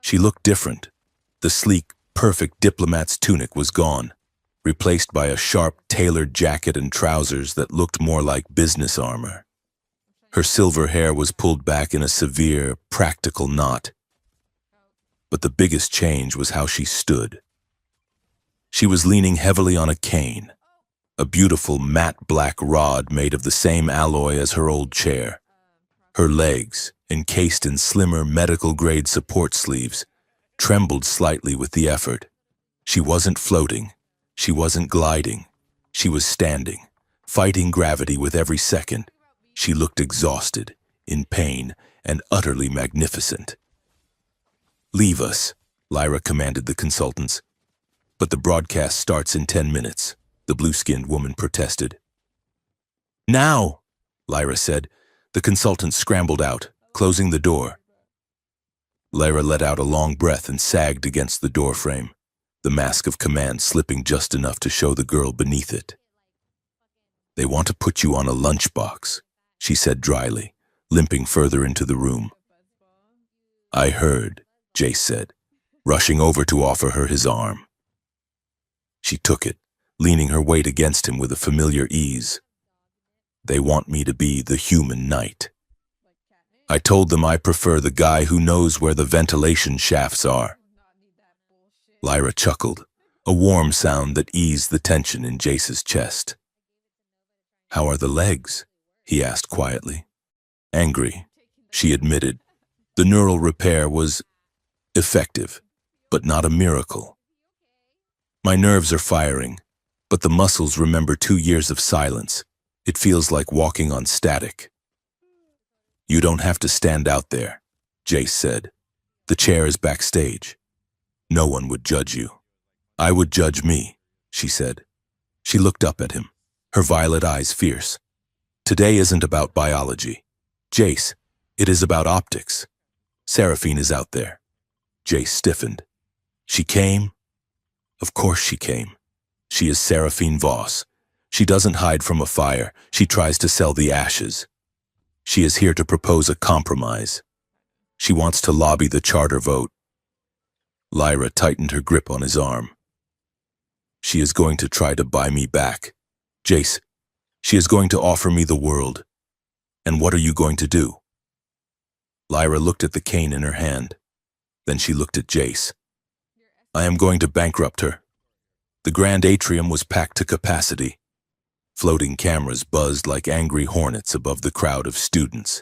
She looked different. The sleek, perfect diplomat's tunic was gone, replaced by a sharp, tailored jacket and trousers that looked more like business armor. Her silver hair was pulled back in a severe, practical knot. But the biggest change was how she stood. She was leaning heavily on a cane, a beautiful matte black rod made of the same alloy as her old chair. Her legs, encased in slimmer medical-grade support sleeves, trembled slightly with the effort. She wasn't floating. She wasn't gliding. She was standing, fighting gravity with every second. She looked exhausted, in pain, and utterly magnificent. "Leave us," Lyra commanded the consultants. "But the broadcast starts in 10 minutes, the blue-skinned woman protested. "Now," Lyra said. The consultant scrambled out, closing the door. Lyra let out a long breath and sagged against the doorframe, the mask of command slipping just enough to show the girl beneath it. "They want to put you on a lunchbox," she said dryly, limping further into the room. "I heard," Jace said, rushing over to offer her his arm. She took it, leaning her weight against him with a familiar ease. "They want me to be the human knight." I told them I prefer the guy who knows where the ventilation shafts are. Lyra chuckled, a warm sound that eased the tension in Jace's chest. How are the legs? He asked quietly. Angry, she admitted. The neural repair was effective, but not a miracle. My nerves are firing, but the muscles remember 2 years of silence. It feels like walking on static. You don't have to stand out there, Jace said. The chair is backstage. No one would judge you. I would judge me, she said. She looked up at him, her violet eyes fierce. Today isn't about biology. Jace, it is about optics. Seraphine is out there. Jace stiffened. She came? Of course she came. She is Seraphine Voss. She doesn't hide from a fire. She tries to sell the ashes. She is here to propose a compromise. She wants to lobby the charter vote. Lyra tightened her grip on his arm. She is going to try to buy me back. Jace, she is going to offer me the world. And what are you going to do? Lyra looked at the cane in her hand. Then she looked at Jace. I am going to bankrupt her. The grand atrium was packed to capacity. Floating cameras buzzed like angry hornets above the crowd of students,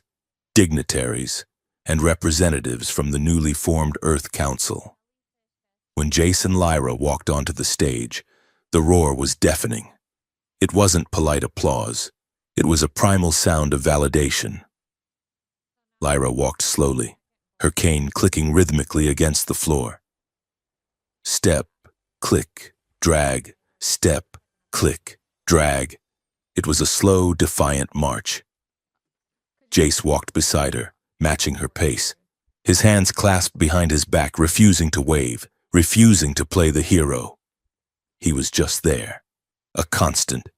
dignitaries, and representatives from the newly formed Earth Council. When Jace and Lyra walked onto the stage, the roar was deafening. It wasn't polite applause. It was a primal sound of validation. Lyra walked slowly, her cane clicking rhythmically against the floor. Step, click, drag, step, click, drag. It was a slow, defiant march. Jace walked beside her, matching her pace, his hands clasped behind his back, refusing to wave, refusing to play the hero. He was just there, a constant.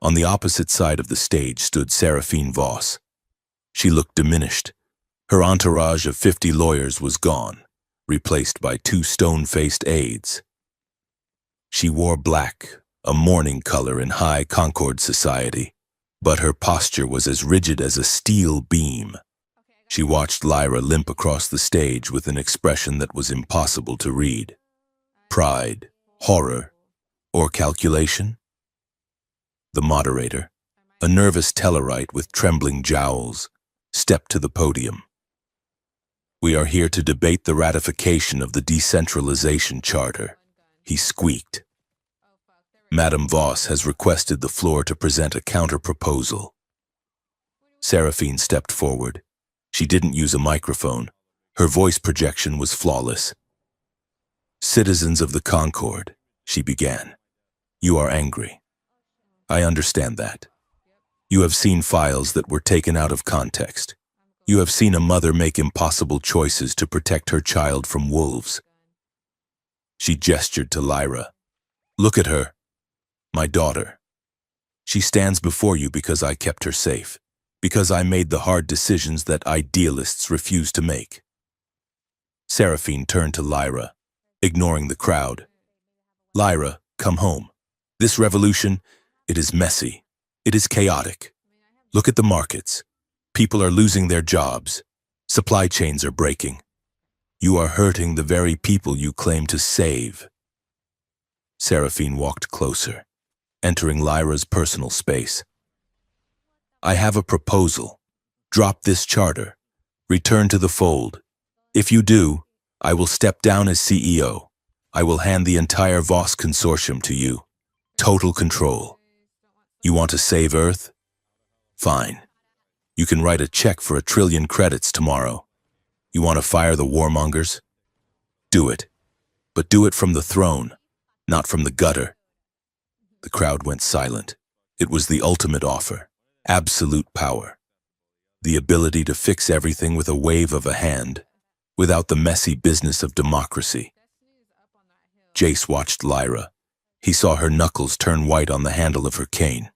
On the opposite side of the stage stood Seraphine Voss. She looked diminished. Her entourage of 50 lawyers was gone, replaced by 2 stone-faced aides. She wore black, a mourning color in high Concord society, but her posture was as rigid as a steel beam. She watched Lyra limp across the stage with an expression that was impossible to read. Pride, horror, or calculation? The moderator, a nervous Tellarite with trembling jowls, stepped to the podium. We are here to debate the ratification of the decentralization charter, he squeaked. Madame Voss has requested the floor to present a counter-proposal. Seraphine stepped forward. She didn't use a microphone. Her voice projection was flawless. Citizens of the Concord, she began. You are angry. I understand that. You have seen files that were taken out of context. You have seen a mother make impossible choices to protect her child from wolves. She gestured to Lyra. Look at her. My daughter. She stands before you because I kept her safe, because I made the hard decisions that idealists refuse to make. Seraphine turned to Lyra, ignoring the crowd. Lyra, come home. This revolution, it is messy. It is chaotic. Look at the markets. People are losing their jobs. Supply chains are breaking. You are hurting the very people you claim to save. Seraphine walked closer, entering Lyra's personal space. I have a proposal. Drop this charter. Return to the fold. If you do, I will step down as CEO. I will hand the entire Voss consortium to you. Total control. You want to save Earth? Fine. You can write a check for 1 trillion credits tomorrow. You want to fire the warmongers? Do it. But do it from the throne, not from the gutter. The crowd went silent. It was the ultimate offer. Absolute power. The ability to fix everything with a wave of a hand, without the messy business of democracy. Jace watched Lyra. He saw her knuckles turn white on the handle of her cane.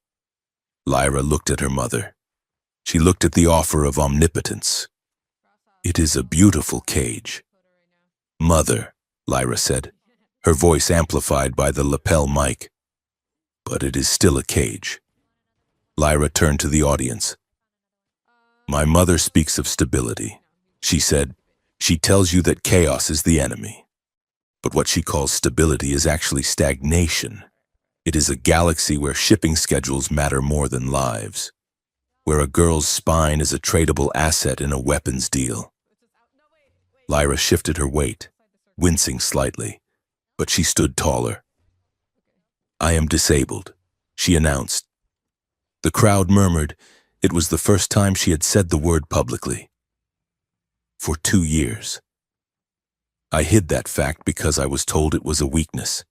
Lyra looked at her mother. She looked at the offer of omnipotence. It is a beautiful cage. Mother, Lyra said, her voice amplified by the lapel mic. But it is still a cage. Lyra turned to the audience. My mother speaks of stability. She said, she tells you that chaos is the enemy. But what she calls stability is actually stagnation. It is a galaxy where shipping schedules matter more than lives, where a girl's spine is a tradable asset in a weapons deal. Lyra shifted her weight, wincing slightly, but she stood taller. I am disabled, she announced. The crowd murmured. It was the first time she had said the word publicly. For 2 years. I hid that fact because I was told it was a weakness.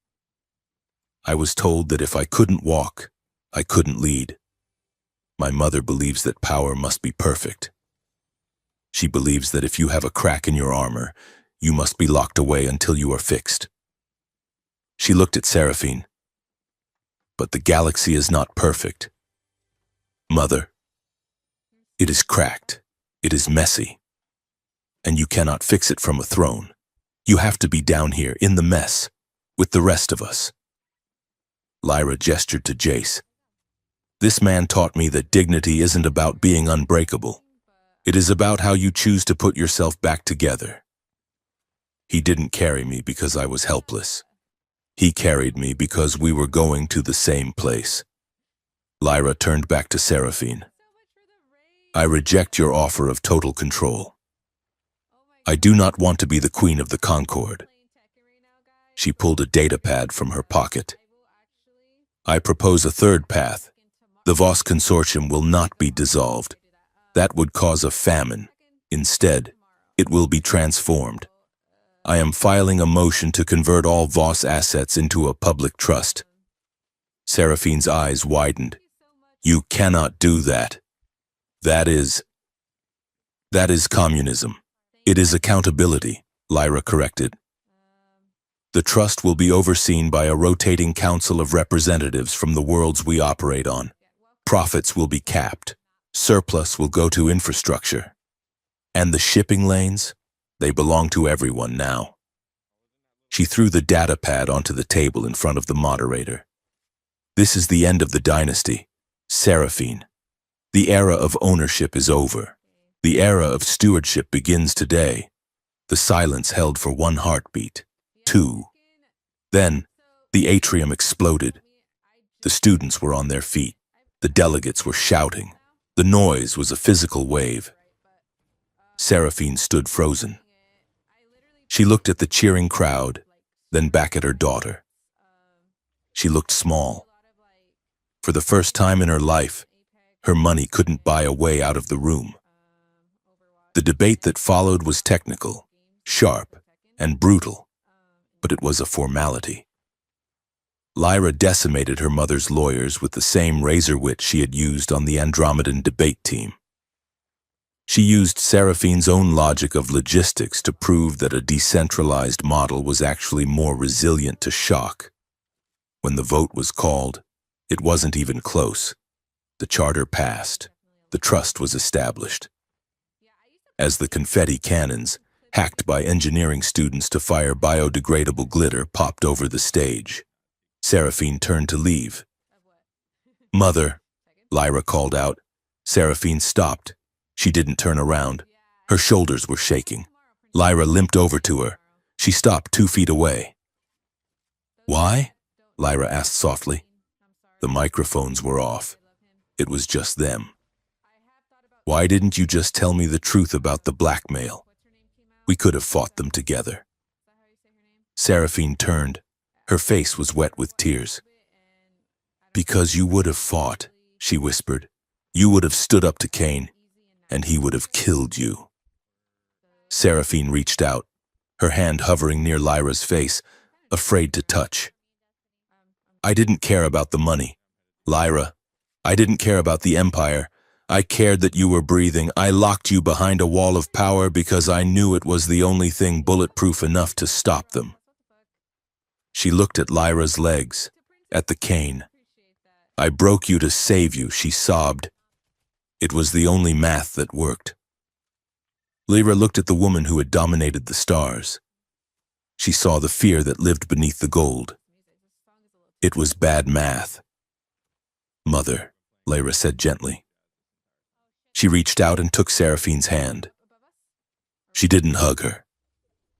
I was told that if I couldn't walk, I couldn't lead. My mother believes that power must be perfect. She believes that if you have a crack in your armor, you must be locked away until you are fixed. She looked at Seraphine. But the galaxy is not perfect. Mother, it is cracked. It is messy. And you cannot fix it from a throne. You have to be down here, in the mess, with the rest of us. Lyra gestured to Jace. This man taught me that dignity isn't about being unbreakable. It is about how you choose to put yourself back together. He didn't carry me because I was helpless. He carried me because we were going to the same place. Lyra turned back to Seraphine. I reject your offer of total control. I do not want to be the queen of the Concord. She pulled a datapad from her pocket. I propose a third path. The Voss Consortium will not be dissolved. That would cause a famine. Instead, it will be transformed. I am filing a motion to convert all Voss assets into a public trust. Seraphine's eyes widened. You cannot do that. That is communism. It is accountability, Lyra corrected. The trust will be overseen by a rotating council of representatives from the worlds we operate on. Profits will be capped. Surplus will go to infrastructure. And the shipping lanes? They belong to everyone now. She threw the data pad onto the table in front of the moderator. This is the end of the dynasty. Seraphine. The era of ownership is over. The era of stewardship begins today. The silence held for 1 heartbeat. 2. Then, the atrium exploded. The students were on their feet. The delegates were shouting. The noise was a physical wave. Seraphine stood frozen. She looked at the cheering crowd, then back at her daughter. She looked small. For the first time in her life, her money couldn't buy a way out of the room. The debate that followed was technical, sharp, and brutal, but it was a formality. Lyra decimated her mother's lawyers with the same razor wit she had used on the Andromedan debate team. She used Seraphine's own logic of logistics to prove that a decentralized model was actually more resilient to shock. When the vote was called, it wasn't even close. The charter passed. The trust was established. As the confetti cannons, hacked by engineering students to fire biodegradable glitter, popped over the stage, Seraphine turned to leave. Mother, Lyra called out. Seraphine stopped. She didn't turn around. Her shoulders were shaking. Lyra limped over to her. She stopped 2 feet away. Why? Lyra asked softly. The microphones were off. It was just them. Why didn't you just tell me the truth about the blackmail? We could have fought them together. Seraphine turned. Her face was wet with tears. Because you would have fought, she whispered. You would have stood up to Cain, and he would have killed you. Seraphine reached out, her hand hovering near Lyra's face, afraid to touch. I didn't care about the money. Lyra, I didn't care about the empire. I cared that you were breathing. I locked you behind a wall of power because I knew it was the only thing bulletproof enough to stop them. She looked at Lyra's legs, at the cane. I broke you to save you, she sobbed. It was the only math that worked. Lyra looked at the woman who had dominated the stars. She saw the fear that lived beneath the gold. It was bad math. Mother, Lyra said gently. She reached out and took Seraphine's hand. She didn't hug her.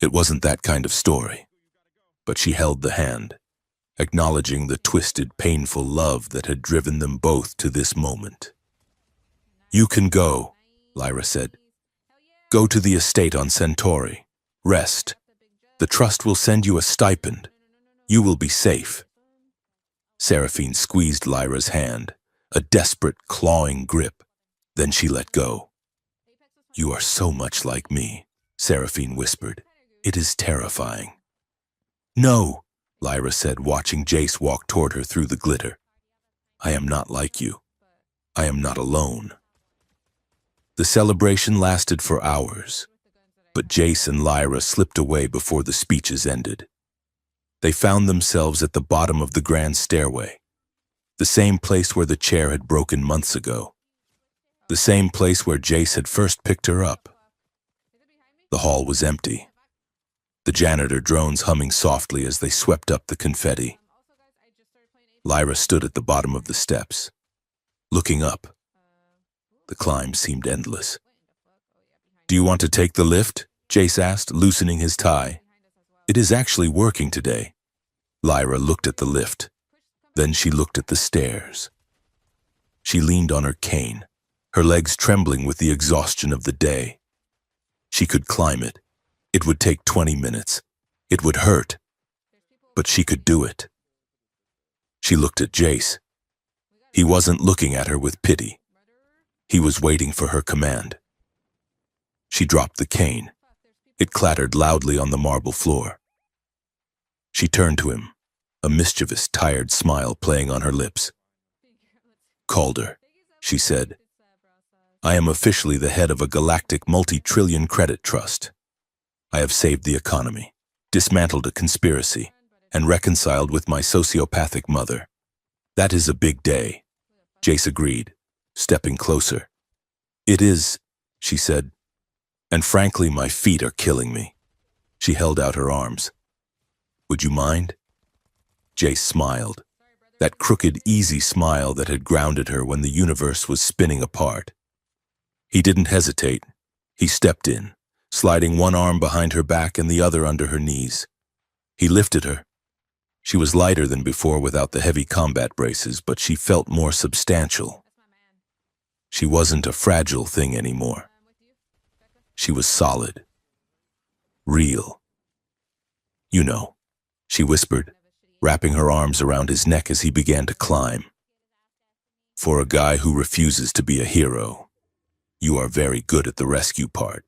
It wasn't that kind of story. But she held the hand, acknowledging the twisted, painful love that had driven them both to this moment. "You can go," Lyra said. "Go to the estate on Centauri. Rest. The trust will send you a stipend. You will be safe." Seraphine squeezed Lyra's hand, a desperate, clawing grip. Then she let go. "You are so much like me," Seraphine whispered. "It is terrifying." "No," Lyra said, watching Jace walk toward her through the glitter. "I am not like you. I am not alone." The celebration lasted for hours, but Jace and Lyra slipped away before the speeches ended. They found themselves at the bottom of the grand stairway, the same place where the chair had broken months ago, the same place where Jace had first picked her up. The hall was empty, the janitor drones humming softly as they swept up the confetti. Lyra stood at the bottom of the steps, looking up. The climb seemed endless. "Do you want to take the lift?" Jace asked, loosening his tie. "It is actually working today." Lyra looked at the lift. Then she looked at the stairs. She leaned on her cane, her legs trembling with the exhaustion of the day. She could climb it. It would take 20 minutes. It would hurt. But she could do it. She looked at Jace. He wasn't looking at her with pity. He was waiting for her command. She dropped the cane. It clattered loudly on the marble floor. She turned to him, a mischievous, tired smile playing on her lips. "Calder," she said, "I am officially the head of a galactic multi-trillion credit trust. I have saved the economy, dismantled a conspiracy, and reconciled with my sociopathic mother. That is a big day," Jace agreed, stepping closer. "It is," she said, "and frankly, my feet are killing me." She held out her arms. "Would you mind?" Jace smiled, that crooked, easy smile that had grounded her when the universe was spinning apart. He didn't hesitate. He stepped in, sliding one arm behind her back and the other under her knees. He lifted her. She was lighter than before without the heavy combat braces, but she felt more substantial. She wasn't a fragile thing anymore. She was solid. Real. "You know," she whispered, wrapping her arms around his neck as he began to climb. "For a guy who refuses to be a hero, you are very good at the rescue part."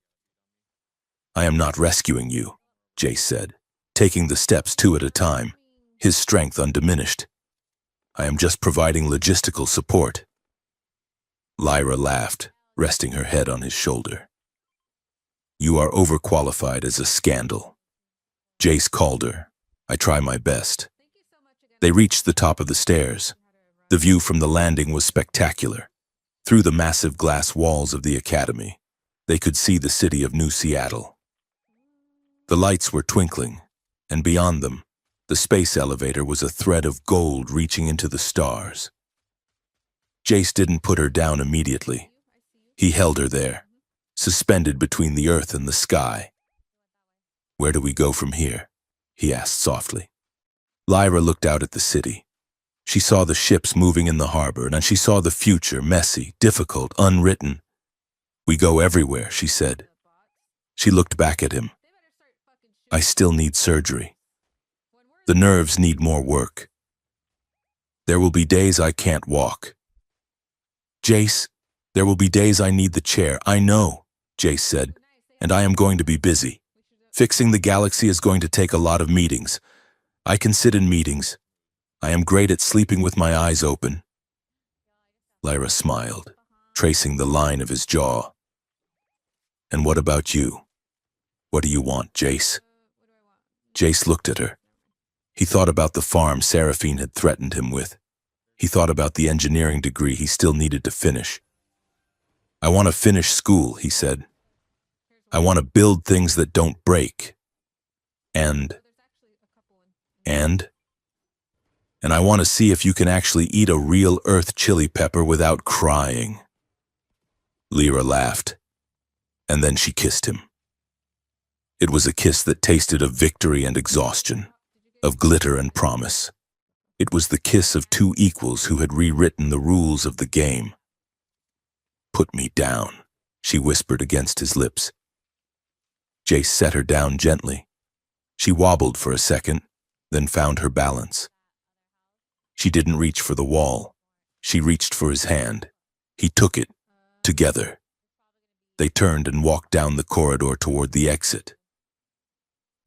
"I am not rescuing you," Jace said, taking the steps two at a time, his strength undiminished. "I am just providing logistical support." Lyra laughed, resting her head on his shoulder. "You are overqualified as a scandal." Jace called her. "I try my best." They reached the top of the stairs. The view from the landing was spectacular. Through the massive glass walls of the academy, they could see the city of New Seattle. The lights were twinkling, and beyond them, the space elevator was a thread of gold reaching into the stars. Jace didn't put her down immediately. He held her there, suspended between the earth and the sky. "Where do we go from here?" he asked softly. Lyra looked out at the city. She saw the ships moving in the harbor, and she saw the future, messy, difficult, unwritten. "We go everywhere," she said. She looked back at him. "I still need surgery. The nerves need more work. There will be days I can't walk." "Jace, there will be days I need the chair." "I know," Jace said, "and I am going to be busy. Fixing the galaxy is going to take a lot of meetings. I can sit in meetings. I am great at sleeping with my eyes open." Lyra smiled, tracing the line of his jaw. "And what about you? What do you want, Jace?" Jace looked at her. He thought about the farm Seraphine had threatened him with. He thought about the engineering degree he still needed to finish. "I want to finish school," he said. "I want to build things that don't break. And I want to see if you can actually eat a real earth chili pepper without crying." Lyra laughed, and then she kissed him. It was a kiss that tasted of victory and exhaustion, of glitter and promise. It was the kiss of two equals who had rewritten the rules of the game. "Put me down," she whispered against his lips. Jace set her down gently. She wobbled for a second, then found her balance. She didn't reach for the wall. She reached for his hand. He took it, together. They turned and walked down the corridor toward the exit.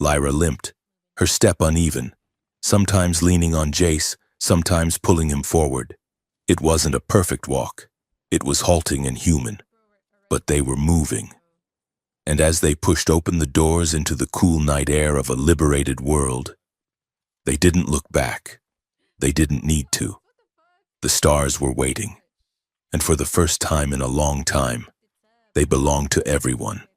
Lyra limped, her step uneven, sometimes leaning on Jace, sometimes pulling him forward. It wasn't a perfect walk. It was halting and human, but they were moving. And as they pushed open the doors into the cool night air of a liberated world, they didn't look back. They didn't need to. The stars were waiting, and for the first time in a long time, they belonged to everyone.